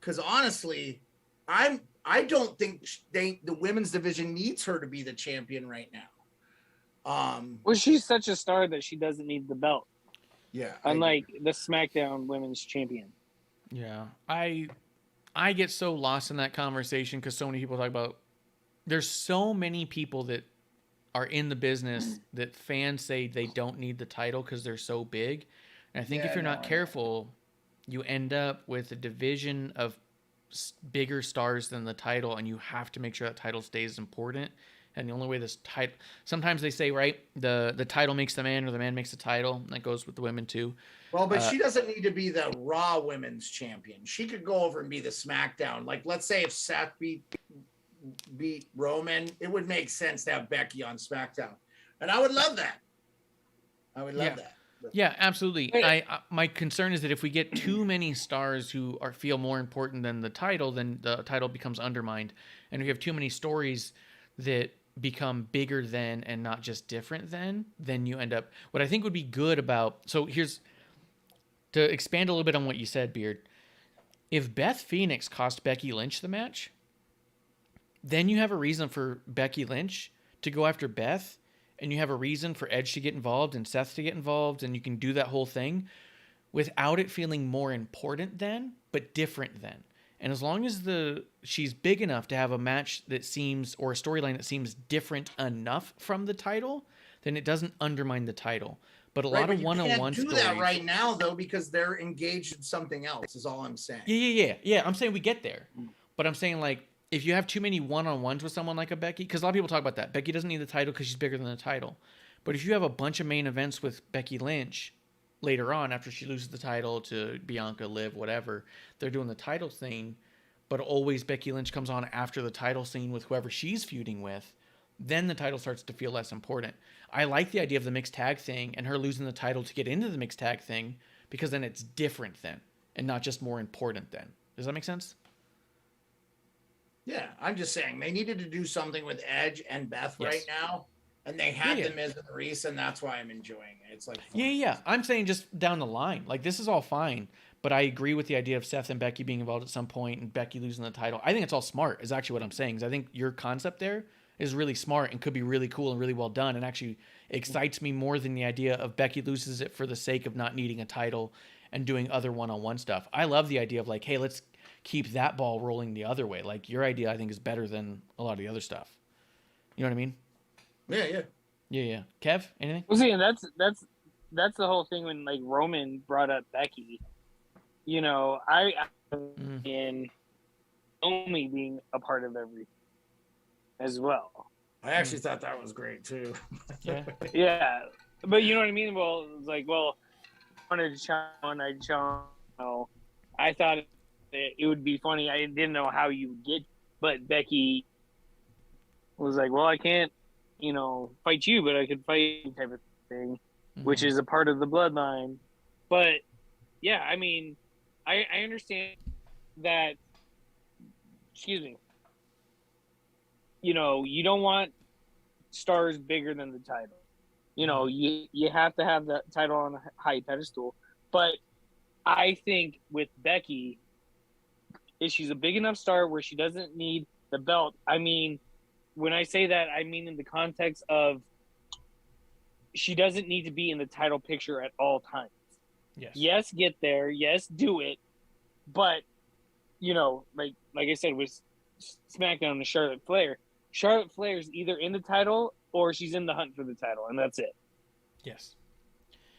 Because honestly, I don't think the women's division needs her to be the champion right now. Well, she's such a star that she doesn't need the belt. Yeah. Unlike the SmackDown Women's Champion. Yeah, I get so lost in that conversation because so many people talk about. There's so many people that are in the business that fans say they don't need the title because they're so big, and I think if you're not careful, you end up with a division of bigger stars than the title, and you have to make sure that title stays important. And the only way this title, sometimes they say, right, the title makes the man or the man makes the title. And that goes with the women too. Well, but she doesn't need to be the Raw Women's Champion. She could go over and be the SmackDown. Like, let's say if Seth beat Roman, it would make sense to have Becky on SmackDown. And I would love that. That. Yeah, absolutely. My concern is that if we get too many stars who feel more important than the title, then the title becomes undermined. And we have too many stories that become bigger than and not just different than, then you end up, what I think would be good about, so here's, to expand a little bit on what you said, Beard, if Beth Phoenix cost Becky Lynch the match, then you have a reason for Becky Lynch to go after Beth, and you have a reason for Edge to get involved and Seth to get involved, and you can do that whole thing without it feeling more important than, but different than. And as long as she's big enough to have a match that seems, or a storyline that seems different enough from the title, then it doesn't undermine the title. But a lot of one-on-one stories. You can't do that right now, though, because they're engaged in something else, is all I'm saying. Yeah. I'm saying we get there. But I'm saying, like, if you have too many one-on-ones with someone like a Becky, because a lot of people talk about that. Becky doesn't need the title because she's bigger than the title. But if you have a bunch of main events with Becky Lynch later on, after she loses the title to Bianca, Liv, whatever, they're doing the title thing, but always Becky Lynch comes on after the title scene with whoever she's feuding with, then the title starts to feel less important. I like the idea of the mixed tag thing and her losing the title to get into the mixed tag thing, because then it's different then and not just more important then. Does that make sense? Yeah, I'm just saying they needed to do something with Edge and Beth right now, and they had the Miz and Reese, and that's why I'm enjoying it. It's like fun. Yeah. I'm saying just down the line, like, this is all fine, but I agree with the idea of Seth and Becky being involved at some point and Becky losing the title. I think it's all smart, is actually what I'm saying. 'Cause I think your concept there is really smart and could be really cool and really well done, and actually excites me more than the idea of Becky loses it for the sake of not needing a title and doing other one-on-one stuff. I love the idea of, like, hey, let's keep that ball rolling the other way. Like, your idea, I think, is better than a lot of the other stuff. You know what I mean? Yeah. Kev, anything? Well, see, and that's the whole thing when, like, Roman brought up Becky. You know, I in only being a part of everything as well. I actually thought that was great too. Yeah, but you know what I mean. Well, it's like, well, I wanted to challenge. I thought it would be funny. I didn't know how you would get, but Becky was like, well, I can't, fight you, but I could fight you, type of thing, which is a part of the bloodline. But yeah, I mean, I understand that. Excuse me. You don't want stars bigger than the title. You have to have the title on a high pedestal. But I think with Becky, if she's a big enough star where she doesn't need the belt, I mean, when I say that, I mean in the context of she doesn't need to be in the title picture at all times. Yes, get there. Yes, do it. But, like I said, with Smackdown and Charlotte Flair's either in the title or she's in the hunt for the title, and that's it. Yes.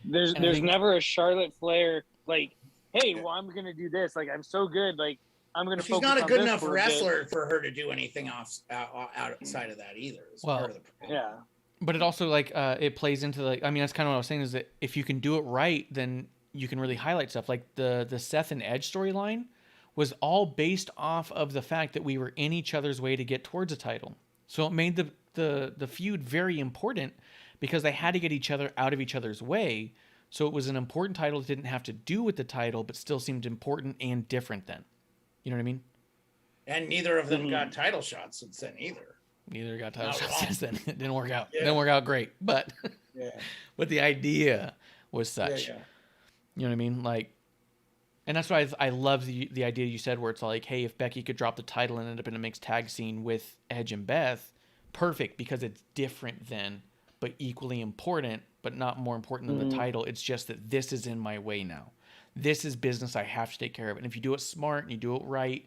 There's never a Charlotte Flair, like, hey, well, I'm going to do this. Like, I'm so good. Like, I'm going to focus on this. She's not a good enough wrestler for her to do anything outside of that either. Yeah. But it also, like, it plays into, like, I mean, that's kind of what I was saying, is that if you can do it right, then you can really highlight stuff. Like the Seth and Edge storyline was all based off of the fact that we were in each other's way to get towards a title. So it made the feud very important because they had to get each other out of each other's way. So it was an important title that didn't have to do with the title, but still seemed important and different then. You know what I mean? And neither of them got title shots since then either. Neither got title shots since then. It didn't work out. It didn't work out great. But but the idea was such. Yeah. You know what I mean? Like, and that's why I love the idea you said, where it's like, hey, if Becky could drop the title and end up in a mixed tag scene with Edge and Beth, perfect, because it's different then, but equally important, but not more important than the title. It's just that this is in my way now. This is business I have to take care of. And if you do it smart and you do it right,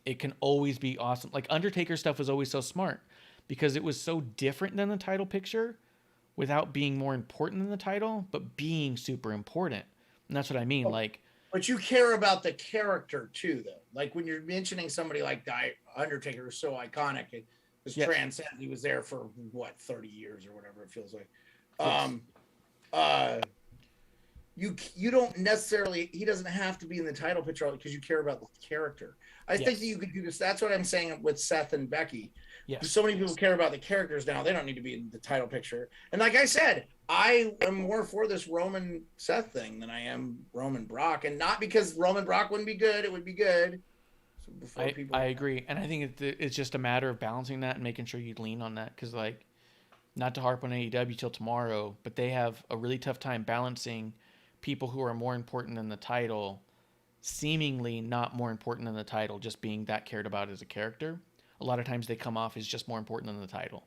it can always be awesome. Like, Undertaker stuff was always so smart because it was so different than the title picture without being more important than the title, but being super important. And that's what I mean. Like, but you care about the character too, though. Like when you're mentioning somebody like Undertaker, who's so iconic, it was transcendent. He was there for 30 years or whatever it feels like. You don't necessarily. He doesn't have to be in the title picture because you care about the character. I think that you could do this. That's what I'm saying with Seth and Becky. Yes. So many people care about the characters now. They don't need to be in the title picture. And like I said, I am more for this Roman Seth thing than I am Roman Brock. And not because Roman Brock wouldn't be good. It would be good. So I agree. And I think it's just a matter of balancing that and making sure you lean on that. Because, like, not to harp on AEW till tomorrow, but they have a really tough time balancing people who are more important than the title seemingly not more important than the title, just being that cared about as a character. A lot of times they come off as just more important than the title.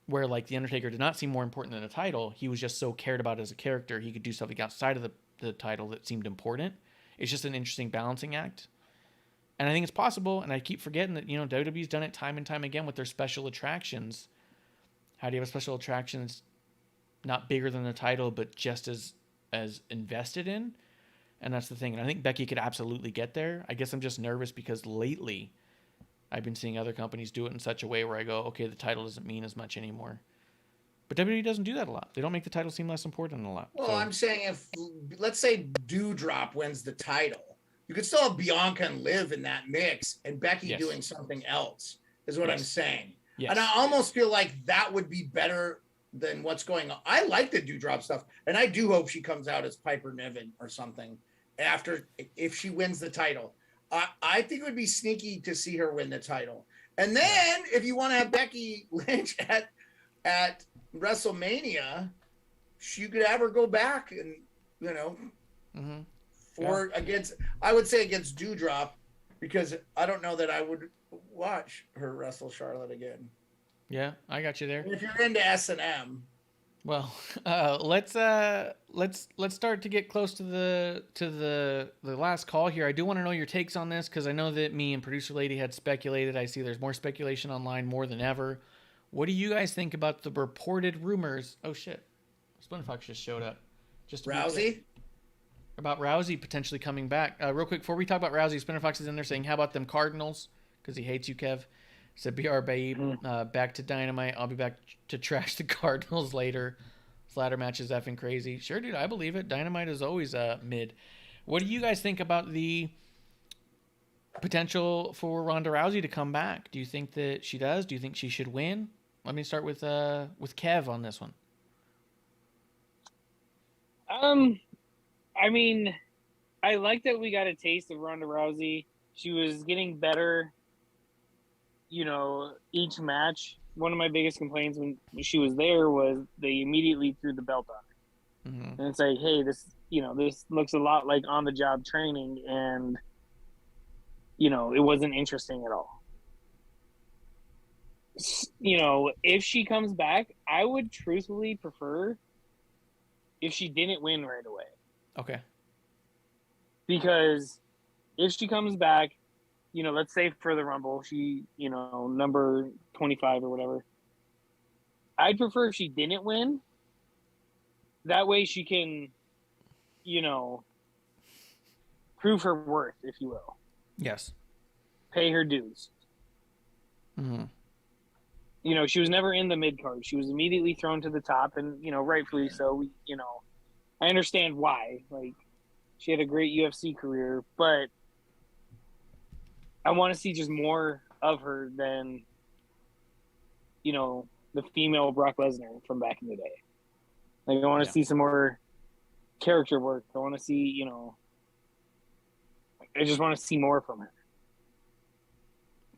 Where like The Undertaker did not seem more important than the title. He was just so cared about as a character. He could do something outside of the title that seemed important. It's just an interesting balancing act. And I think it's possible, and I keep forgetting that, WWE's done it time and time again with their special attractions. How do you have a special attraction that's not bigger than the title, but just as invested in? And that's the thing. And I think Becky could absolutely get there. I guess I'm just nervous because lately I've been seeing other companies do it in such a way where I go, okay, the title doesn't mean as much anymore. But WWE doesn't do that a lot. They don't make the title seem less important a lot. Well, I'm saying if, let's say Doudrop wins the title, you could still have Bianca and Liv in that mix and Becky doing something else, is what I'm saying. Yes. And I almost feel like that would be better than what's going on. I like the Doudrop stuff, and I do hope she comes out as Piper Niven or something if she wins the title. I think it would be sneaky to see her win the title. And then if you want to have Becky Lynch at WrestleMania, you could have her go back and, I would say against Doudrop, because I don't know that I would watch her wrestle Charlotte again. Yeah, I got you there. And if you're into S&M. Well, let's start to get close to the last call here. I do want to know your takes on this because I know that me and producer lady had speculated. I see there's more speculation online more than ever. What do you guys think about the reported rumors? Oh shit, Splinter Fox just showed up. Just Rousey. About Rousey potentially coming back. Real quick before we talk about Rousey, Splinter Fox is in there saying, "How about them Cardinals?" Because he hates you, Kev. Said, "BR babe, back to Dynamite. I'll be back to trash the Cardinals later. This ladder match is effing crazy." Sure, dude, I believe it. Dynamite is always mid. What do you guys think about the potential for Ronda Rousey to come back? Do you think that she does? Do you think she should win? Let me start with Kev on this one. I mean, I like that we got a taste of Ronda Rousey. She was getting better, each match. One of my biggest complaints when she was there was they immediately threw the belt on her. Mm-hmm. And it's like, hey, this looks a lot like on-the-job training, and, it wasn't interesting at all. If she comes back, I would truthfully prefer if she didn't win right away. Okay. Because if she comes back, let's say for the Rumble, she, number 25 or whatever. I'd prefer if she didn't win. That way she can, prove her worth, if you will. Yes. Pay her dues. Mm-hmm. She was never in the mid card. She was immediately thrown to the top, and, rightfully so. I understand why. Like, she had a great UFC career, but I want to see just more of her than, the female Brock Lesnar from back in the day. Like, I want to see some more character work. I want to see, I just want to see more from her.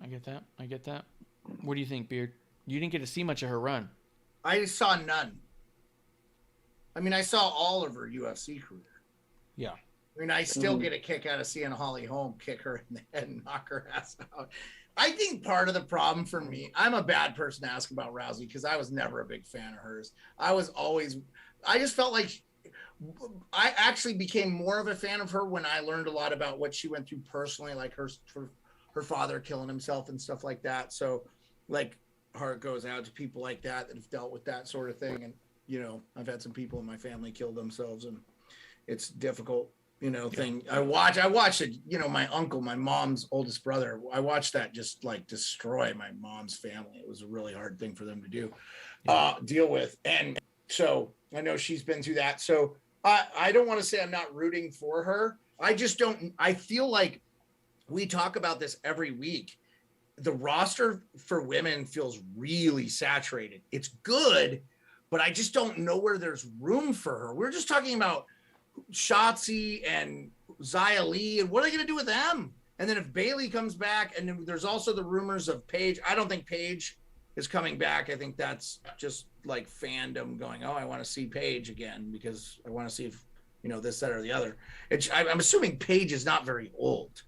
I get that. What do you think, Beard? You didn't get to see much of her run. I saw none. I mean, I saw all of her UFC career. Yeah. I mean, I still get a kick out of seeing Holly Holm kick her in the head and knock her ass out. I think part of the problem for me, I'm a bad person to ask about Rousey because I was never a big fan of hers. I just felt like I actually became more of a fan of her when I learned a lot about what she went through personally, like her father killing himself and stuff like that. So, like, heart goes out to people like that have dealt with that sort of thing. And, I've had some people in my family kill themselves, and it's difficult. Thing. I watched it, my uncle, my mom's oldest brother, I watched that just like destroy my mom's family. It was a really hard thing for them to do, deal with. And so I know she's been through that. So I don't want to say I'm not rooting for her. I feel like we talk about this every week. The roster for women feels really saturated. It's good, but I just don't know where there's room for her. We're just talking about Shotzi and Xia Li, and what are they going to do with them? And then if Bailey comes back, and then there's also the rumors of Paige. I don't think Paige is coming back. I think that's just like fandom going, oh, I want to see Paige again because I want to see if this, that, or the other. I'm assuming Paige is not very old.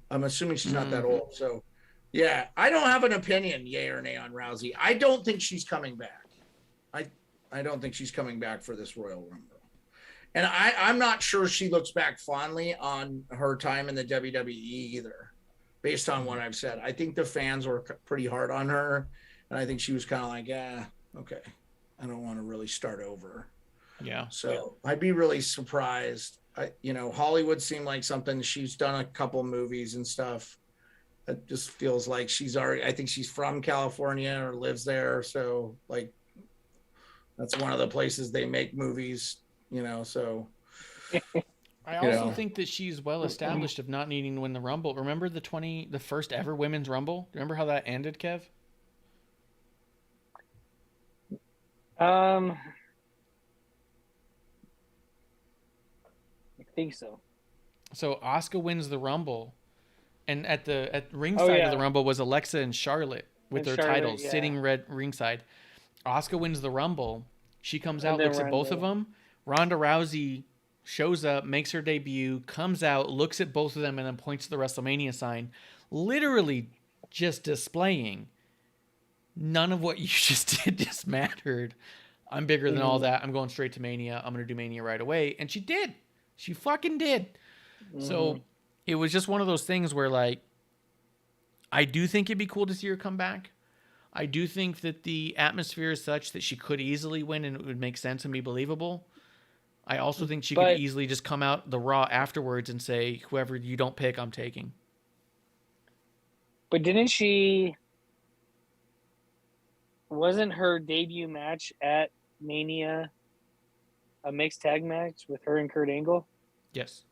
I'm assuming she's not that old. So, yeah, I don't have an opinion, yay or nay, on Rousey. I don't think she's coming back. I don't think she's coming back for this Royal Rumble. And I'm not sure she looks back fondly on her time in the WWE either, based on what I've said. I think the fans were pretty hard on her, and I think she was kind of like, okay, I don't want to really start over. Yeah. So I'd be really surprised. Hollywood seemed like something. She's done a couple movies and stuff. It just feels like I think she's from California or lives there. So like, that's one of the places they make movies, so. I also think that she's well established of not needing to win the Rumble. Remember the first ever women's Rumble? Remember how that ended, Kev? I think so. So Asuka wins the Rumble, and at ringside of the Rumble was Alexa and Charlotte with their titles sitting ringside. Asuka wins the Rumble. She comes out, looks at both of them. Ronda Rousey shows up, makes her debut, comes out, looks at both of them, and then points to the WrestleMania sign, literally just displaying none of what you just did just mattered. I'm bigger than all that. I'm going straight to Mania. I'm going to do Mania right away. And she did. She fucking did. So it was just one of those things where, like, I do think it'd be cool to see her come back. I do think that the atmosphere is such that she could easily win and it would make sense and be believable. I also think she could easily just come out the Raw afterwards and say, whoever you don't pick, I'm taking. But wasn't her debut match at Mania a mixed tag match with her and Kurt Angle? Yes.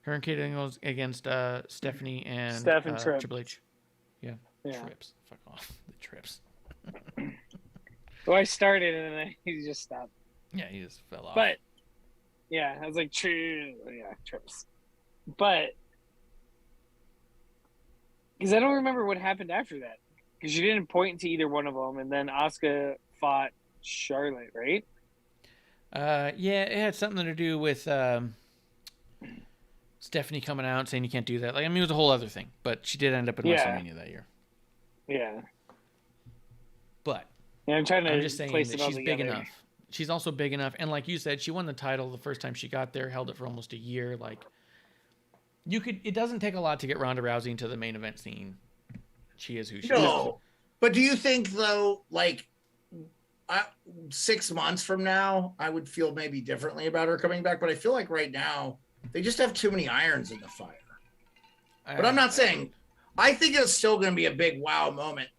Her and Kurt Angle against Stephanie and Trips. Triple H. Yeah. Yeah. Trips. Fuck off. The Trips. Well, I started and then he just stopped. Yeah, he just fell off. But, yeah, I was like, Trips. But, because I don't remember what happened after that. Because you didn't point to either one of them, and then Asuka fought Charlotte, right? Yeah, it had something to do with Stephanie coming out and saying you can't do that. Like, I mean, it was a whole other thing, but she did end up in WrestleMania that year. Yeah. But I'm just saying that she's big enough. She's also big enough, and like you said, she won the title the first time she got there, held it for almost a year. Like, it doesn't take a lot to get Ronda Rousey into the main event scene. She is who she is. But do you think, though, like, 6 months from now, I would feel maybe differently about her coming back? But I feel like right now, they just have too many irons in the fire. But I'm not saying, I think it's still going to be a big wow moment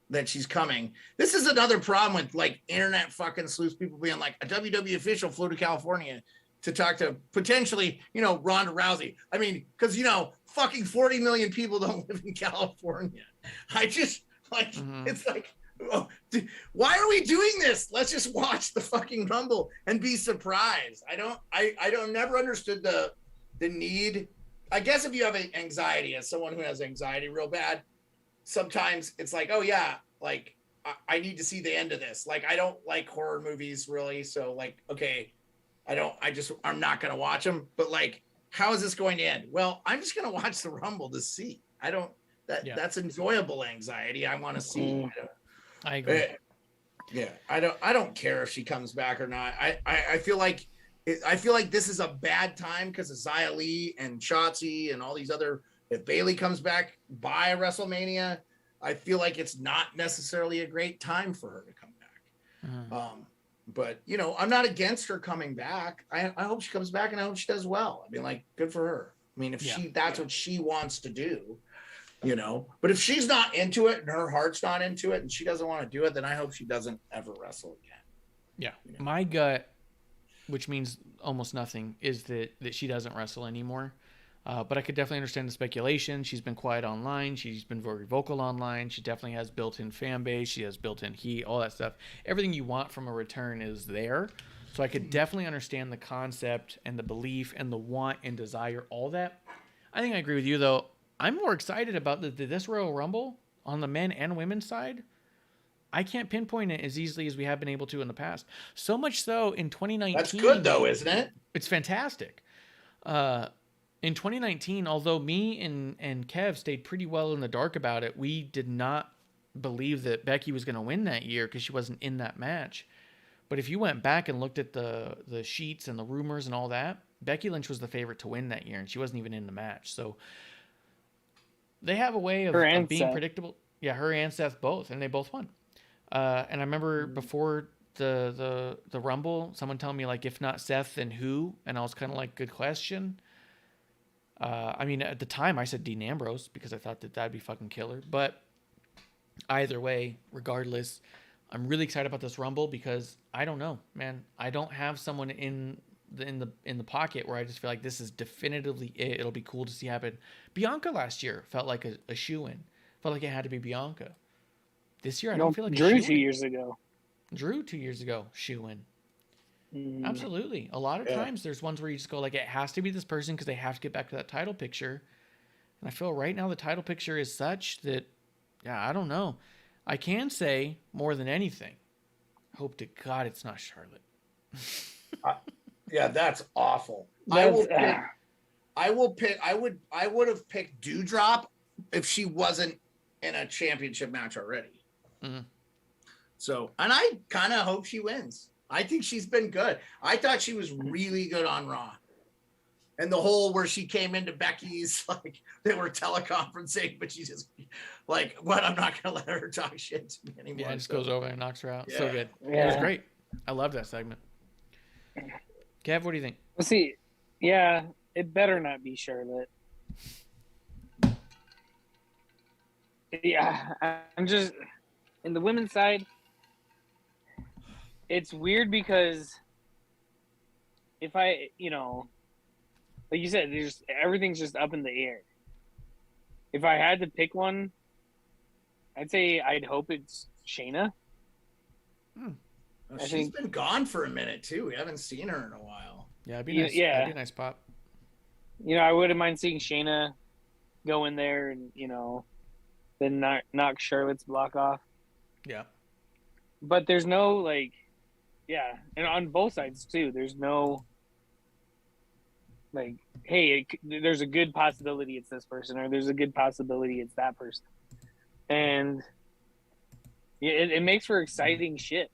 that she's coming. This is another problem with, like, internet fucking sleuths people being like, a WWE official flew to California to talk to potentially, Ronda Rousey. I mean, because, fucking 40 million people don't live in California. I just, like, it's like, why are we doing this? Let's just watch the fucking Rumble and be surprised. I don't never understood the need. I guess if you have anxiety, as someone who has anxiety real bad, sometimes it's like, oh yeah, like I need to see the end of this. Like, I don't like horror movies really. So like, okay, I'm not going to watch them, but like, how is this going to end? Well, I'm just going to watch the Rumble to see. That's enjoyable anxiety. I want to see. I agree. Yeah. I don't care if she comes back or not. I feel like this is a bad time because of Xia Li and Shotzi and all these other, if Bayley comes back by WrestleMania, I feel like it's not necessarily a great time for her to come back. But I'm not against her coming back. I hope she comes back and I hope she does well. I mean, like, good for her. I mean, if that's what she wants to do, but if she's not into it and her heart's not into it and she doesn't want to do it, then I hope she doesn't ever wrestle again. Yeah. My gut, which means almost nothing, is that she doesn't wrestle anymore. But I could definitely understand the speculation. She's been quiet online. She's been very vocal online. She definitely has built-in fan base. She has built-in heat, all that stuff. Everything you want from a return is there. So I could definitely understand the concept and the belief and the want and desire, all that. I think I agree with you, though. I'm more excited about this Royal Rumble on the men and women's side. I can't pinpoint it as easily as we have been able to in the past. So much so in 2019. That's good though, isn't it? It's fantastic. In 2019, although me and Kev stayed pretty well in the dark about it, we did not believe that Becky was going to win that year because she wasn't in that match. But if you went back and looked at the sheets and the rumors and all that, Becky Lynch was the favorite to win that year, and she wasn't even in the match. So they have a way of being Seth. predictable. Yeah, her and Seth both, and they both won. And I remember before the Rumble, someone telling me, like, if not Seth, then who? And I was kind of like, good question. I mean, at the time, I said Dean Ambrose because I thought that that'd be fucking killer. But either way, regardless, I'm really excited about this Rumble because I don't know, man. I don't have someone in the pocket where I just feel like this is definitively it. It'll be cool to see happen. Bianca last year felt like a shoo-in. Felt like it had to be Bianca. This year, I don't feel like Drew a 2 shoo-in. years ago. Drew 2 years ago, shoo-in. Absolutely. A lot of times there's ones where you just go like, it has to be this person because they have to get back to that title picture. And I feel right now the title picture is such that, yeah, I don't know. I can say more than anything, hope to God it's not Charlotte. Yeah, that's awful. I would have picked Dewdrop if she wasn't in a championship match already. Mm-hmm. So, and I kind of hope she wins. I think she's been good. I thought she was really good on Raw. And the whole where she came into Becky's, like they were teleconferencing, but she just like, what? I'm not going to let her talk shit to me anymore. Yeah, it just goes over and knocks her out. Yeah. So good. Yeah. It was great. I love that segment. Kev, what do you think? Let's see. Yeah, it better not be Charlotte. Yeah, I'm just in the women's side. It's weird because if I, like you said, everything's just up in the air. If I had to pick one, I'd say I'd hope it's Shayna. Well, she's been gone for a minute too. We haven't seen her in a while. Yeah, it'd be nice. Yeah. That'd be a nice pop. I wouldn't mind seeing Shayna go in there and, then knock Charlotte's block off. Yeah. But there's no, and on both sides too, there's no, hey, there's a good possibility it's this person, or there's a good possibility it's that person. And it makes for exciting shit.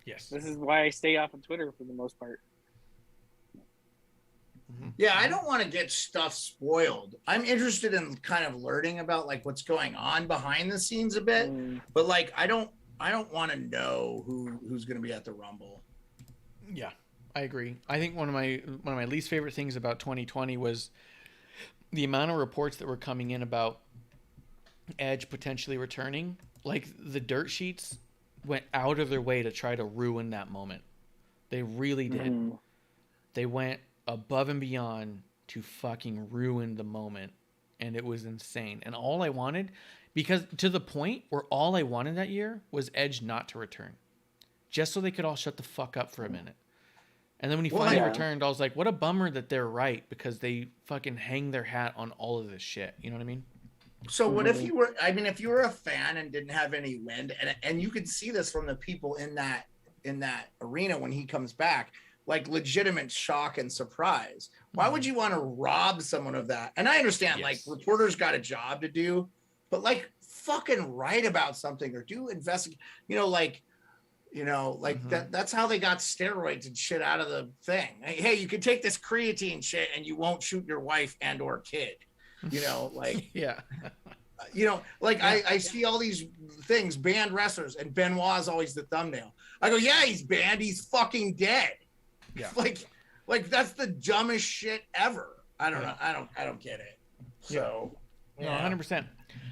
Yes. This is why I stay off of Twitter for the most part. Yeah, I don't want to get stuff spoiled. I'm interested in kind of learning about like what's going on behind the scenes a bit, but like I don't want to know who's going to be at the Rumble. Yeah, I agree. I think one of my least favorite things about 2020 was the amount of reports that were coming in about Edge potentially returning. Like the dirt sheets went out of their way to try to ruin that moment. They really did. They went above and beyond to fucking ruin the moment, and it was insane. And all I wanted, because to the point where all I wanted that year was Edge not to return, just so they could all shut the fuck up for a minute. And then when he finally returned, I was like, what a bummer that they're right, because they fucking hang their hat on all of this shit. You know what I mean? So what if you were, if you were a fan and didn't have any wind, and you could see this from the people in that arena when he comes back, like legitimate shock and surprise. Why would you want to rob someone of that? And I understand, like reporters got a job to do, but like fucking write about something or do investigate. That's how they got steroids and shit out of the thing. Hey, you can take this creatine shit and you won't shoot your wife and or kid. Yeah. I see all these things, banned wrestlers, and Benoit's always the thumbnail. I go, yeah, he's banned. He's fucking dead. Yeah. Like that's the dumbest shit ever. I don't know. I don't get it. So, No, 100%.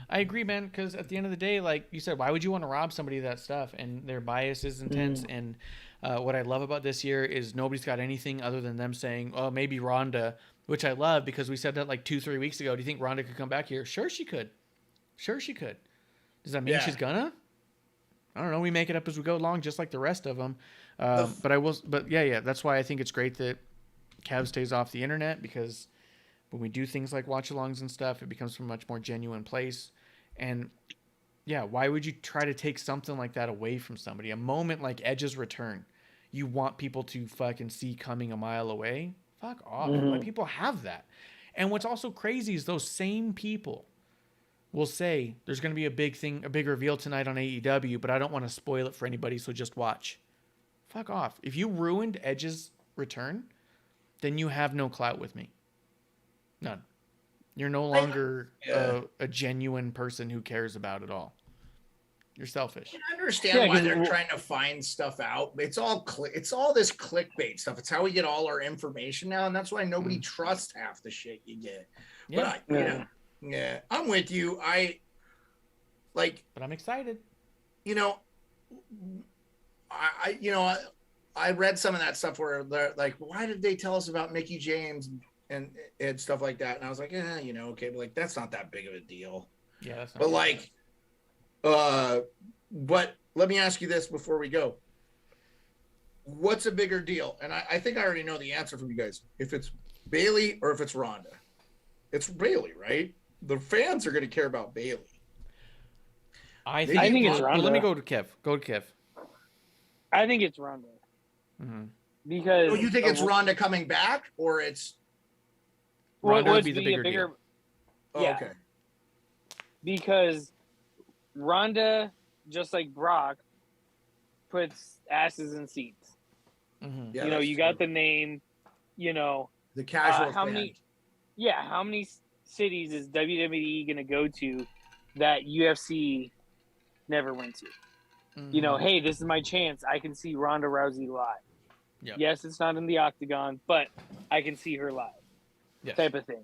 I agree, man, because at the end of the day, like you said, why would you want to rob somebody of that stuff? And their bias is intense. And what I love about this year is nobody's got anything other than them saying, oh, maybe Ronda, which I love because we said that like 2-3 weeks ago. Do you think Ronda could come back here? Sure she could. Does that mean she's gonna? I don't know. We make it up as we go along, just like the rest of them. But yeah. That's why I think it's great that Kev stays off the internet, because when we do things like watch-alongs and stuff, it becomes from a much more genuine place. And Yeah, why would you try to take something like that away from somebody? A moment like Edge's return, you want people to fucking see coming a mile away? Fuck off. Let people have that. And what's also crazy is those same people will say there's going to be a big reveal tonight on AEW, but I don't want to spoil it for anybody, so just watch. Fuck off. If you ruined Edge's return, then you have no clout with me. None. You're no longer a genuine person who cares about it all. You're selfish. I understand why they're trying to find stuff out. It's all this clickbait stuff. It's how we get all our information now, and that's why nobody trusts half the shit you get. Yeah. But I'm with you. But I'm excited. I read some of that stuff where they're like, why did they tell us about Mickey James and stuff like that? And I was like, okay, but like that's not that big of a deal. Yeah, that's not but like, but let me ask you this before we go. What's a bigger deal? And I think I already know the answer from you guys. If it's Bailey or if it's Ronda. It's Bailey, right? The fans are going to care about Bailey. I think it's Ronda. Let me go to Kev. I think it's Ronda. Mm-hmm. Because you think it's Ronda coming back, or it's Ronda would be the bigger deal? Yeah. Okay. Because Ronda, just like Brock, puts asses in seats. Mm-hmm. Yeah, you got the name. The casual fan. How many cities is WWE going to go to that UFC never went to? Mm-hmm. Hey, this is my chance. I can see Ronda Rousey live. Yep. Yes, it's not in the octagon, but I can see her live. Yes. Type of thing.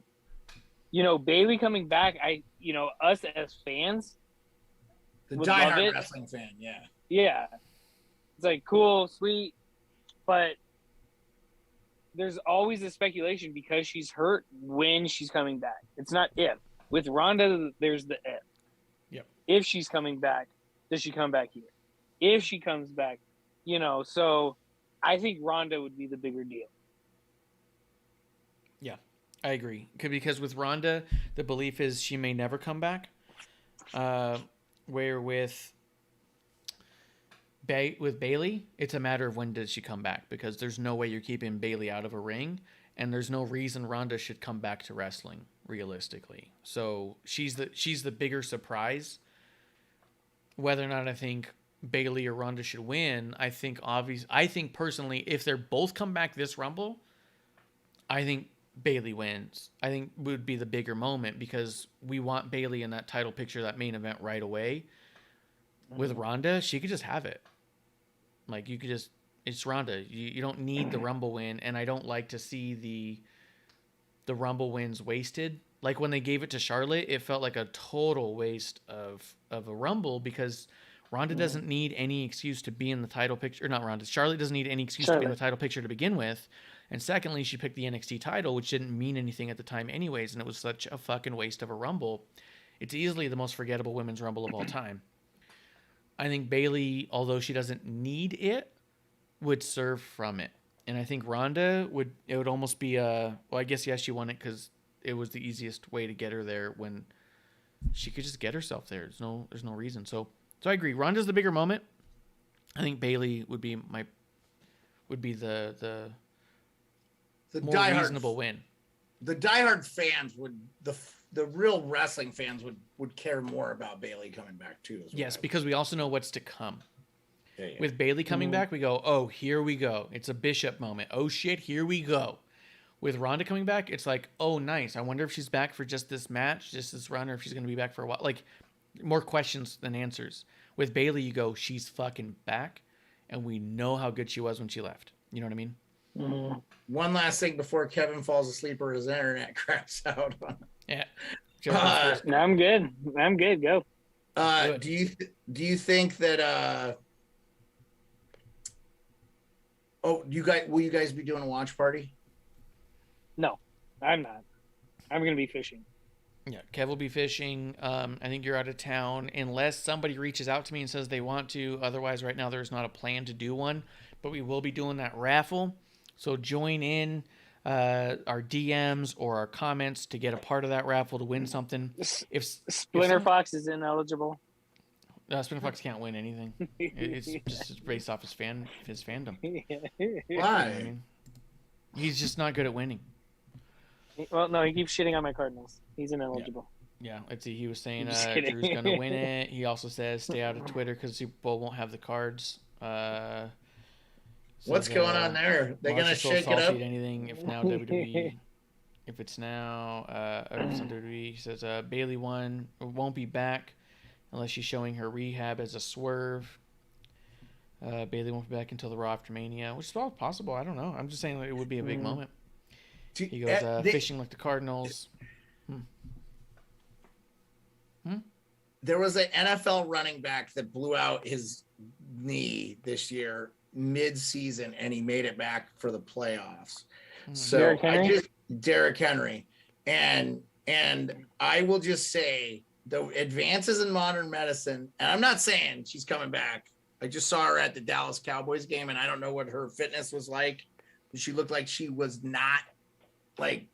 Bailey coming back, us as fans, The would love diehard it. wrestling fan, yeah. Yeah. It's like cool, sweet, but there's always a speculation because she's hurt when she's coming back. It's not if. With Ronda, there's the if. Yep. If she's coming back, does she come back here? If she comes back, so I think Ronda would be the bigger deal. Yeah, I agree. Because with Ronda, the belief is she may never come back. Where with Bailey, it's a matter of when does she come back, because there's no way you're keeping Bailey out of a ring, and there's no reason Ronda should come back to wrestling realistically. So she's the bigger surprise. Whether or not I think Bailey or Ronda should win, I think personally, if they're both come back this Rumble, I think Bailey wins. I think would be the bigger moment, because we want Bailey in that title picture, that main event right away. With Ronda, she could just have it. Like, it's Ronda. You don't need the Rumble win, and I don't like to see the Rumble wins wasted. Like when they gave it to Charlotte, it felt like a total waste of a Rumble, because Ronda doesn't need any excuse to be in the title picture. Or not Ronda. Charlotte doesn't need any excuse to be in the title picture to begin with. And secondly, she picked the NXT title, which didn't mean anything at the time anyways, and it was such a fucking waste of a Rumble. It's easily the most forgettable women's Rumble of all time. I think Bailey, although she doesn't need it, would serve from it. And I think Ronda would almost be I guess, yes, she won it because it was the easiest way to get her there, when she could just get herself there. There's no reason. So I agree. Ronda's the bigger moment. I think Bailey would be the more reasonable win. The diehard fans the real wrestling fans would care more about Bailey coming back too. Yes, because we also know what's to come. Yeah. With Bailey coming back, we go, oh, here we go. It's a Bishop moment. Oh shit, here we go. With Ronda coming back, it's like, oh nice. I wonder if she's back for just this match, just this run, or if she's gonna be back for a while. Like, more questions than answers. With Bailey, you go, she's fucking back, and we know how good she was when she left. You know what I mean? Mm-hmm. One last thing before Kevin falls asleep or his internet craps out. Yeah. No, I'm good. Go. Do you think that will you guys be doing a watch party? No, I'm not. I'm gonna be fishing. Yeah, Kev will be fishing. I think you're out of town, unless somebody reaches out to me and says they want to. Otherwise, right now there's not a plan to do one, but we will be doing that raffle. So join in our DMs or our comments to get a part of that raffle to win something. Splinter Fox is ineligible. Spinner Fox can't win anything. It's just based off his fandom. You know what Why? I mean? He's just not good at winning. Well, no, he keeps shitting on my Cardinals. He's ineligible. Yeah, let's see. He was saying I'm just kidding. Drew's gonna win it. He also says stay out of Twitter because Super Bowl won't have the cards. What's going on there? They're Marsh gonna is so shake it salty up. at anything if now WWE. If it's now, or if it's on WWE, he says Bailey won't be back unless she's showing her rehab as a swerve. Bailey won't be back until the Raw after Mania, which is all possible. I don't know. I'm just saying that it would be a big moment. He goes fishing like the Cardinals. There was an NFL running back that blew out his knee this year mid-season, and he made it back for the playoffs. So Derrick Henry, and I will just say the advances in modern medicine, and I'm not saying she's coming back. I just saw her at the Dallas Cowboys game, and I don't know what her fitness was like. She looked like she was not like.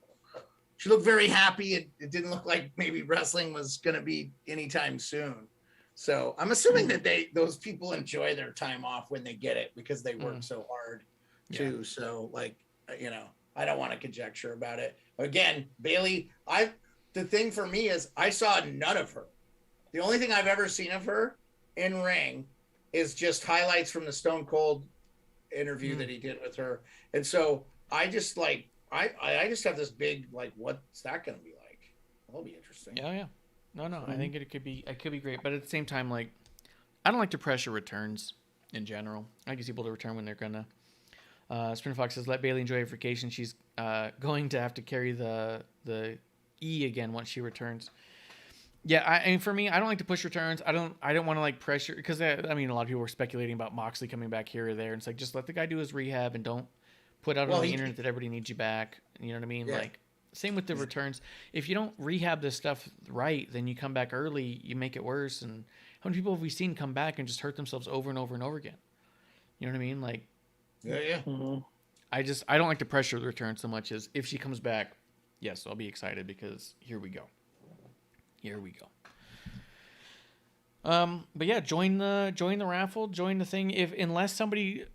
She looked very happy. It didn't look like maybe wrestling was going to be anytime soon. So I'm assuming that those people enjoy their time off when they get it because they work so hard too. Yeah. So like, I don't want to conjecture about it. Again, Bailey, the thing for me is I saw none of her. The only thing I've ever seen of her in ring is just highlights from the Stone Cold interview that he did with her. And so I just like, I just have this big, like, what's that going to be like? That'll be interesting. Yeah. No. I think it could be great. But at the same time, like, I don't like to pressure returns in general. I like people to return when they're going to. Spinner Fox says, let Bailey enjoy her vacation. She's going to have to carry the E again once she returns. Yeah, and for me, I don't like to push returns. I don't want to like pressure because a lot of people were speculating about Moxley coming back here or there. And it's like just let the guy do his rehab and don't put out on the internet that everybody needs you back. You know what I mean? Yeah. Like same with the returns. If you don't rehab this stuff right, then you come back early, you make it worse. And how many people have we seen come back and just hurt themselves over and over and over again? You know what I mean? Like, yeah. Mm-hmm. I don't like to pressure the return so much as if she comes back, yes, I'll be excited because here we go. But yeah, join the raffle, join the thing. Unless somebody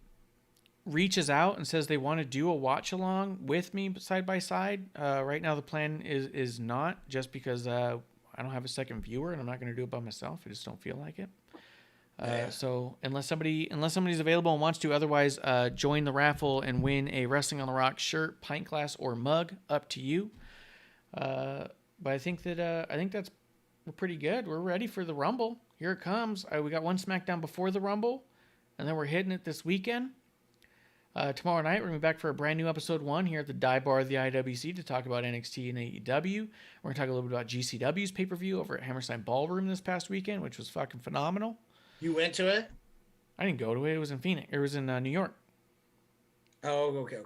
reaches out and says they want to do a watch along with me side by side, right now the plan is not, just because I don't have a second viewer and I'm not going to do it by myself. I just don't feel like it. So unless somebody's available and wants to, otherwise join the raffle and win a Wrestling on the Rocks shirt, pint glass, or mug. Up to you. But I think that's we're pretty good. We're ready for the Rumble. Here it comes. We got one Smackdown before the Rumble, and then we're hitting it this weekend. Tomorrow night, we're going to be back for a brand new episode 1 here at the Dive Bar of the IWC to talk about NXT and AEW. We're going to talk a little bit about GCW's pay-per-view over at Hammerstein Ballroom this past weekend, which was fucking phenomenal. You went to it? I didn't go to it. It was in Phoenix. It was in New York. Oh, okay.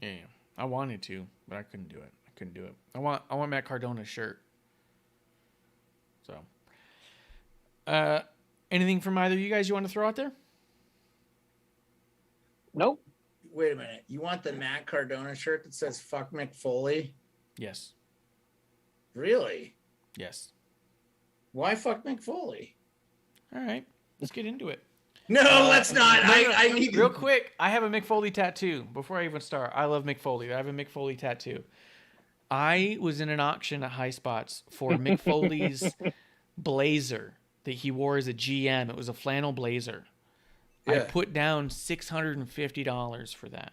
Yeah. I wanted to, but I couldn't do it. I want Matt Cardona's shirt. So, anything from either of you guys you want to throw out there? Nope. Wait a minute. You want the Matt Cardona shirt that says "Fuck McFoley"? Yes. Really? Yes. Why fuck McFoley? All right, let's get into it. No, let's not. I need real quick. I have a Mick Foley tattoo. Before I even start, I love Mick Foley. I have a Mick Foley tattoo. I was in an auction at High Spots for Mick Foley's blazer that he wore as a GM. It was a flannel blazer. Yeah. I put down $650 for that.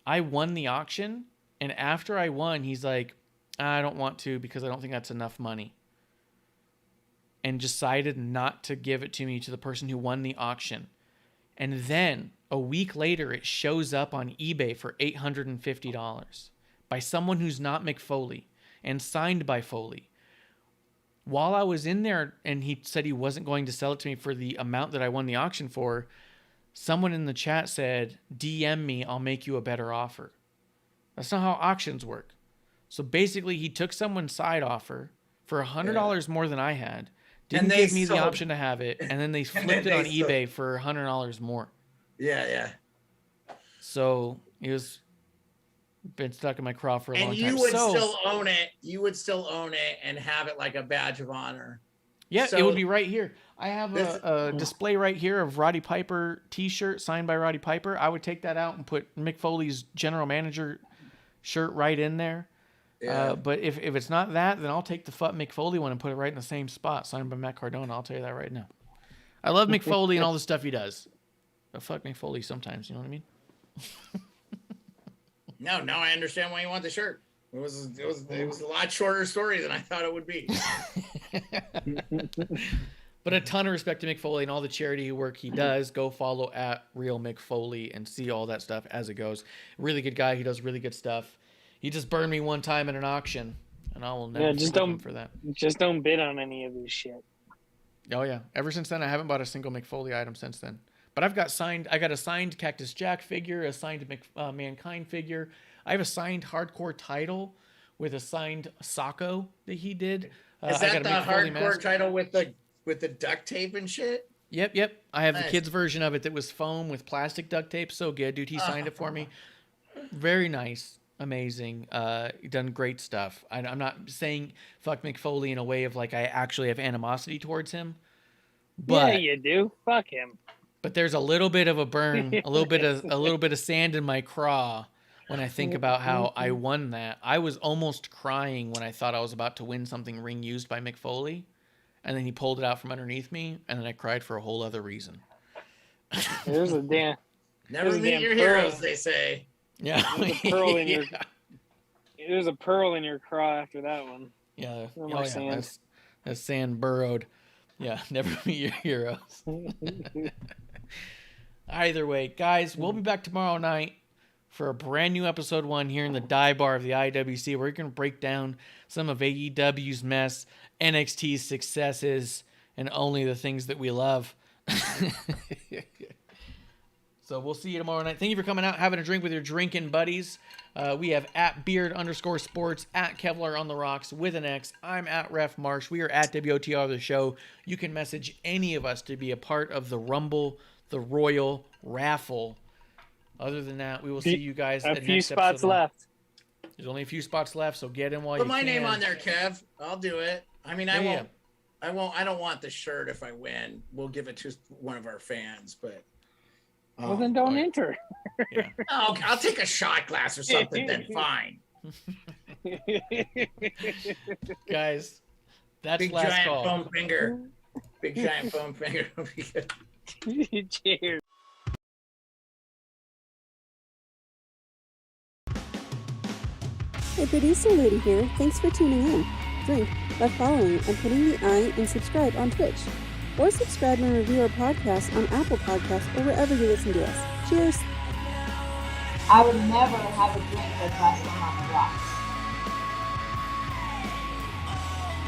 I won the auction, and after I won, he's like, I don't want to because I don't think that's enough money. And decided not to give it to me, to the person who won the auction. And then a week later, it shows up on eBay for $850 by someone who's not Mick Foley and signed by Foley. While I was in there and he said he wasn't going to sell it to me for the amount that I won the auction for, someone in the chat said, DM me, I'll make you a better offer. That's not how auctions work. So basically, he took someone's side offer for $100 more than I had, didn't give me the option to have it, and then they flipped it on eBay for $100 more. Yeah. So it was been stuck in my craw for a long time. And you would still own it. You would still own it and have it like a badge of honor. Yeah, So- it would be right here. I have This- a display right here of Roddy Piper T-shirt signed by Roddy Piper. I would take that out and put Mick Foley's general manager shirt right in there. Yeah. But if it's not that, then I'll take the fuck Mick Foley one and put it right in the same spot, signed by Matt Cardona. I'll tell you that right now. I love Mick Foley and all the stuff he does. But fuck Mick Foley sometimes, you know what I mean? No, now I understand why you want the shirt. It was a lot shorter story than I thought it would be. But a ton of respect to Mick Foley and all the charity work he does. Go follow at Real Mick Foley and see all that stuff as it goes. Really good guy. He does really good stuff. He just burned me one time at an auction, and I will never forgive him for that. Just don't bid on any of this shit. Oh yeah. Ever since then, I haven't bought a single Mick Foley item since then. But I got a signed Cactus Jack figure, a signed Mankind figure. I have a signed Hardcore title with a signed Sacco that he did. Is I that got a the Mick Foley hardcore mask. title with the duct tape and shit? Yep. I have the Nice. kids' version of it that was foam with plastic duct tape. So good, dude. He signed it for me. Very nice. Amazing. Done great stuff. I'm not saying fuck Mick Foley in a way of like I actually have animosity towards him. But Yeah, you do. Fuck him. But there's a little bit of a burn, a little bit of sand in my craw when I think about how I won that. I was almost crying when I thought I was about to win something ring used by Mick Foley, and then he pulled it out from underneath me, and then I cried for a whole other reason. There's a damn. Never There's a meet damn your pearl. heroes, they say. Yeah, There's a pearl in your. yeah. There's a pearl in your craw after that one. Yeah, No more sand. That's sand burrowed. Yeah, never meet your heroes. Either way, guys, we'll be back tomorrow night for a brand new episode 1 here in the dive bar of the IWC. We're going to break down some of AEW's mess, NXT's successes, and only the things that we love. So we'll see you tomorrow night. Thank you for coming out, having a drink with your drinking buddies. We have at beard_sports, at Kevlar on the rocks with an X. I'm at Ref Marsh. We are at WOTR the show. You can message any of us to be a part of the Rumble, the Royal raffle. Other than that, we will see you guys A at few next spots episode. left. There's only a few spots left, so get in while Put you my can. name on there, Kev. I'll do it. I mean, I Yeah, won't. I don't want the shirt if I win. We'll give it to one of our fans, but. Well, then don't enter. Yeah. Oh, I'll take a shot glass or something. Then fine. Guys, that's Big last giant call. foam finger. Big giant foam finger. Cheers. Hey, producer lady here. Thanks for tuning in. Drink by following and putting the I in subscribe on Twitch. Or subscribe and review our podcast on Apple Podcasts or wherever you listen to us. Cheers! I would never have a drink with that